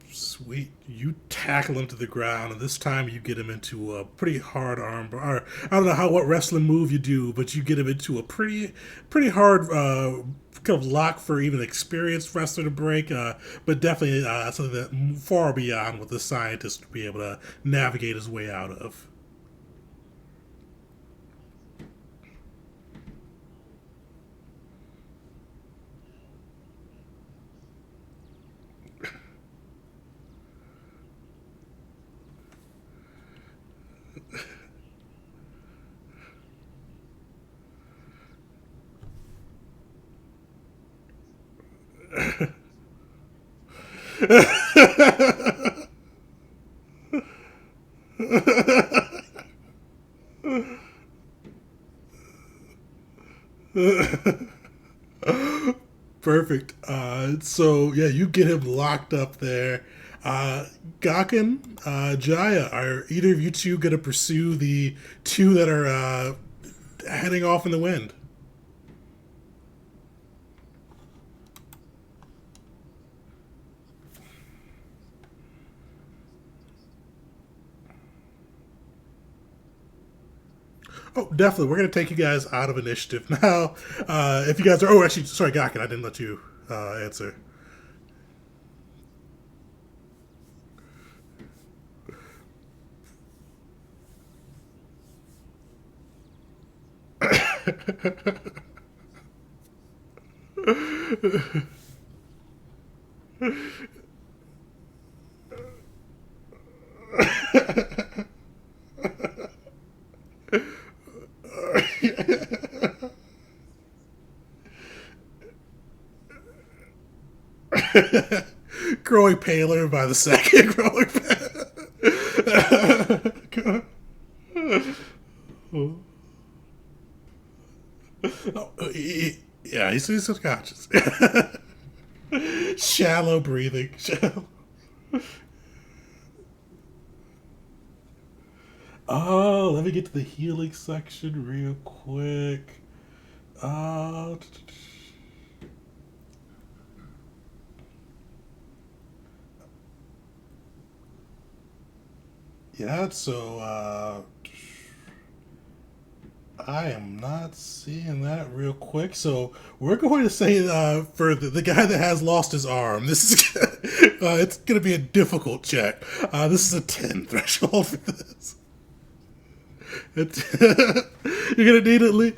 Sweet. You tackle him to the ground, and this time you get him into a pretty hard arm. Or I don't know what wrestling move you do, but you get him into a pretty hard kind of lock for even an experienced wrestler to break. But definitely something that far beyond what the scientist would be able to navigate his way out of. Perfect. So yeah, you get him locked up there. Gakken, Jaya, are either of you two going to pursue the two that are heading off in the wind? Oh, definitely. We're going to take you guys out of initiative now. If you guys are... Oh, actually, sorry, Gakken, I didn't let you answer. Growing paler by the second. Growing paler. Oh, yeah, he's unconscious. Shallow breathing. Shallow. Oh, let me get to the healing section real quick. Uh, yeah, so I am not seeing that real quick. So we're going to say for the guy that has lost his arm, this is it's going to be a difficult check. This is a 10 threshold for this. You're going to need at least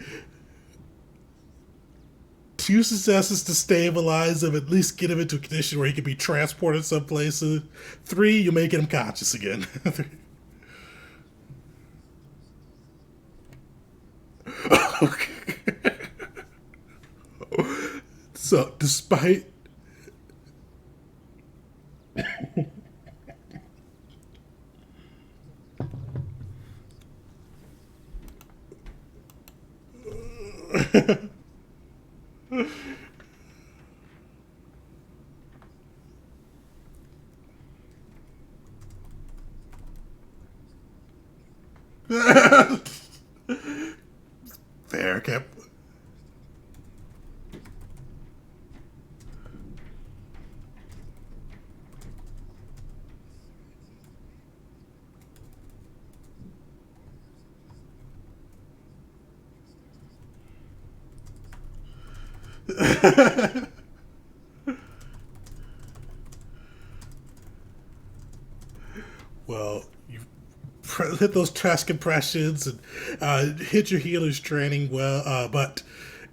2 successes to stabilize him, at least get him into a condition where he can be transported some places. 3, you may get him conscious again. So, despite fair cap. Well, you hit those trash compressions and hit your healer's training well, but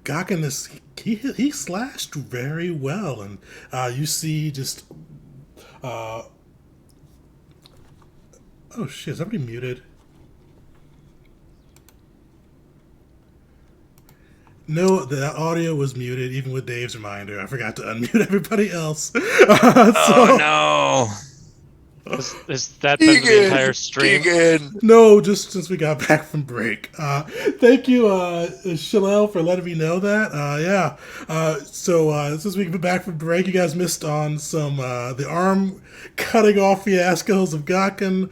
Gakken is he slashed very well, and you see just oh shit, is everybody muted? No, the audio was muted, even with Dave's reminder. I forgot to unmute everybody else. Oh no! Is that been the entire stream? No, just since we got back from break. Thank you, Shalel, for letting me know that. Yeah. So since we've been back from break, you guys missed on some the arm cutting off fiascos of Gakken,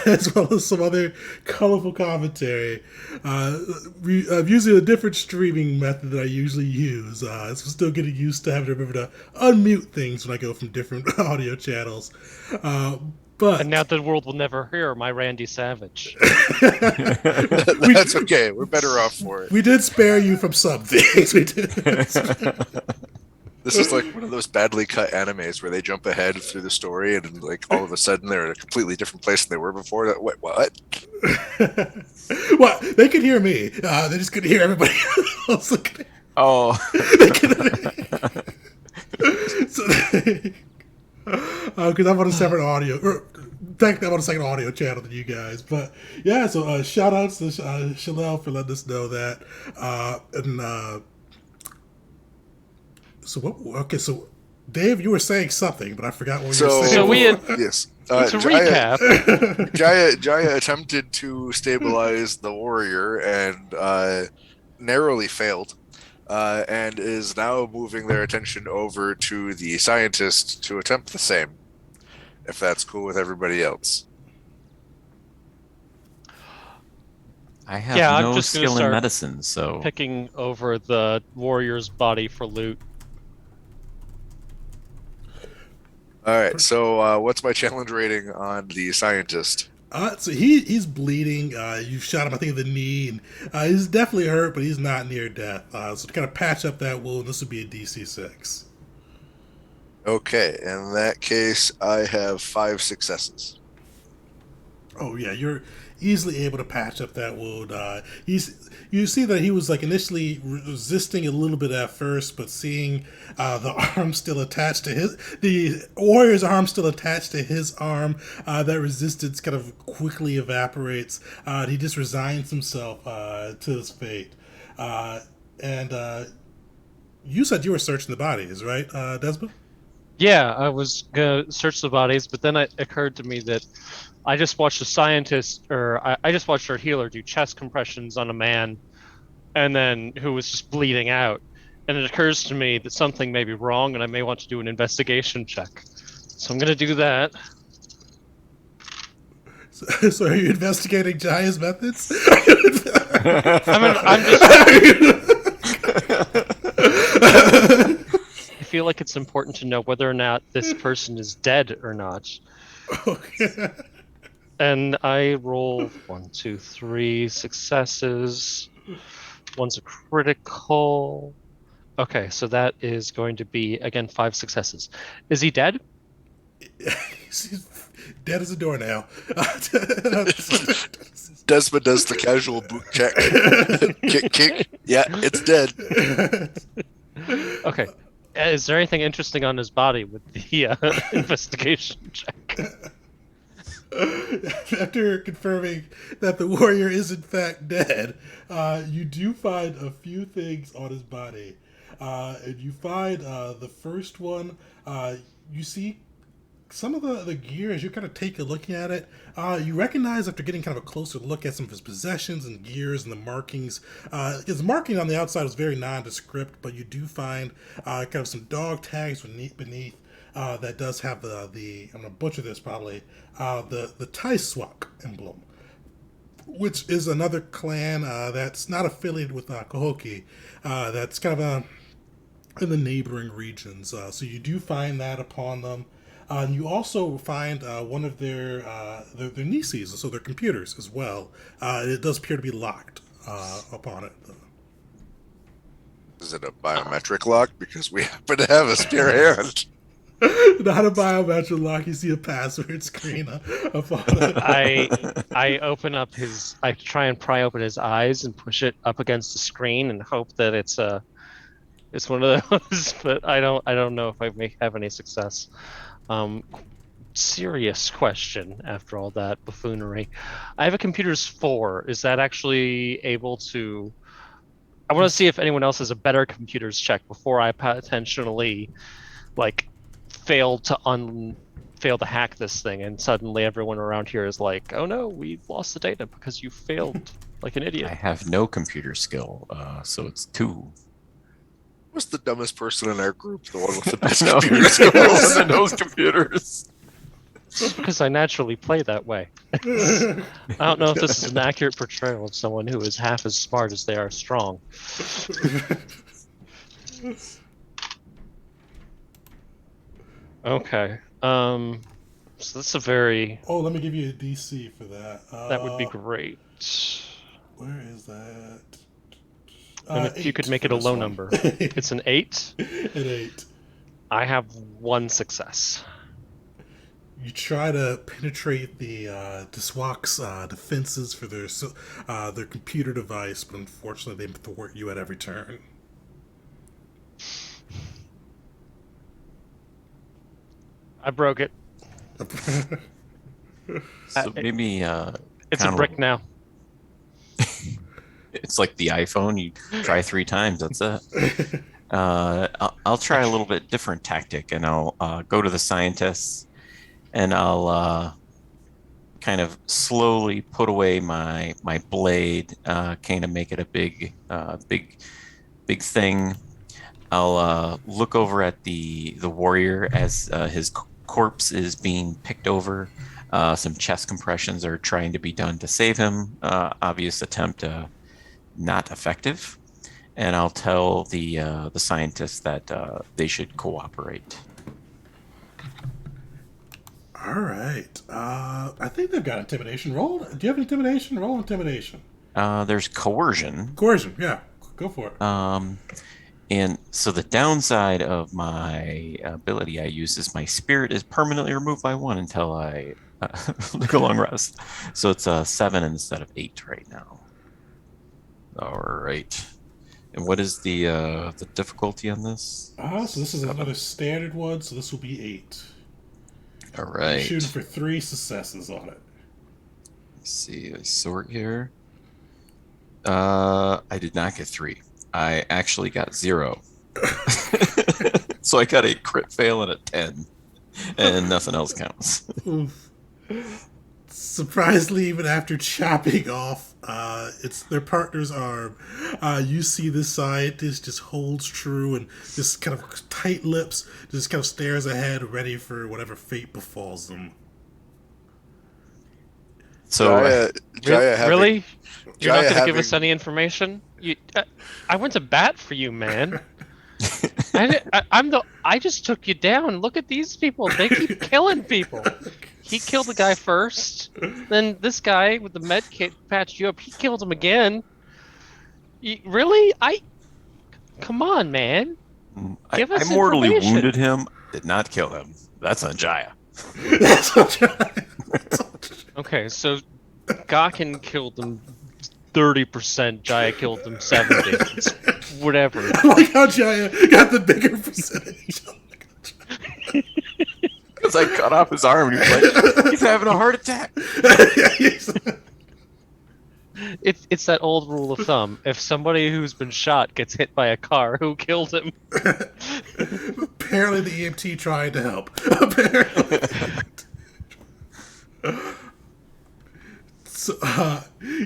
as well as some other colorful commentary. I'm using a different streaming method that I usually use. So I'm still getting used to having to remember to unmute things when I go from different audio channels. But And now the world will never hear my Randy Savage. That's okay. We're better off for it. We did spare you from some things. We did. This is like one of those badly cut animes where they jump ahead through the story and like all of a sudden they're in a completely different place than they were before. Wait, what? Well, they could hear me. They just couldn't hear everybody else. Oh. They could. So, because I'm on a separate audio. In fact, I'm on a second audio channel than you guys. But yeah, so shout outs to Shalel for letting us know that. So what? Okay, so Dave, you were saying something, but I forgot what you were saying. So we had yes. to recap. Jaya attempted to stabilize the warrior and narrowly failed. And is now moving their attention over to the scientist to attempt the same, if that's cool with everybody else. I have I'm no just gonna skill in start medicine, so picking over the warrior's body for loot. All right, so what's my challenge rating on the scientist? So he's bleeding. You shot him, I think, in the knee, and he's definitely hurt, but he's not near death. So to kind of patch up that wound, this would be a DC 6. Okay, in that case, I have 5 successes. Oh yeah, you're easily able to patch up that wound. You see that he was like initially resisting a little bit at first, but seeing the arm still attached to the warrior's arm still attached to his arm, that resistance kind of quickly evaporates. He just resigns himself to his fate. And you said you were searching the bodies, right, Desmond? Yeah, I was gonna search the bodies, but then it occurred to me that I just watched a scientist, or I just watched our healer do chest compressions on a man, and then who was just bleeding out. And it occurs to me that something may be wrong, and I may want to do an investigation check. So I'm gonna do that. So are you investigating Jaya's methods? I'm just. I feel like it's important to know whether or not this person is dead or not. Okay. And I roll 1, 2, 3 successes. One's a critical. Okay, so that is going to be again 5 successes. Is he dead? He's dead as a doornail. Desmond does the casual boot check. Kick, kick. Yeah, it's dead. Okay. Is there anything interesting on his body with the investigation check? After confirming that the warrior is in fact dead, you do find a few things on his body. And you find the first one, you see some of the gear as you kind of take a look at it. You recognize after getting kind of a closer look at some of his possessions and gears and the markings. His marking on the outside is very nondescript, but you do find kind of some dog tags beneath. That does have the I'm gonna butcher this probably the Taiswak emblem, which is another clan that's not affiliated with Kohoki. That's kind of in the neighboring regions. So you do find that upon them. And you also find one of their nieces, so their computers as well. It does appear to be locked upon it. Is it a biometric lock? Because we happen to have a spare hand. Not a biometric lock. You see a password screen upon it. I open up his. I try and pry open his eyes and push it up against the screen and hope that it's one of those. But I don't know if I may have any success. Serious question after all that buffoonery. I have a computer's 4. Is that actually able to? I want to see if anyone else has a better computer's check before I potentially fail to hack this thing, and suddenly everyone around here is like, "Oh no, we've lost the data because you failed like an idiot." I have no computer skill, so it's 2. What's the dumbest person in our group? The one with the best No, computer you're the one skills? that knows computers. Just because I naturally play that way. I don't know if this is an accurate portrayal of someone who is half as smart as they are strong. Okay. So that's a very. Oh, let me give you a DC for that. That would be great. Where is that? And if you could make it a low number. It's an 8? An 8. I have 1 success. You try to penetrate the Diswak's defenses for their computer device, but unfortunately they thwart you at every turn. I broke it. So maybe It's a brick now. It's like the iPhone. You try 3 times. That's it. I'll try a little bit different tactic, and I'll go to the scientists, and I'll kind of slowly put away my blade, kind of make it a big thing. I'll look over at the warrior as his corpse is being picked over. Some chest compressions are trying to be done to save him. Obvious attempt, not effective. And I'll tell the scientists that they should cooperate. All right. I think they've got intimidation. Roll. Do you have intimidation? Roll intimidation. There's coercion. Coercion. Yeah. Go for it. And so the downside of my ability I use is my spirit is permanently removed by 1 until I take a long rest. So it's 7 instead of 8 right now. All right. And what is the difficulty on this? So this is another standard one, so this will be 8. All right. You're shooting for 3 successes on it. Let's see, I sort here. I did not get 3. I actually got 0. So I got a crit fail and a 10. And nothing else counts. Oof. Surprisingly, even after chopping off it's their partner's arm, you see this scientist just holds true and just kind of tight lips, just kind of stares ahead, ready for whatever fate befalls them. So Jaya having Really? You're not Jaya going to give us having any information? I went to bat for you, man. I just took you down. Look at these people. They keep killing people. He killed the guy first. Then this guy with the med kit patched you up. He killed him again. Really? Come on, man. I Give us mortally information. wounded him, did not kill him. That's on Jaya. That's what Okay, so Gawkin killed them 30%. Jaya killed them 70. It's whatever. I like how Jaya got the bigger percentage. Because I cut off his arm and he was like, he's having a heart attack. It's that old rule of thumb. If somebody who's been shot gets hit by a car, who killed him? Apparently the EMT tried to help. Apparently. So,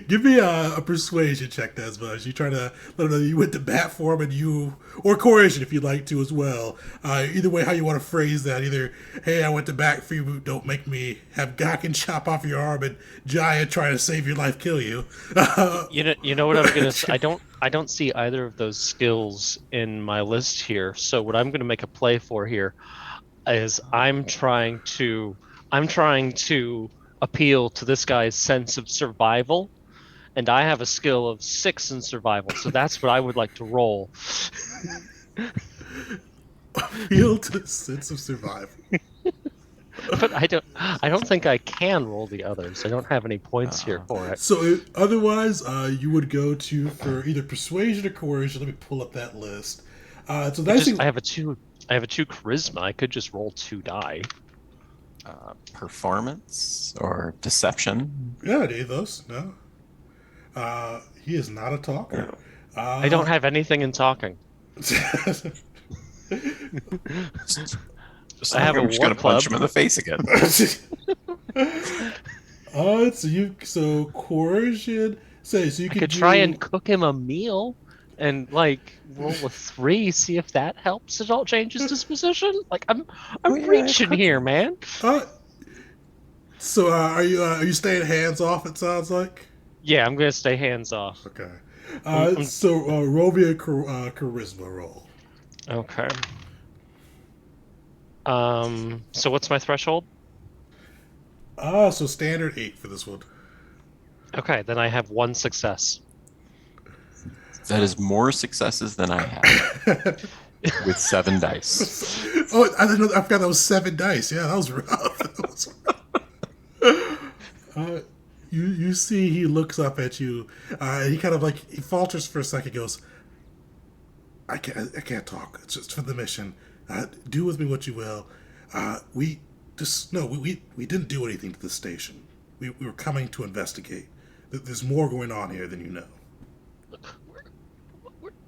give me a persuasion check, Desmond. You try to let them know you went to bat for him, or coercion if you'd like to as well. Either way, how you want to phrase that. Either, hey, I went to bat for you, don't make me have Gawkin chop off your arm and Jaya try to save your life, kill you. You know what I'm gonna. I don't see either of those skills in my list here. So what I'm gonna make a play for here is I'm trying to appeal to this guy's sense of survival, and I have a skill of 6 in survival, so that's what I would like to roll. Appeal to the sense of survival. But I don't think I can roll the others. I don't have any points here for it. So otherwise, you would go for either persuasion or coercion. Let me pull up that list. So that's I have a 2 charisma. I could just roll 2 die. Performance or deception? yeah, any of those. No, he is not a talker. I don't have anything in talking. Just I have I'm a just war gonna punch club. him in the face again. So coercion. So you I could try and cook him a meal and like roll a 3, see if that helps at all change his disposition. Like I'm reaching here, man. So are you staying hands off? It sounds like. Yeah, I'm gonna stay hands off. Okay. So roll me a charisma roll. Okay. So what's my threshold? So standard 8 for this one. Okay, then I have 1 success. That is more successes than I have. With 7 dice. Oh, I didn't know. I forgot that was 7 dice. Yeah, that was rough. That was rough. You see, he looks up at you. He kind of he falters for a second. Goes, I can't talk. It's just for the mission. Do with me what you will. We didn't do anything to the station. We were coming to investigate. There's more going on here than you know.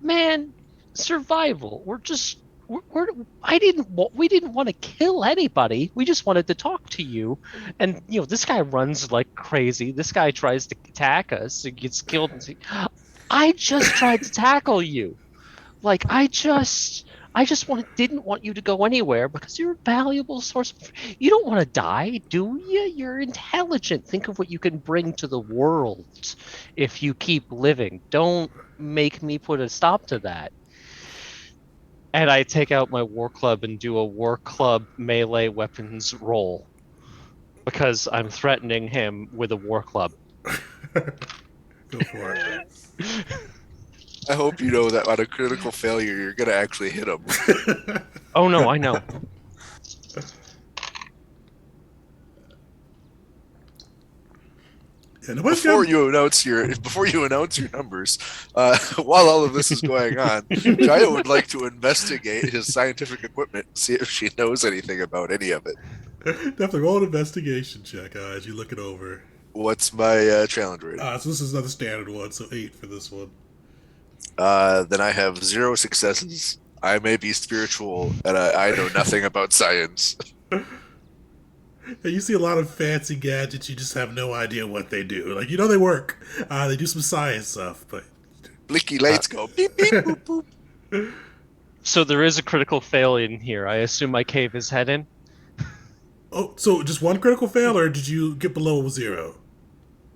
Man, survival. We didn't want to kill anybody. We just wanted to talk to you. And this guy runs like crazy. This guy tries to attack us. He gets killed. I just tried to tackle you. Like I just didn't want you to go anywhere because you're a valuable source. You don't want to die, do you? You're intelligent. Think of what you can bring to the world if you keep living. Don't make me put a stop to that. And I take out my war club and do a war club melee weapons roll because I'm threatening him with a war club. Go for it. I hope you know that on a critical failure, you're going to actually hit him. Oh no, I know. Yeah, Before you announce your numbers, while all of this is going on, Jaya would like to investigate his scientific equipment, see if she knows anything about any of it. Definitely roll an investigation check as you look it over. What's my challenge rating? So this is another standard one, so 8 for this one. Then I have 0 successes. I may be spiritual, and I know nothing about science. And you see a lot of fancy gadgets. You just have no idea what they do. Like they work. They do some science stuff, but Blinky Uh, lights go beep beep boop boop. so there is a critical fail in here. I assume I cave his head in. oh, so just one critical fail, or did you get below 0?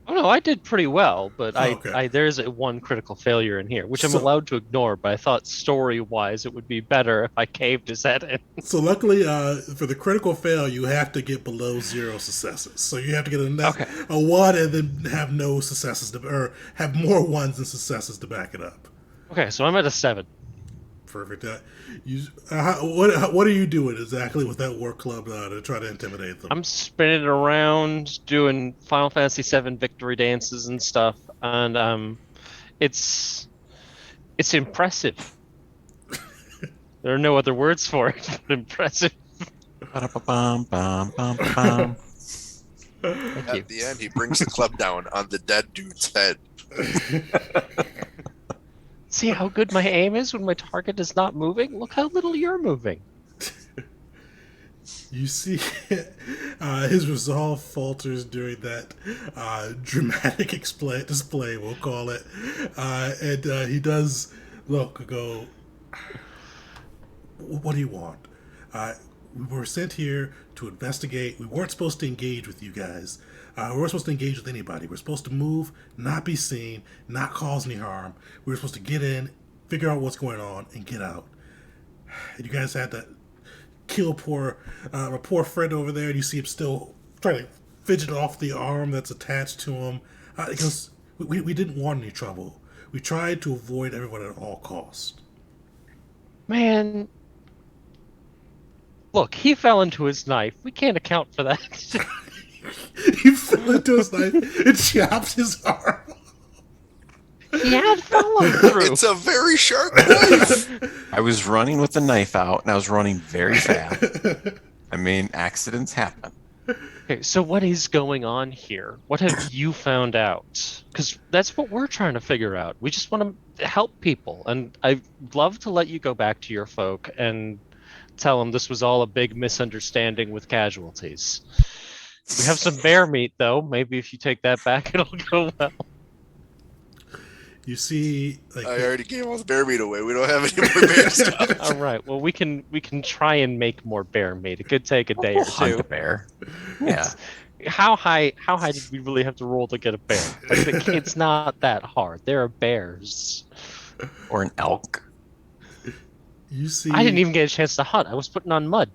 Oh no, I did pretty well, but Oh, okay. there's a one critical failure in here, which I'm So, allowed to ignore. But I thought story-wise, it would be better if I caved his head in. so luckily, for the critical fail, you have to get below 0 successes. So you have to get Okay. a 1 and then have no successes or have more ones than successes to back it up. Okay, so I'm at a 7. Perfect. What are you doing exactly with that war club to try to intimidate them? I'm spinning around, doing Final Fantasy VII victory dances and stuff, and it's impressive. There are no other words for it but impressive. Ba-da-ba-bum-bum-bum-bum. Thank you. At the end, he brings the club down on the dead dude's head. See how good my aim is when my target is not moving? Look how little you're moving. You see his resolve falters during that dramatic display, we'll call it. And he does go, what do you want? We were sent here to investigate. We weren't supposed to engage with you guys. We weren't supposed to engage with anybody. We're supposed to move, not be seen, not cause any harm. We were supposed to get in, figure out what's going on, and get out. And you guys had to kill my poor friend over there, and you see him still trying to fidget off the arm that's attached to him. Because we didn't want any trouble. We tried to avoid everyone at all costs. Man, look, he fell into his knife. We can't account for that. He fell into his knife and chopped his arm. He had followed through. It's a very sharp knife. I was running with the knife out, and I was running very fast. I mean, accidents happen. Okay, so what is going on here? What have you found out? Because that's what we're trying to figure out. We just want to help people, and I'd love to let you go back to your folk and tell them this was all a big misunderstanding with casualties. We have some bear meat, though. Maybe if you take that back, it'll go well. You see, I already gave all the bear meat away. We don't have any more bear stuff. All right. Well, we can try and make more bear meat. It could take a day or Hunt two. a bear. Yeah. How high did we really have to roll to get a bear? Like, it's not that hard. There are bears. Or an elk. you see. I didn't even get a chance to hunt. I was putting on mud.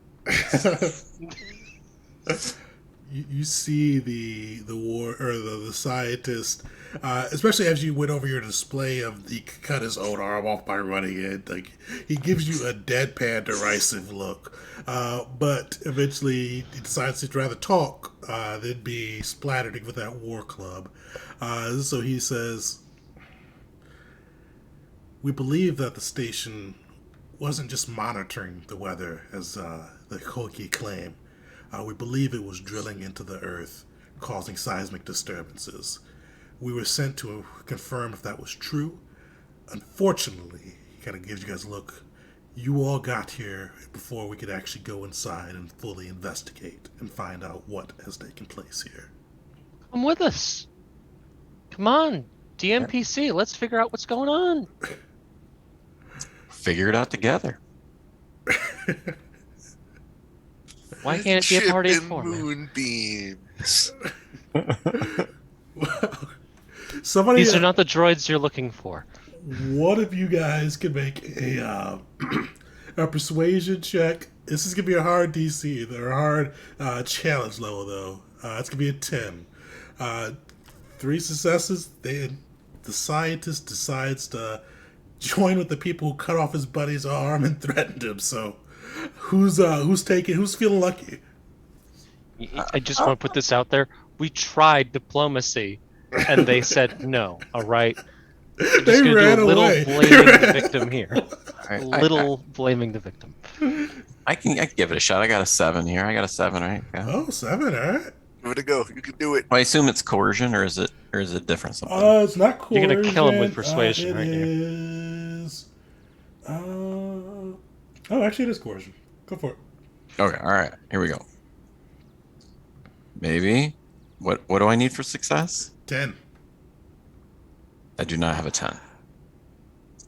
You see the war or the scientist, especially as you went over your display of he cut his own arm off by running it. Like he gives you a deadpan, derisive look, but eventually he decides to rather talk than be splattered with that war club. So he says, "We believe that the station wasn't just monitoring the weather, as the Koki claim. We believe it was drilling into the earth, causing seismic disturbances. We were sent to confirm if that was true. Unfortunately," he kind of gives you guys a look, "you all got here before we could actually go inside and fully investigate and find out what has taken place here." Come with us. Come on, DMPC. Let's figure out what's going on. Figure it out together. Why can't it be a party of Chip four, and man? moonbeams. Somebody, These are not the droids you're looking for. one of you guys can make a persuasion check. This is gonna be a hard DC. They're a hard challenge level though. It's gonna be a 10. 3 successes. The scientist decides to join with the people who cut off his buddy's arm and threatened him. So, who's feeling lucky? I just want to put this out there. We tried diplomacy, and they said no. All right. We're just They gonna ran do a little away. blaming the victim here. I, A I- little blaming the victim. I can give it a shot. I got a 7 here. I got a 7, right? Yeah. Oh, 7. All right. Give it a go. You can do it. Well, I assume it's coercion, or is it different something? It's not coercion. You're gonna kill him with persuasion, it aren't you? is. Oh, actually, it is coercion. Go for it. Okay, all right. Here we go. Maybe. What do I need for success? 10. I do not have a 10.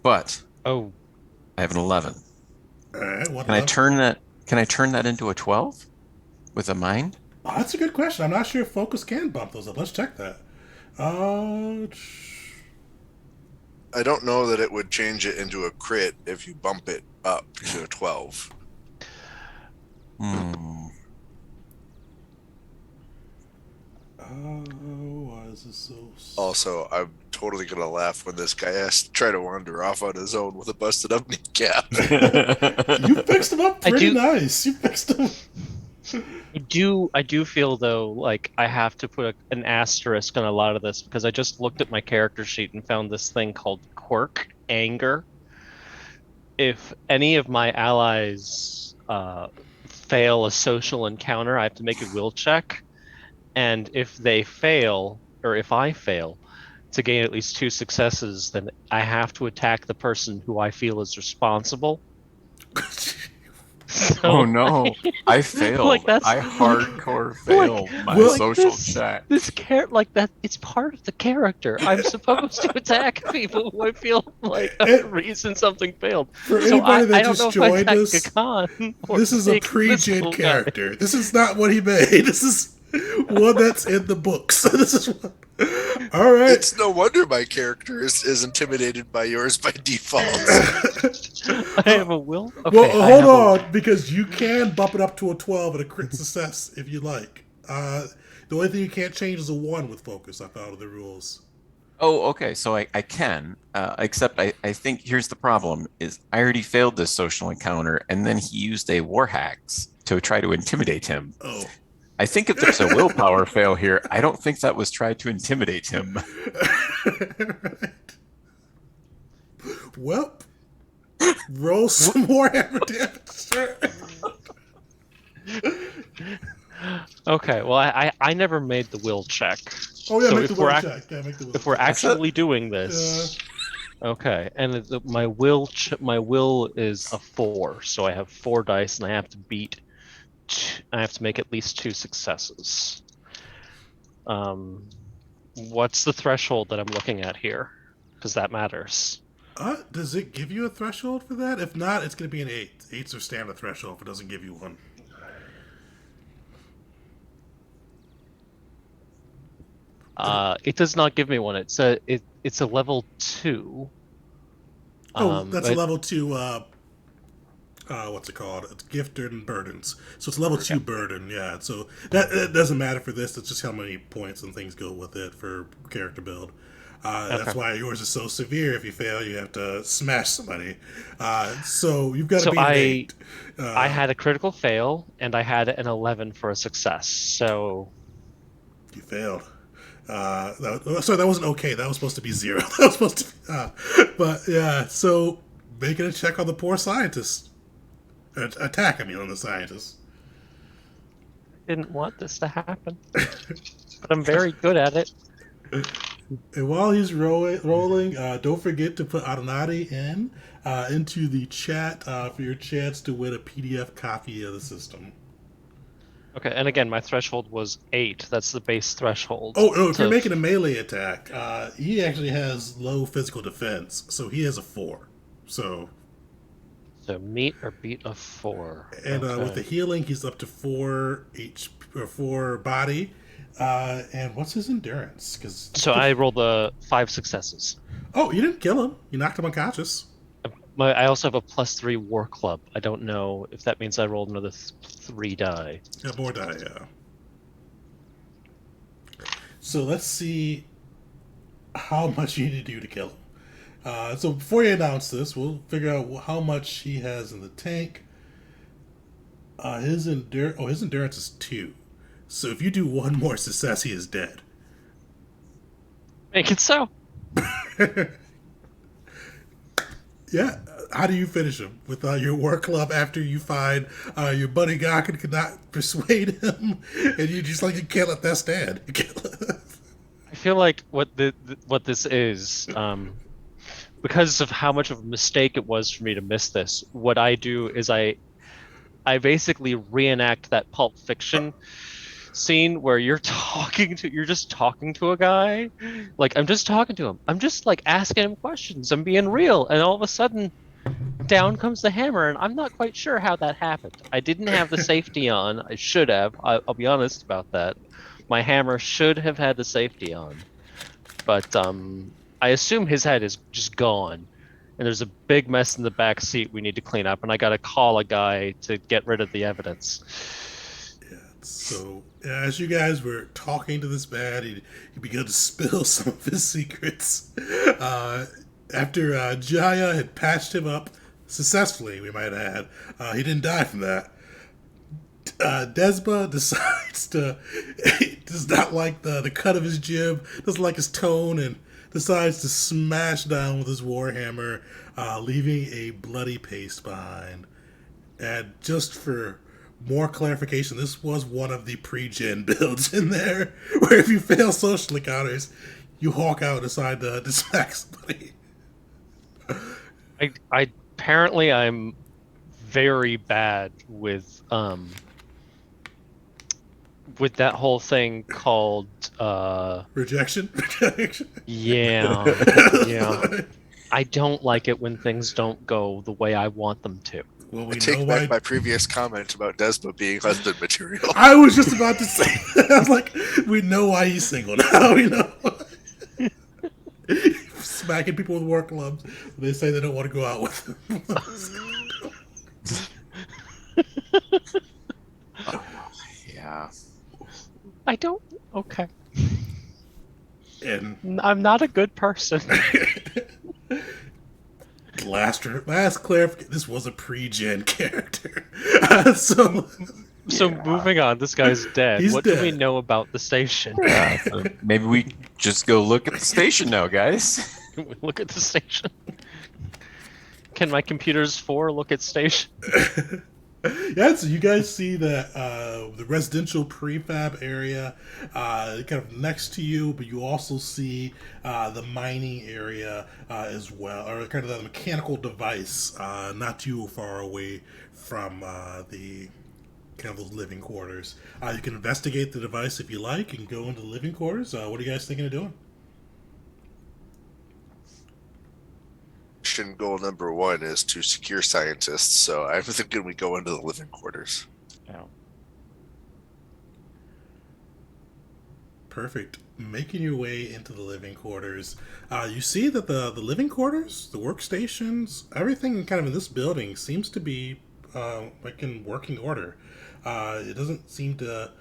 But Oh, I have an 11. All right, what Can I level? turn that into a 12 with a mind? Oh, that's a good question. I'm not sure if focus can bump those up. Let's check that. Uh, I don't know that it would change it into a crit if you bump it up to a 12. Hmm. why is this so? Also, I'm totally gonna laugh when this guy has to try to wander off on his own with a busted up kneecap. You fixed them up I pretty do. nice. You fixed them. I do feel though like I have to put an asterisk on a lot of this because I just looked at my character sheet and found this thing called quirk anger. If any of my allies fail a social encounter, I have to make a will check, and if they fail, or if I fail, to gain at least 2 successes, then I have to attack the person who I feel is responsible. Oh So no, I like failed. that's I hardcore like failed my Well- social check. this like that it's part of the character. I'm supposed to attack people who I feel like a reason something failed. For So anybody that I don't just know if I joined attack us, Gakan or this is a take this pre-gen little guy. character. This is not what he made. This is one that's in the books. This is what. All right. It's no wonder my character is intimidated by yours by default. I have a will. Okay, Well, I hold have on, because you can bump it up to a 12 and a crit success if you like. The only thing you can't change is a 1 with focus, I thought, of the rules. Oh, okay. So I can, except I think here's the problem is I already failed this social encounter and then he used a war hacks to try to intimidate him. Oh. I think if there's a willpower fail here, I don't think that was tried to intimidate him. Right. Well, roll some more hammer damage. Sure. Okay, well I never made the will check. Oh, yeah, So make if the we're will ac- check. Yeah, make the will If we're check. actually doing this, okay, and my will is a 4, so I have 4 dice, and I have to I have to make at least 2 successes. What's the threshold that I'm looking at here? Because that matters. Does it give you a threshold for that? If not, it's going to be an 8. 8's are standard threshold if it doesn't give you one. It does not give me one. It's a level 2. Oh, that's a but- level 2, what's it called? It's gifted and burdens. So it's level 2 burden, yeah. So that doesn't matter for this. It's just how many points and things go with it for character build. That's why yours is so severe. If you fail, you have to smash somebody. So you've got to be an 8. I had a critical fail, and I had an 11 for a success. So You failed. Sorry, that wasn't okay. That was supposed to be 0. That was supposed to be. But yeah, so making a check on the poor scientist. Attack, I mean, on the scientist. didn't want this to happen, but I'm very good at it. And while he's rolling, don't forget to put Adanati into the chat for your chance to win a PDF copy of the system. Okay, and again, my threshold was 8. That's the base threshold. Oh, no, if you're making a melee attack, he actually has low physical defense, so he has a 4. So meet or beat a 4. and Okay. with the healing, he's up to 4 or 4 body. And what's his endurance? So I rolled the 5 successes. Oh, you didn't kill him. You knocked him unconscious. I also have a +3 war club. I don't know if that means I rolled another 3 die. Yeah, more die, yeah. So let's see how much you need to do to kill him. So before you announce this, we'll figure out how much he has in the tank. His endurance is 2. So if you do one more success, he is dead. Make it so. Yeah. How do you finish him? With your war club after you find your buddy Gakken cannot persuade him, and you just you can't let that stand. You can't I feel like what this is, because of how much of a mistake it was for me to miss this, what I do is I basically reenact that Pulp Fiction scene where you're just talking to a guy. Like, I'm just talking to him. I'm just like asking him questions. I'm being real. And all of a sudden, down comes the hammer. And I'm not quite sure how that happened. I didn't have the safety on. I should have. I'll be honest about that. My hammer should have had the safety on. But I assume his head is just gone. And there's a big mess in the back seat we need to clean up. And I got to call a guy to get rid of the evidence. Yeah, so as you guys were talking to this man, he began to spill some of his secrets. Uh, after Jaya had patched him up successfully, we might add, he didn't die from that. Desma decides to does not like the cut of his jib, doesn't like his tone, and decides to smash down with his warhammer, leaving a bloody paste behind. And just for more clarification, this was one of the pre-gen builds in there, where if you fail social encounters, you hawk out and decide to smack somebody. I apparently I'm very bad with that whole thing called Rejection. yeah. I don't like it when things don't go the way I want them to. Well, I we know take why. back my previous comment about Desma being husband material. I was just about to say that. I was like, we know why he's single now. We know. Smacking people with war clubs. They say they don't want to go out with him. Yeah. I don't. Okay. And I'm not a good person. last clarification, this was a pre-gen character. So Moving on, this guy's dead. He's What do we dead. know about the station? So maybe we just go look at the station now, guys. Look at the station. Can my computer's 4 look at station? Yeah, so you guys see that the residential prefab area kind of next to you, but you also see the mining area as well, or kind of the mechanical device not too far away from the kind of those living quarters. You can investigate the device if you like and go into the living quarters. What are you guys thinking of doing? Mission goal number 1 is to secure scientists, so I'm thinking we go into the living quarters. Yeah. Perfect. Making your way into the living quarters, you see that the living quarters, the workstations, everything kind of in this building seems to be like in working order. It doesn't seem to.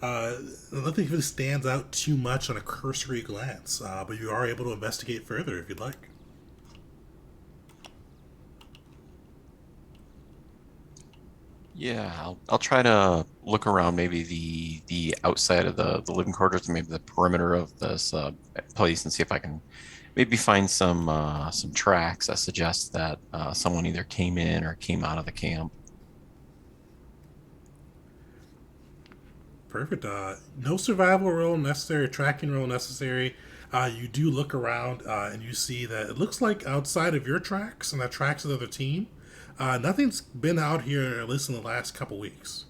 Nothing really stands out too much on a cursory glance, but you are able to investigate further if you'd like. Yeah, I'll try to look around maybe the outside of the living quarters, maybe the perimeter of this place, and see if I can maybe find some tracks that suggest that someone either came in or came out of the camp. Perfect. No survival roll necessary, tracking roll necessary. You do look around and you see that it looks like outside of your tracks and the tracks of the other team, nothing's been out here at least in the last couple weeks.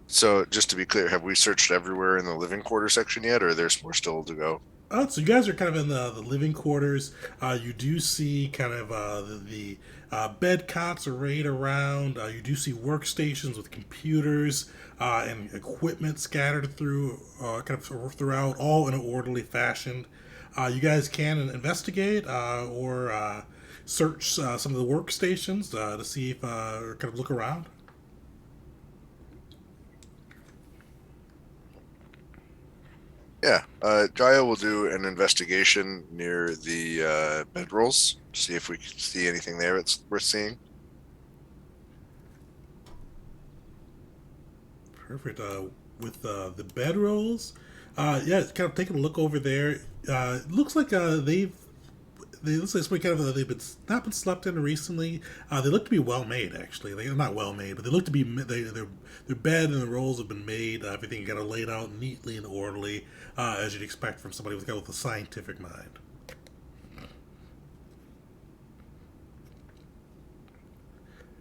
So, just to be clear, have we searched everywhere in the living quarter section yet, or there's more still to go? So you guys are kind of in the living quarters. You do see kind of the bed cots arrayed around. You do see workstations with computers and equipment scattered through, kind of throughout, all in an orderly fashion. You guys can investigate or search some of the workstations to see if, or kind of look around. Yeah, Jaya will do an investigation near the bedrolls, see if we can see anything there that's worth seeing. Perfect. With the bedrolls, yeah, kind of taking a look over there. It looks like they looks like somebody kind of they've been not been slept in recently. They look to be well made actually. They're not well made, but they look to be their bed and the rolls have been made. Everything kind of laid out neatly and orderly, as you'd expect from somebody with a scientific mind.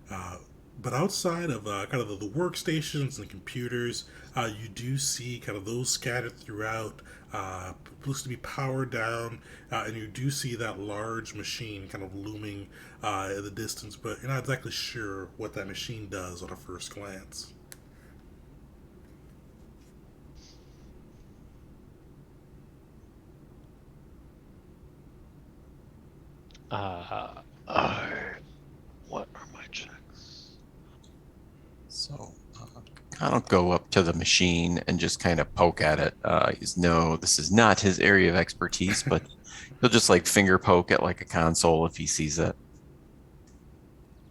But outside of kind of the workstations and computers, you do see kind of those scattered throughout. Looks to be powered down, and you do see that large machine kind of looming in the distance, but you're not exactly sure what that machine does on a first glance. Uh, uh, what are my checks? So I'll go up to the machine and just kind of poke at it. No, this is not his area of expertise, but he'll just like finger poke at like a console if he sees it.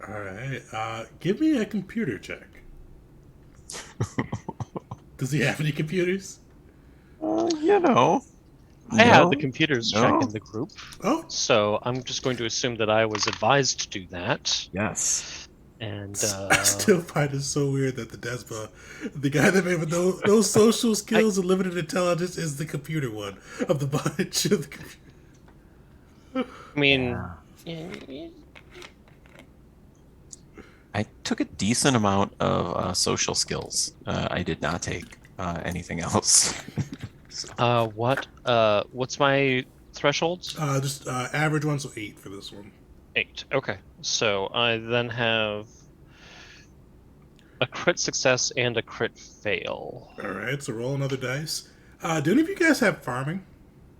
All right, give me a computer check. Does he have any computers? You know, I have the no, computers check no, in the group, Oh, so I'm just going to assume that I was advised to do that. yes. And I still find it so weird that the Despa, the guy that made with no social skills and limited intelligence, is the computer one of the bunch. I mean, Yeah. I took a decent amount of social skills. I did not take anything else. So, what's my thresholds? Just average one, so 8 for this one. 8. Okay. So I then have a crit success and a crit fail. All right, so roll another dice. Do any of you guys have farming?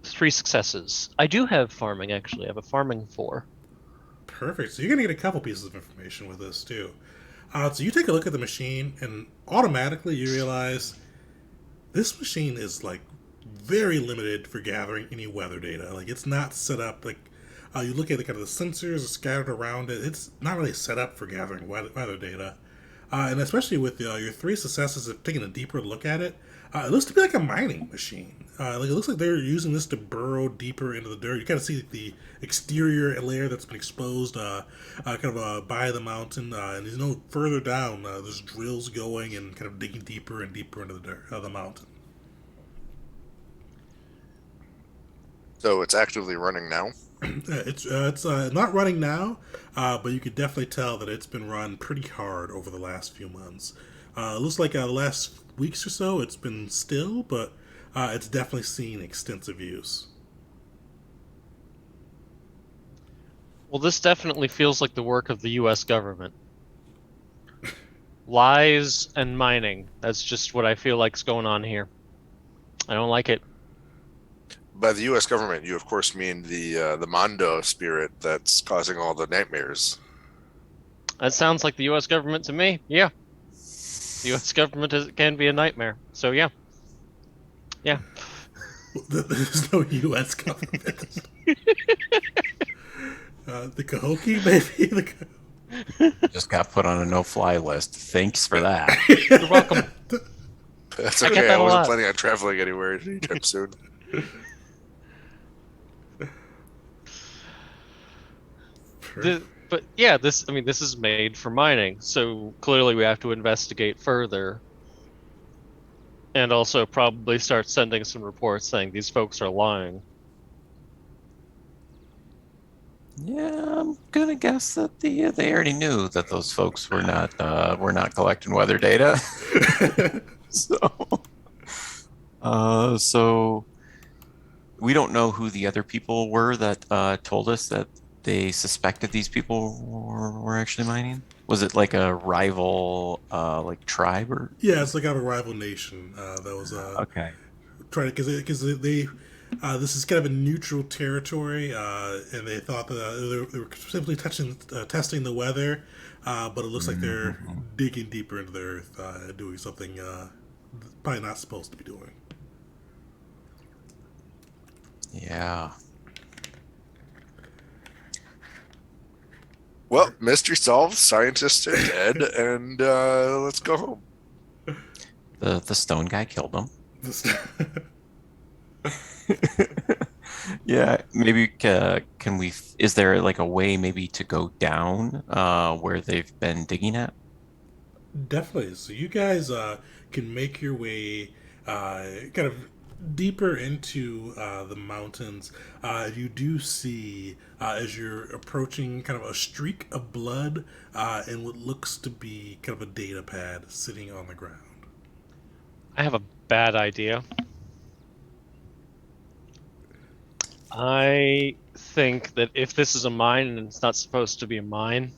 3 successes. I do have farming, actually. I have a farming 4. Perfect. So you're gonna get a couple pieces of information with this too. So you take a look at the machine, and automatically you realize this machine is like very limited for gathering any weather data. Like it's not set up like you look at the kind of the sensors scattered around it. It's not really set up for gathering weather data. And especially with your 3 successes of taking a deeper look at it, it looks to be like a mining machine. Like it looks like they're using this to burrow deeper into the dirt. You kind of see the exterior layer that's been exposed, by the mountain, and you know further down, there's drills going and kind of digging deeper and deeper into the dirt, the mountain. So it's actively running now. It's not running now, but you could definitely tell that it's been run pretty hard over the last few months. It looks like the last weeks or so it's been still, but it's definitely seen extensive use. Well, this definitely feels like the work of the US government. Lies and mining. That's just what I feel like's going on here. I don't like it. By the U.S. government, you of course mean the Mondo spirit that's causing all the nightmares. That sounds like the US government to me. Yeah. The US government can be a nightmare. So, yeah. Yeah. There's no U.S. government. The Cahokie, maybe. just got put on a no-fly list. Thanks for that. You're welcome. That's I get okay. that I a wasn't lot. planning on traveling anywhere anytime soon. But yeah, this is made for mining, so clearly we have to investigate further, and also probably start sending some reports saying these folks are lying. Yeah, I'm gonna guess that they already knew that those folks were not collecting weather data. So, so we don't know who the other people were that told us that they suspected these people were actually mining. Was it like a rival, like tribe or? Yeah, it's like a rival nation that was Okay. trying to because they this is kind of a neutral territory, and they thought that they were simply testing the weather, but it looks like they're Mhm. digging deeper into the earth, doing something probably not supposed to be doing. Yeah. Well, mystery solved. Scientists are dead, and let's go home. The stone guy killed them. Yeah, maybe can we? Is there like a way maybe to go down where they've been digging at? Definitely. So you guys can make your way, kind of. deeper into the mountains, you do see, as you're approaching, kind of a streak of blood and what looks to be kind of a data pad sitting on the ground. I have a bad idea. I think that if this is a mine and it's not supposed to be a mine,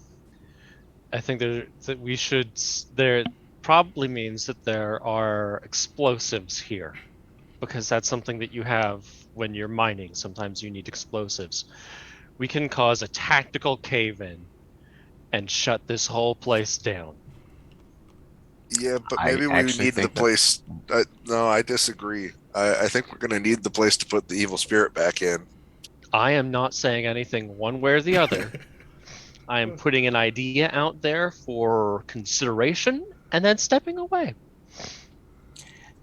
I think that we should. There probably means that there are explosives here, because that's something that you have when you're mining. Sometimes you need explosives. We can cause a tactical cave-in and shut this whole place down. Yeah, but I maybe we actually need the think place. No, I disagree. I think we're going to need the place to put the evil spirit back in. I am not saying anything one way or the other. I am putting an idea out there for consideration and then stepping away.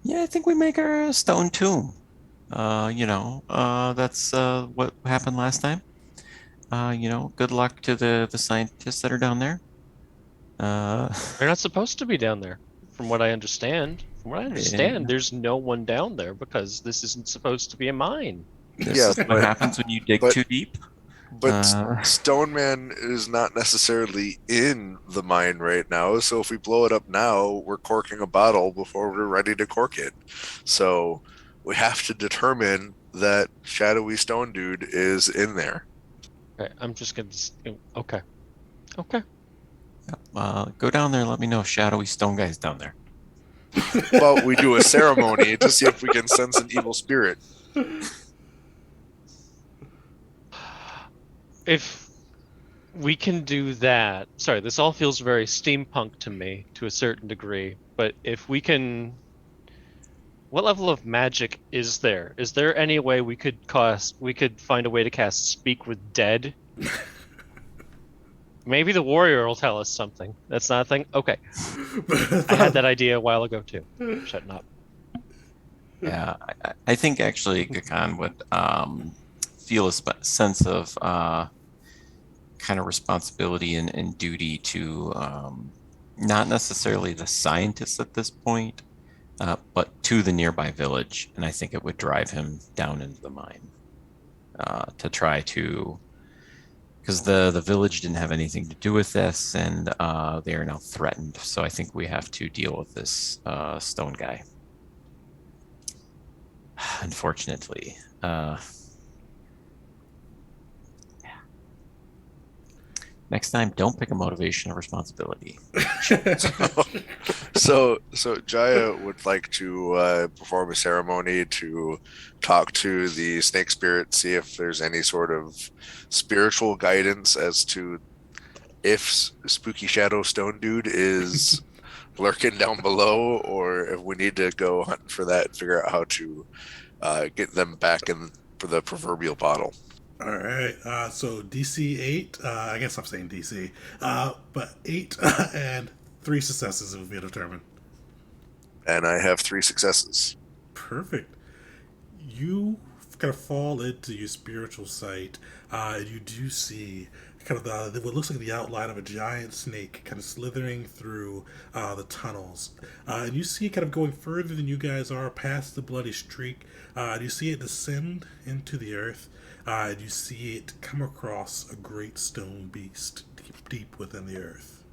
Yeah, I think we make her a stone tomb. That's what happened last time. Good luck to the scientists that are down there. They're not supposed to be down there, from what I understand. From what I understand, there's no one down there because this isn't supposed to be a mine. This Yeah, is what but happens when you dig but- too deep. but Stone Man is not necessarily in the mine right now. So if we blow it up now, we're corking a bottle before we're ready to cork it. So we have to determine that shadowy stone dude is in there. Okay, I'm just gonna. Okay. Okay. Go down there and let me know if shadowy stone guy's down there. But we do a ceremony to see if we can sense an evil spirit. If we can do that, sorry, this all feels very steampunk to me to a certain degree, but if we can, what level of magic is there? Is there any way we could find a way to cast Speak with Dead? Maybe the warrior will tell us something. That's not a thing? Okay. I had that idea a while ago too. Shutting up. Yeah, I think actually Gakan would feel a sense of kind of responsibility and duty to not necessarily the scientists at this point, but to the nearby village. And I think it would drive him down into the mine to try to, because the village didn't have anything to do with this, and they are now threatened. So I think we have to deal with this stone guy. Unfortunately. Next time, don't pick a motivation or responsibility. So Jaya would like to perform a ceremony to talk to the snake spirit, see if there's any sort of spiritual guidance as to if Spooky Shadow Stone Dude is lurking down below, or if we need to go hunting for that and figure out how to get them back in for the proverbial bottle. All right, so DC 8, I guess I'm saying DC, but 8 and 3 successes will be determined. And I have 3 successes. Perfect. You kind of fall into your spiritual sight, and you do see kind of what looks like the outline of a giant snake kind of slithering through the tunnels. And you see it kind of going further than you guys are, past the bloody streak. And you see it descend into the earth. And you see it come across a great stone beast deep within the earth.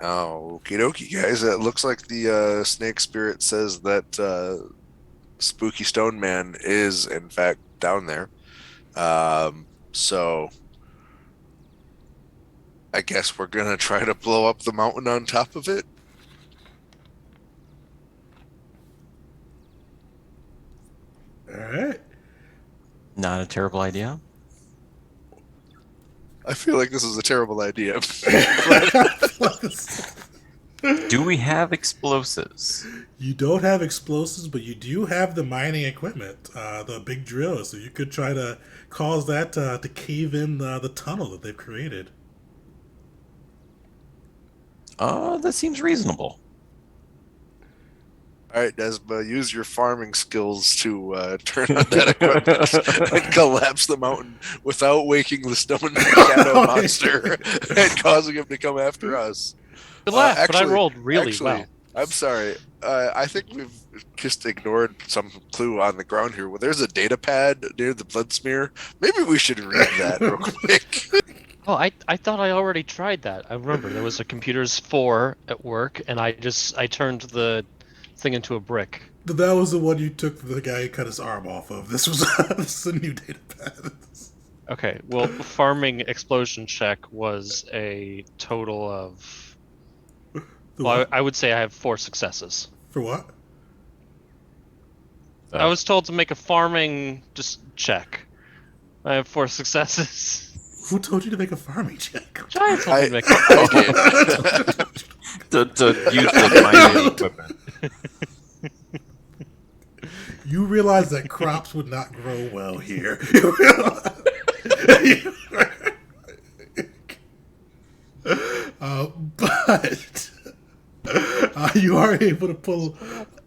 Oh, okie dokie, guys. It looks like the snake spirit says that Spooky Stone Man is, in fact, down there. So I guess we're going to try to blow up the mountain on top of it. All right. Not a terrible idea. I feel like this is a terrible idea. Do we have explosives? You don't have explosives, but you do have the mining equipment, the big drill. So you could try to cause that to cave in the tunnel that they've created. That seems reasonable. All right, Desma, use your farming skills to turn on that equipment and collapse the mountain without waking the stone shadow monster and causing him to come after us. Good laugh, but I rolled really well. I'm sorry. I think we've just ignored some clue on the ground here. Well, there's a data pad near the blood smear. Maybe we should read that real quick. Oh, I thought I already tried that. I remember there was a computers 4 at work, and I turned the thing into a brick. That was the one you took the guy who cut his arm off of. This was this is a new data pad. Okay, well, farming explosion check was a total of. The Well, what? I would say I have 4 successes. For what? I was told to make a farming just check. I have 4 successes. Who told you to make a farming check? Jaya told me to make I did. To use the mining equipment. You realize that crops would not grow well here. But you are able to pull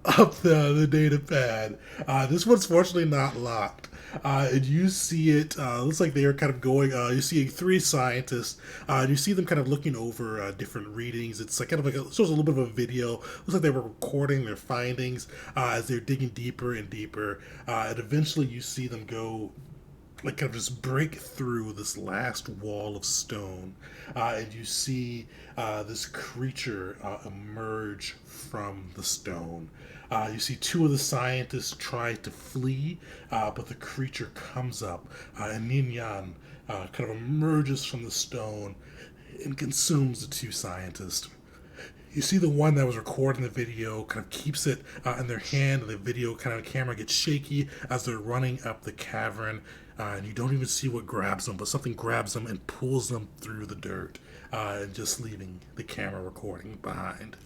up the data pad. This one's fortunately not locked. And you see it, looks like they are kind of going, you see 3 scientists, and you see them kind of looking over different readings. It's like kind of like, it shows a little bit of a video. Looks like they were recording their findings as they're digging deeper and deeper. And eventually you see them go like kind of just break through this last wall of stone, and you see this creature emerge from the stone. You see 2 of the scientists try to flee, but the creature comes up, and Nin Yan kind of emerges from the stone and consumes the 2 scientists. You see the one that was recording the video kind of keeps it in their hand, and the video kind of camera gets shaky as they're running up the cavern, and you don't even see what grabs them, but something grabs them and pulls them through the dirt, and just leaving the camera recording behind.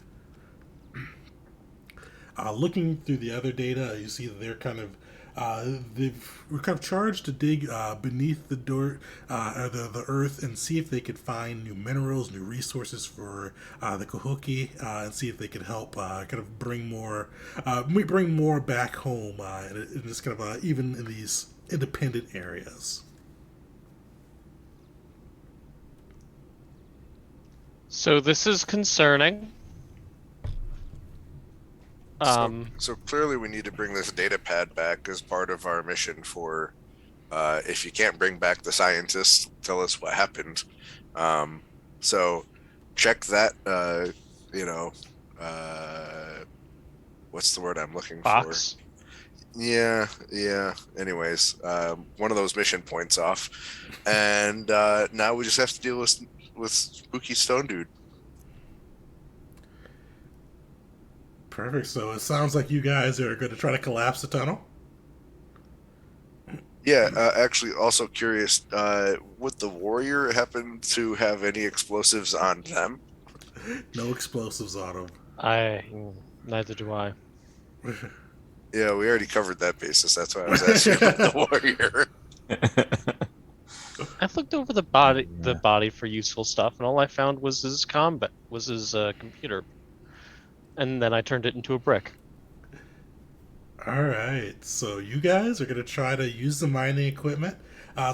Looking through the other data, you see that they're kind of we're kind of charged to dig beneath the dirt or the earth and see if they could find new minerals, new resources for the Kahuki, and see if they could help kind of bring more back home, and just kind of even in these independent areas. So this is concerning. So clearly we need to bring this data pad back as part of our mission for if you can't bring back the scientists, tell us what happened. So check that what's the word I'm looking box. for? Yeah. Anyways, one of those mission points off. And now we just have to deal with spooky stone dude. Perfect. So it sounds like you guys are going to try to collapse the tunnel. Yeah, actually, also curious, would the warrior happen to have any explosives on them? No explosives on Neither do I. them. Yeah, we already covered that basis. That's why I was asking about the warrior. I looked over the body for useful stuff, and all I found was his computer, and then I turned it into a brick. All right, so you guys are going to try to use the mining equipment.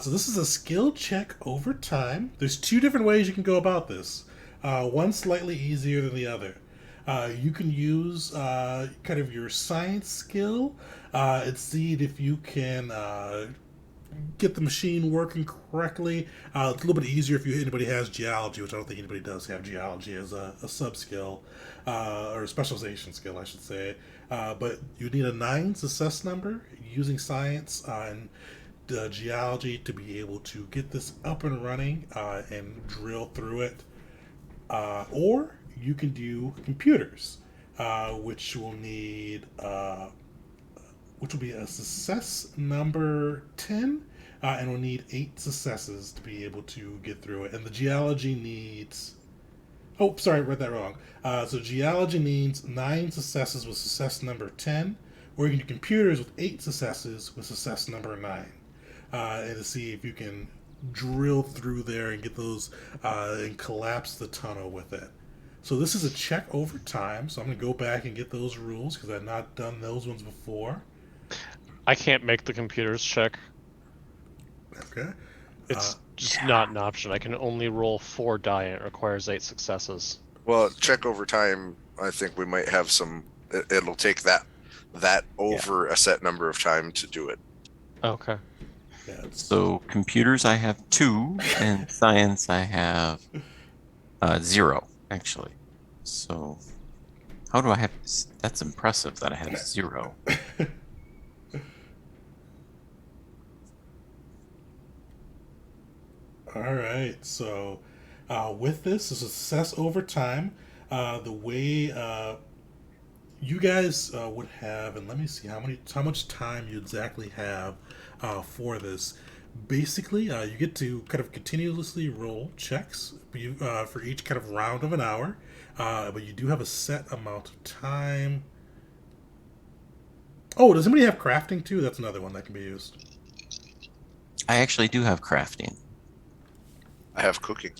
So this is a skill check over time. There's 2 different ways you can go about this. One slightly easier than the other. You can use kind of your science skill and see if you can get the machine working correctly. It's a little bit easier if anybody has geology, which I don't think anybody does have geology as a sub skill or a specialization skill, I should say. But you need a 9 success number using science and geology to be able to get this up and running and drill through it. Or you can do computers, which will need which will be a success number 10, and we'll need 8 successes to be able to get through it. And the geology needs. Oh, sorry, I read that wrong. So geology needs 9 successes with success number 10, or you can do computers with 8 successes with success number 9, and to see if you can drill through there and get those and collapse the tunnel with it. So this is a check over time. So I'm going to go back and get those rules because I've not done those ones before. I can't make the computers check. Okay. It's just not an option. I can only roll 4 die, and it requires 8 successes. Well, check over time I think we might have some. It'll take that over a set number of time to do it. Okay. Yeah, So computers, I have 2, and science, I have 0 actually. So how do I have? That's impressive that I have 0. all right. So with this is a success over time. The way you guys would have, and let me see how much time you exactly have for this. Basically, you get to kind of continuously roll checks for each kind of round of an hour, but you do have a set amount of time. Oh, does anybody have crafting too? That's another one that can be used. I actually do have crafting. I have cooking.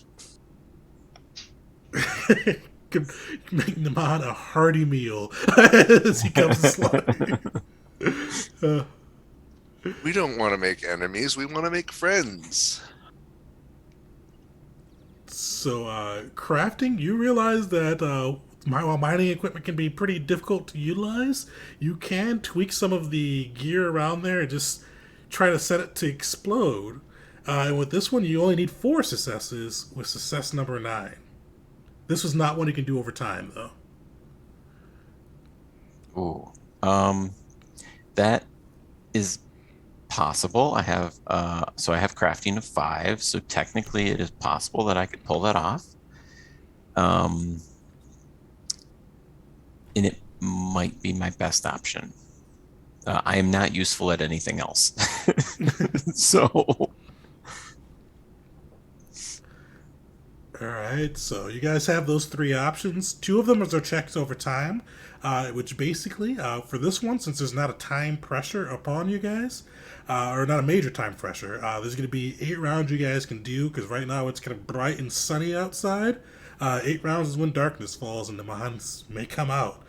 Can make Naman a hearty meal as he comes to slaughter. Uh, We don't want to make enemies. We want to make friends. so, crafting, you realize that while mining equipment can be pretty difficult to utilize, you can tweak some of the gear around there and just try to set it to explode. And with this one, you only need 4 successes with success number 9. This was not one you can do over time, though. Ooh. That is possible. I have so I have crafting of 5, so technically it is possible that I could pull that off. And it might be my best option. I am not useful at anything else. So All right, so you guys have those 3 options. 2 of them are checks over time, which basically, for this one, since there's not a time pressure upon you guys, or not a major time pressure, there's going to be 8 rounds you guys can do, because right now it's kind of bright and sunny outside. 8 rounds is when darkness falls and the Mahans may come out.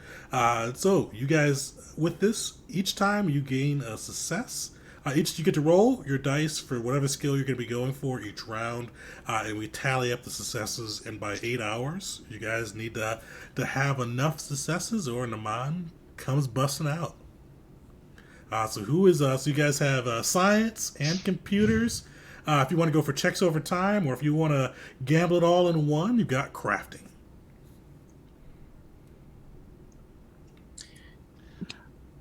So, you guys, with this, each time you gain a success. Each you get to roll your dice for whatever skill you're going to be going for each round, and we tally up the successes. And by 8 hours, you guys need to have enough successes, or Naman comes busting out. So who is so you guys have science and computers. If you want to go for checks over time, or if you want to gamble it all in one, you've got crafting.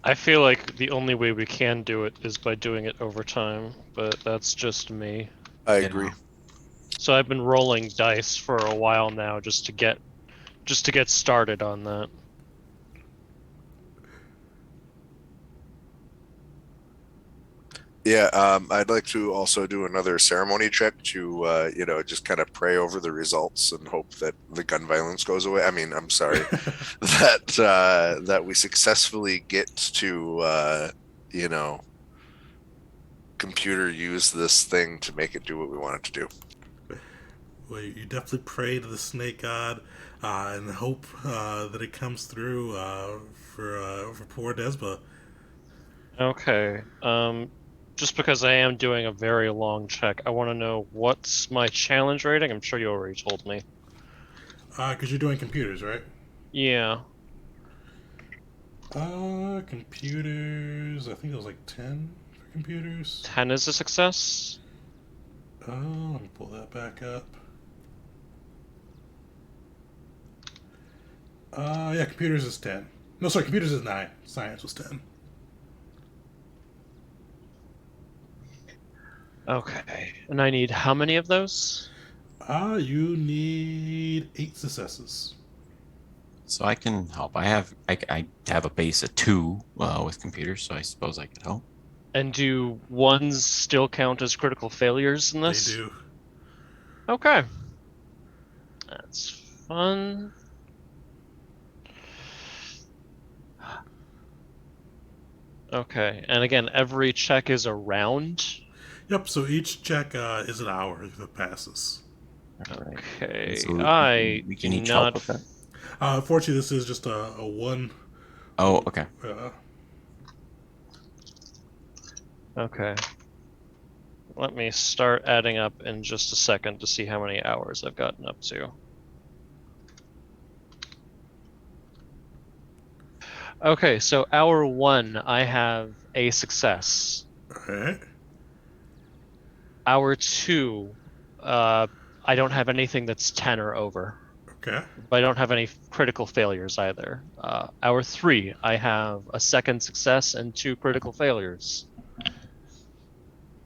I feel like the only way we can do it is by doing it over time, but that's just me. I you agree. know, So I've been rolling dice for a while now just to get started on that. Yeah, I'd like to also do another ceremony check to, just kind of pray over the results and hope that the gun violence goes away. I mean, I'm sorry that we successfully get to, computer use this thing to make it do what we want it to do. Well, you definitely pray to the snake god and hope that it comes through for poor Desba. Okay. Just because I am doing a very long check, I want to know what's my challenge rating. I'm sure you already told me. Because you're doing computers, right? Yeah. Computers. I think it was like 10 for computers. 10 is a success? Let me pull that back up. Yeah, computers is 10. No, sorry, computers is 9. Science was 10. Okay. And I need how many of those? You need 8 successes. so I can help. I have a base of 2 with computers, so I suppose I could help. And do ones still count as critical failures in They this? do. Okay. That's fun. Okay, and again, every check is a round. Yep, so each check is an hour that passes. All right. Okay, So we can do each help not. with that. Unfortunately, this is just a one. Oh, okay. Okay. Let me start adding up in just a second to see how many hours I've gotten up to. Okay, so hour one, I have a success. All right. Hour two, uh, I don't have anything that's 10 or over, Okay. but I don't have any critical failures either. Hour three, I have a second success and two critical failures.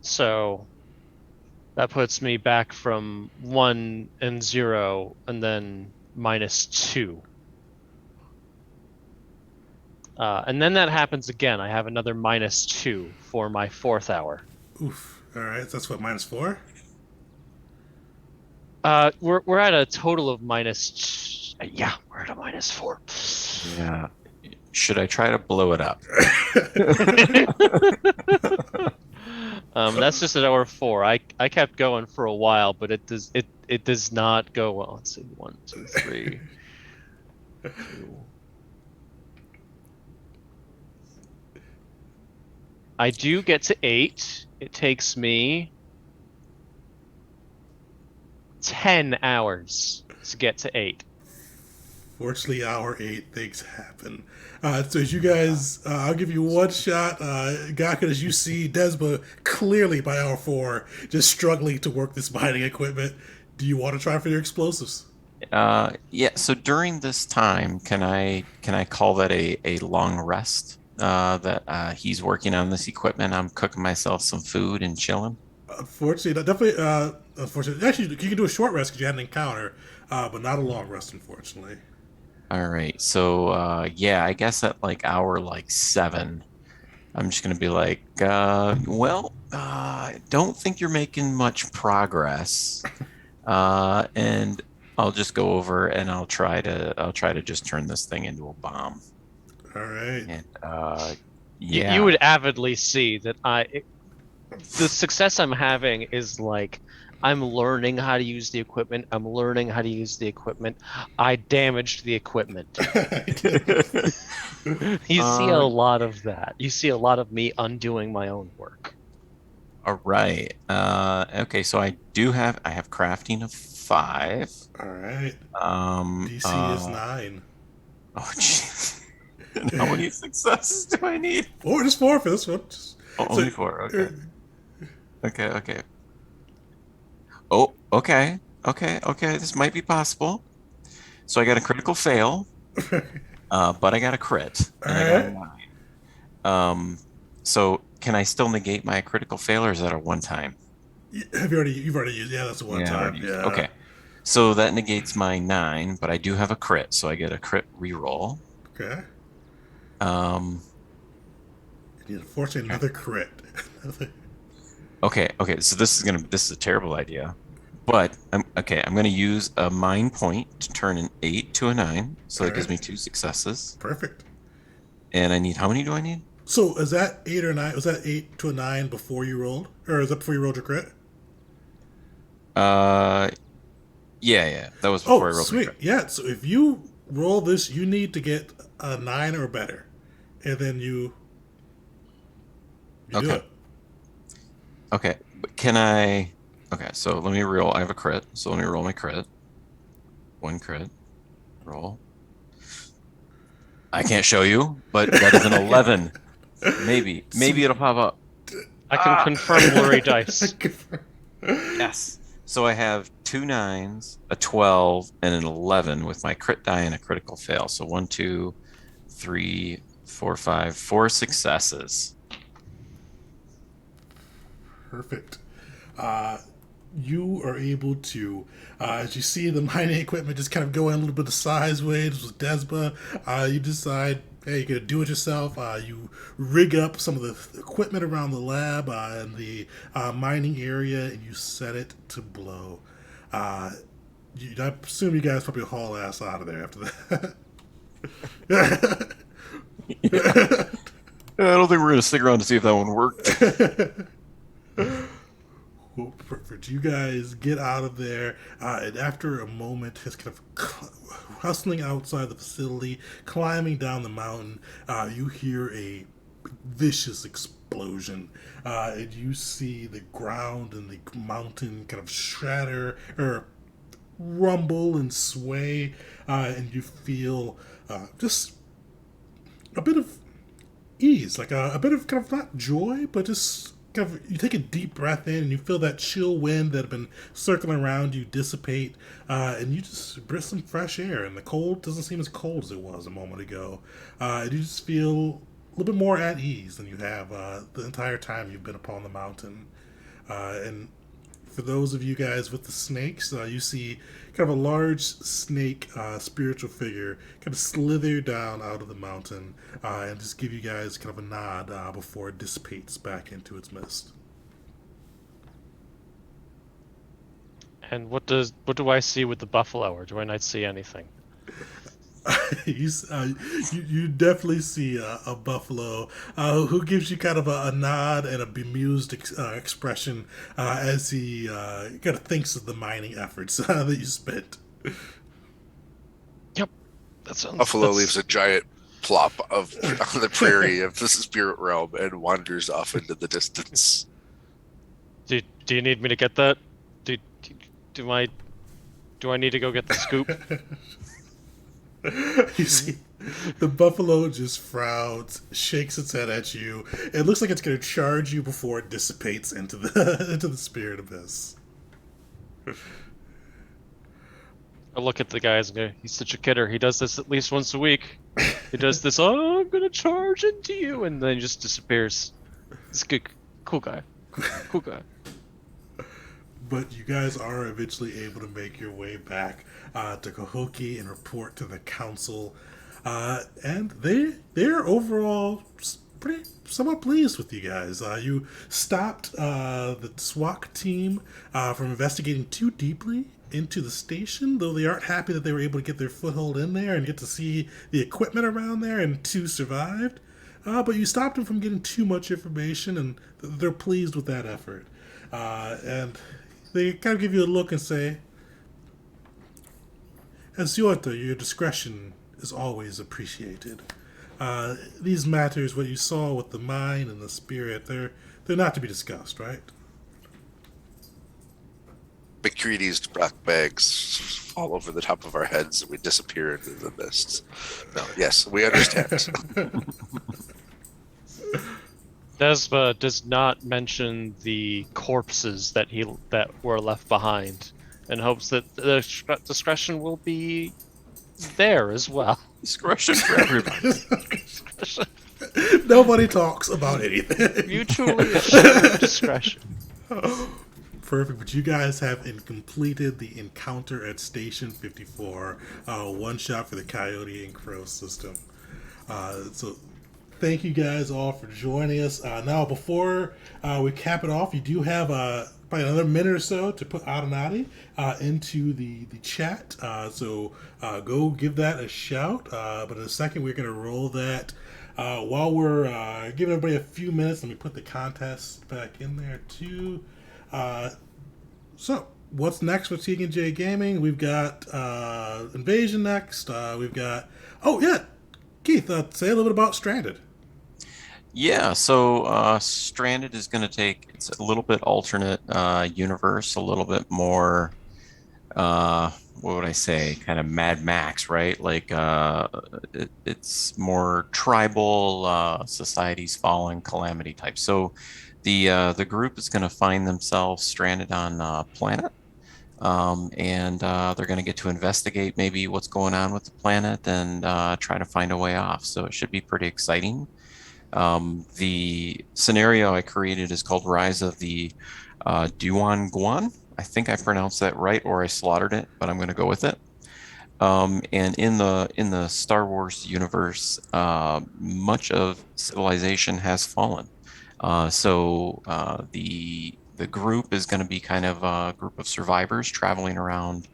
So that puts me back from 1 and 0 and then -2. And then that happens again. I have another -2 for my fourth hour. Oof. All right. So that's what, -4? We're at a total of minus. Yeah, we're at a -4. Yeah. Should I try to blow it up? That's just at hour four. I kept going for a while, but it does not go well. Let's see, 1, 2, 3, 2. I do get to 8. It takes me 10 hours to get to 8. Fortunately, hour 8, things happen. So as you guys, I'll give you one shot. Gaka, as you see Desma clearly by hour 4, just struggling to work this mining equipment. Do you want to try for your explosives? Yeah. So during this time, can I call that a long rest? That he's working on this equipment. I'm cooking myself some food and chilling. Unfortunately, definitely. Unfortunately, actually, you can do a short rest because you had an encounter, but not a long rest, unfortunately. All right. So yeah, I guess at like hour like 7, I'm just gonna be like, well, I don't think you're making much progress. And I'll just go over and I'll try to just turn this thing into a bomb. All right. And You would yeah. avidly see that the success I'm having is like I'm learning how to use the equipment. I'm learning how to use the equipment. I damaged the equipment. You see a uh, lot of that. You see a lot of me undoing my own work. all right. Okay, so I have crafting of 5. All right. Um DC is uh 9. oh jeez. And how many successes do I need? Or just 4 for this one. Oh, So, only 4. uh, Okay. Okay. Oh, okay. Okay. This might be possible. So I got a critical fail, but I got a crit, all and I got a right. 9. Um, so can I still negate my critical fail, or is that a one time? You've already used. Yeah, that's the one Yeah, I've time. already used it. Yeah. Okay. So that negates my 9, but I do have a crit, so I get a crit reroll. Okay. Um, And unfortunately, okay. another crit. Okay. So this is a terrible idea. But I'm okay. I'm gonna use a mind point to turn an 8 to a 9. So All that gives right. me 2 successes. Perfect. And I need how many do I need? So is that 8 or 9? Was that 8 to a 9 before you rolled, or is that before you rolled your crit? Uh, yeah. That was before Oh, I rolled my sweet. crit. Yeah. So if you roll this, you need to get a 9 or better, and then you do Okay. it. Okay. But can I? Okay. So let me roll. I have a crit. So let me roll my crit. One crit. Roll. I can't show you, but that is an 11. Maybe Sweet. it'll pop up. I can Ah, confirm blurry dice. yes. So I have 2 9s, a 12, and an 11 with my crit die and a critical fail. So 1, 2, 3, 4, 5, 4 successes. Perfect. You are able to, as you see the mining equipment just kind of going a little bit of sideways with Desma, you decide, hey, you're going to do it yourself. You rig up some of the equipment around the lab and the mining area, and you set it to blow. I assume you guys probably haul ass out of there after Yeah. I don't think we're going to stick around to see if that one worked. that. Perfect. You guys get out of there, and after a moment, just kind of hustling outside the facility, climbing down the mountain, you hear a vicious explosion, and you see the ground and the mountain kind of shatter or rumble and sway, and you feel just a bit of ease, like a bit of kind of not joy, but just kind of you take a deep breath in and you feel that chill wind that had been circling around you dissipate, and you just breathe some fresh air, and the cold doesn't seem as cold as it was a moment ago, and you just feel a little bit more at ease than you have the entire time you've been upon the mountain. And for those of you guys with the snakes, you see kind of a large snake spiritual figure kind of slither down out of the mountain and just give you guys kind of a nod before it dissipates back into its mist. And what do I see with the buffalo, or do I not see anything? You definitely see a buffalo who gives you kind of a nod and a bemused expression as he kind of thinks of the mining efforts that you spent. Yep, that sounds. Buffalo leaves a giant plop of on the prairie of the spirit realm and wanders off into the distance. Do you need me to get that? Do do I do I need to go get the scoop? You see, the buffalo just frowns, shakes its head at you. It looks like it's going to charge you before it dissipates into the into the spirit abyss. I look at the guys and go, he's such a kidder. He does this at least once a week. He does this, oh, I'm gonna charge into you, and then he just disappears. He's a good, cool guy. Cool guy. But you guys are eventually able to make your way back to Kahoki and report to the council, and they're overall pretty somewhat pleased with you guys. You stopped the SWAT team from investigating too deeply into the station, though they aren't happy that they were able to get their foothold in there and get to see the equipment around there, and two survived. But you stopped them from getting too much information, and they're pleased with that effort. And they kind of give you a look and say, Aziota, your discretion is always appreciated. These matters, what you saw with the mind and the spirit, they're not to be discussed, right? McCready's rock bags fall over the top of our heads and we disappear into the mists. No, yes, we understand. Desma does not mention the corpses that were left behind, and hopes that the discretion will be there as well. Discretion for everybody. Nobody talks about anything. Mutually assured discretion. Perfect, but you guys have completed the encounter at Station 54, one shot for the Coyote and Crow system. So thank you guys all for joining us. Now, before we cap it off, you do have probably another minute or so to put Adenati into the chat. So go give that a shout. But in a second, we're going to roll that. While we're giving everybody a few minutes, let me put the contest back in there too. So, what's next with Tegan J Gaming? We've got Invasion next. We've got... Oh, yeah! Keith, say a little bit about Stranded. Yeah, so Stranded is going to take, it's a little bit alternate universe, a little bit more, what would I say, kind of Mad Max, right? Like it's more tribal, society's fallen, calamity type. So the group is going to find themselves stranded on a planet, and they're going to get to investigate maybe what's going on with the planet and try to find a way off. So it should be pretty exciting. The scenario I created is called Rise of the Duan Guan. I think I pronounced that right, or I slaughtered it, but I'm going to go with it. And in the Star Wars universe, much of civilization has fallen. So the group is going to be kind of a group of survivors traveling around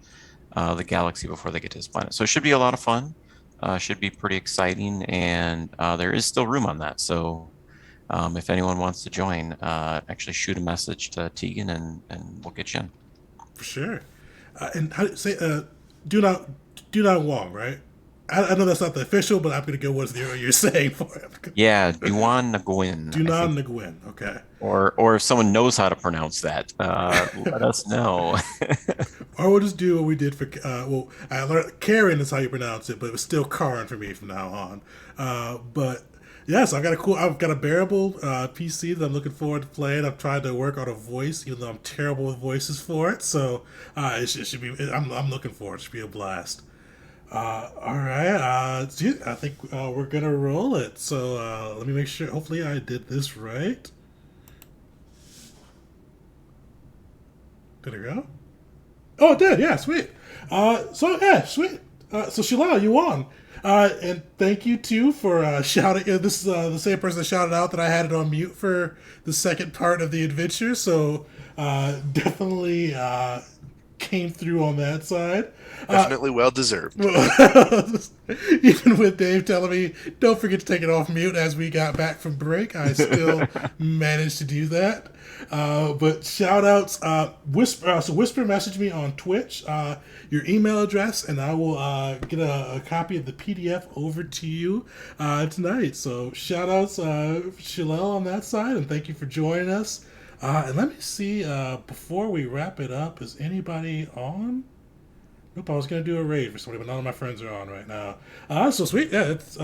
the galaxy before they get to this planet. So it should be a lot of fun. Should be pretty exciting, and there is still room on that. So if anyone wants to join, actually shoot a message to Tegan, and we'll get you in. For sure. And how say do not Wong, right? I know that's not the official, but I'm going to go with you're saying for it. Yeah, Duan Nguyen, I think. Dunan Nguyen. Okay. Or if someone knows how to pronounce that, let us know. Or we'll just do what we did for I learned Karen is how you pronounce it, but it was still Karen for me from now on. But yes, I've got a bearable PC that I'm looking forward to playing. I've tried to work on a voice, even though I'm terrible with voices for it. So it should be. I'm looking forward. It should be a blast. All right. I think we're gonna roll it. So let me make sure. Hopefully, I did this right. Did it go? Oh, it did. Yeah, sweet. So yeah, sweet. So Shalal, you won. And thank you too for shouting. This is the same person that shouted out that I had it on mute for the second part of the adventure. So definitely came through on that side. Definitely well deserved. Even with Dave telling me, don't forget to take it off mute as we got back from break, I still managed to do that. But shout outs, Whisper message me on Twitch, your email address, and I will get a copy of the PDF over to you tonight. So shout outs, Shalel on that side, and thank you for joining us. And let me see, before we wrap it up, is anybody on? Nope, I was going to do a raid for somebody, but none of my friends are on right now. So sweet. Yeah, it's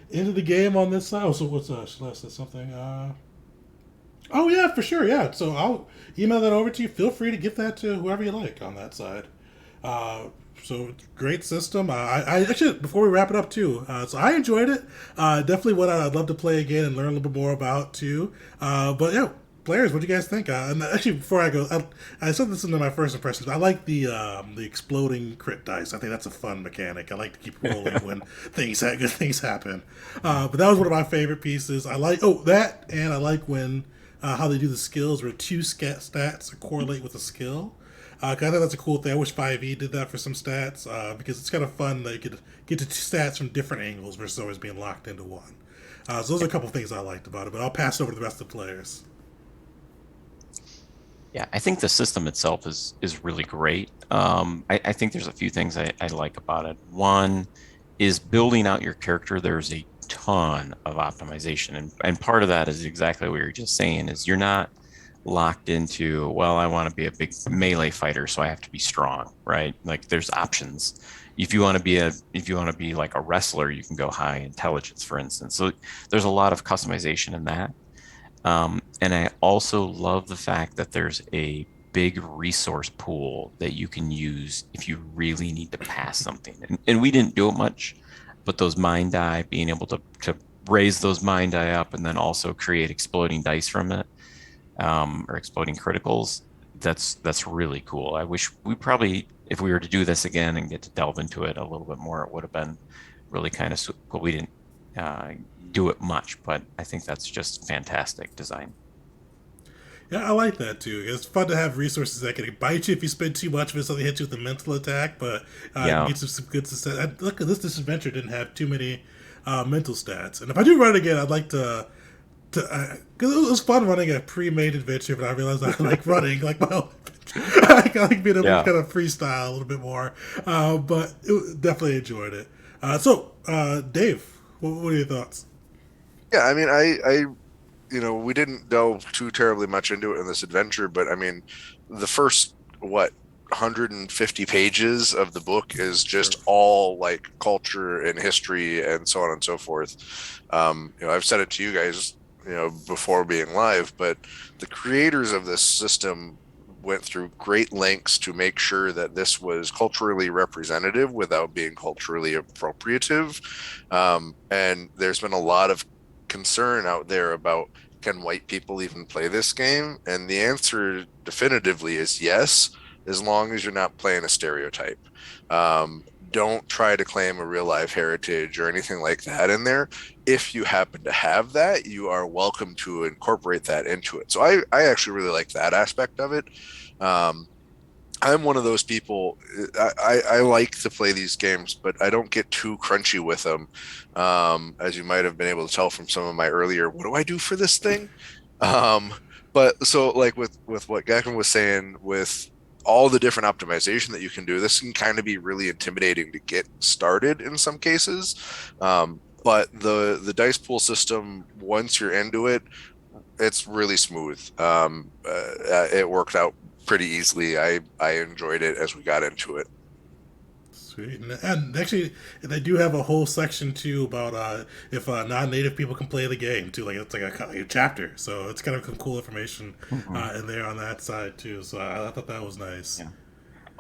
into the game on this side. Oh, so what's Celeste said something? Oh, yeah, for sure. Yeah. So I'll email that over to you. Feel free to give that to whoever you like on that side. So great system. I actually, before we wrap it up too, so I enjoyed it. Definitely what I'd love to play again and learn a little bit more about too. But yeah, players, what do you guys think? And actually, before I go, I said this in my first impressions. I like the exploding crit dice. I think that's a fun mechanic. I like to keep rolling when good things happen. But that was one of my favorite pieces. I like that, and I like when how they do the skills where two stats correlate with a skill. 'Cause I think that's a cool thing. I wish 5e did that for some stats because it's kind of fun that you could get to two stats from different angles versus always being locked into one. So those are a couple of things I liked about it, but I'll pass it over to the rest of the players. Yeah, I think the system itself is really great. I think there's a few things I like about it. One is building out your character. There's a ton of optimization, and part of that is exactly what you're just saying. Is you're not locked into, well, I want to be a big melee fighter, so I have to be strong, right? Like there's options. If you want to be like a wrestler, you can go high intelligence, for instance. So there's a lot of customization in that. And I also love the fact that there's a big resource pool that you can use if you really need to pass something. And we didn't do it much, but those mine die, being able to raise those mine die up and then also create exploding dice from it, or exploding criticals, that's really cool. I wish we probably, if we were to do this again and get to delve into it a little bit more, it would have been really kind of, but we didn't do it much, but I think that's just fantastic design. Yeah, I like that too. It's fun to have resources that can bite you if you spend too much of it. Something hits you with a mental attack, but Yeah. you get some good success. Look, this adventure didn't have too many mental stats, and if I do run it again, I'd like to. Because it was fun running a pre-made adventure, but I realized I like running like my own adventure. I like being able to kind of freestyle a little bit more, but definitely enjoyed it. Dave, what are your thoughts? Yeah, I mean, we didn't delve too terribly much into it in this adventure, but I mean, the first, 150 pages of the book is just all like culture and history and so on and so forth. I've said it to you guys, before being live, but the creators of this system went through great lengths to make sure that this was culturally representative without being culturally appropriative. And there's been a lot of concern out there about, can white people even play this game? And the answer definitively is yes, as long as you're not playing a stereotype. Don't try to claim a real life heritage or anything like that in there. If you happen to have that, you are welcome to incorporate that into it. So I actually really like that aspect of it. I'm one of those people. I like to play these games, but I don't get too crunchy with them. As you might have been able to tell from some of my earlier, what do I do for this thing? But so like with what Gakman was saying with all the different optimization that you can do, this can kind of be really intimidating to get started in some cases. But the dice pool system, once you're into it, it's really smooth. It worked out pretty easily. I enjoyed it as we got into it. Sweet. And actually, they do have a whole section too about if non-native people can play the game too. Like it's like a chapter, so it's kind of some cool information in there on that side too. So I thought that was nice. Yeah.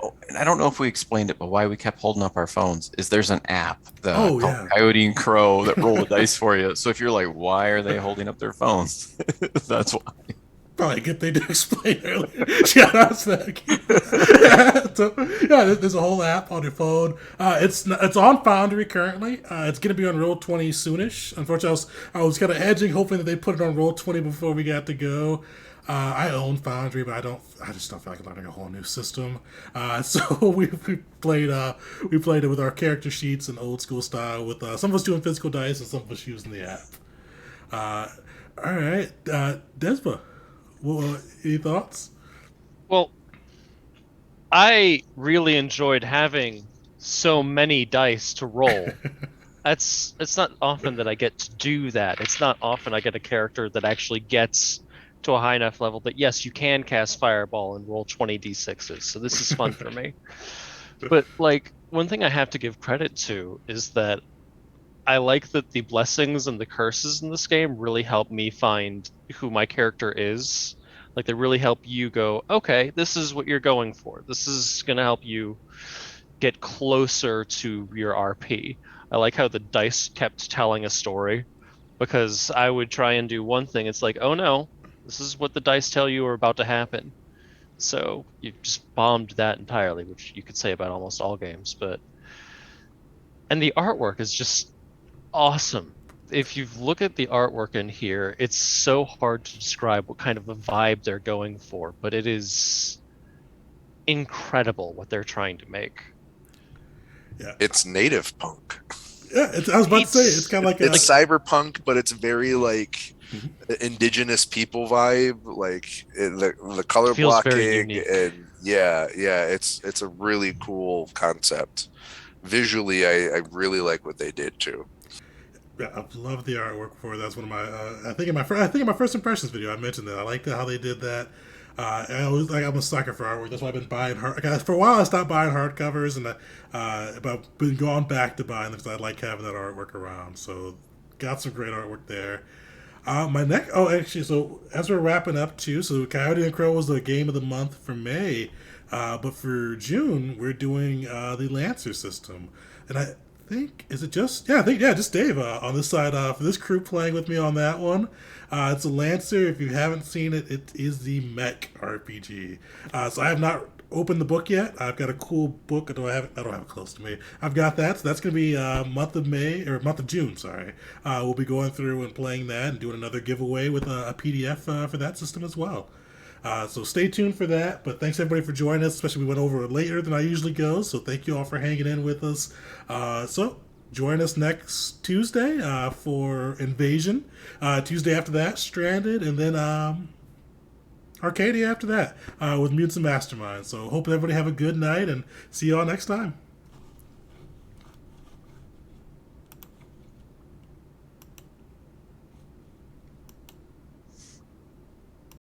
Oh, and I don't know if we explained it, but why we kept holding up our phones is there's an app Oh, called yeah. Coyote and Crow that roll the dice for you. So if you're like, why are they holding up their phones? That's why. Probably a good thing to explain earlier. Shout out to that. So, yeah, there's a whole app on your phone. It's on Foundry currently. It's going to be on Roll20 soonish. Unfortunately, I was kind of edging, hoping that they put it on Roll20 before we got to go. I own Foundry, but I just don't feel like learning a whole new system. So we played it with our character sheets in old school style, with some of us doing physical dice and some of us using the app. All right, Despa. Well, any thoughts? Well, I really enjoyed having so many dice to roll. It's not often that I get to do that. It's not often I get a character that actually gets to a high enough level that, yes, you can cast Fireball and roll 20 d6s. So this is fun for me. But like, one thing I have to give credit to is that I like that the blessings and the curses in this game really help me find who my character is. Like, they really help you go, okay, this is what you're going for. This is going to help you get closer to your RP. I like how the dice kept telling a story, because I would try and do one thing. It's like, oh no, this is what the dice tell you are about to happen. So you just bombed that entirely, which you could say about almost all games. And the artwork is just awesome. If you look at the artwork in here, it's so hard to describe what kind of a vibe they're going for, but it is incredible what they're trying to make. Yeah, It's native punk. yeah. I was about to say it's kind of like It's cyberpunk, but it's very like indigenous people vibe, like the color Feels very blocking, unique. and yeah, it's a really cool concept. Visually, I really like what they did too. yeah, I love the artwork for it. That's one of my. I think in my first impressions video, I mentioned that I liked how they did that. I'm a sucker for artwork. That's why I've been buying for a while. I stopped buying hardcovers, and but I've been going back to buying them because I like having that artwork around. So got some great artwork there. My next. Oh, actually, so as we're wrapping up too, so Coyote and Crow was the game of the month for May, but for June we're doing the Lancer system, and I think is it just just Dave on this side for this crew playing with me on that one. It's a Lancer. If you haven't seen it, it is the mech RPG. So I have not opened the book yet. I've got a cool book. I don't have it close to me. I've got that. So that's going to be month of May or month of June. Sorry. We'll be going through and playing that and doing another giveaway with a PDF for that system as well. So stay tuned for that. But thanks everybody for joining us. Especially we went over later than I usually go. So thank you all for hanging in with us. So join us next Tuesday for Invasion. Tuesday after that, Stranded, and then Arcadia after that with Mutants and Masterminds. So hope everybody have a good night and see you all next time.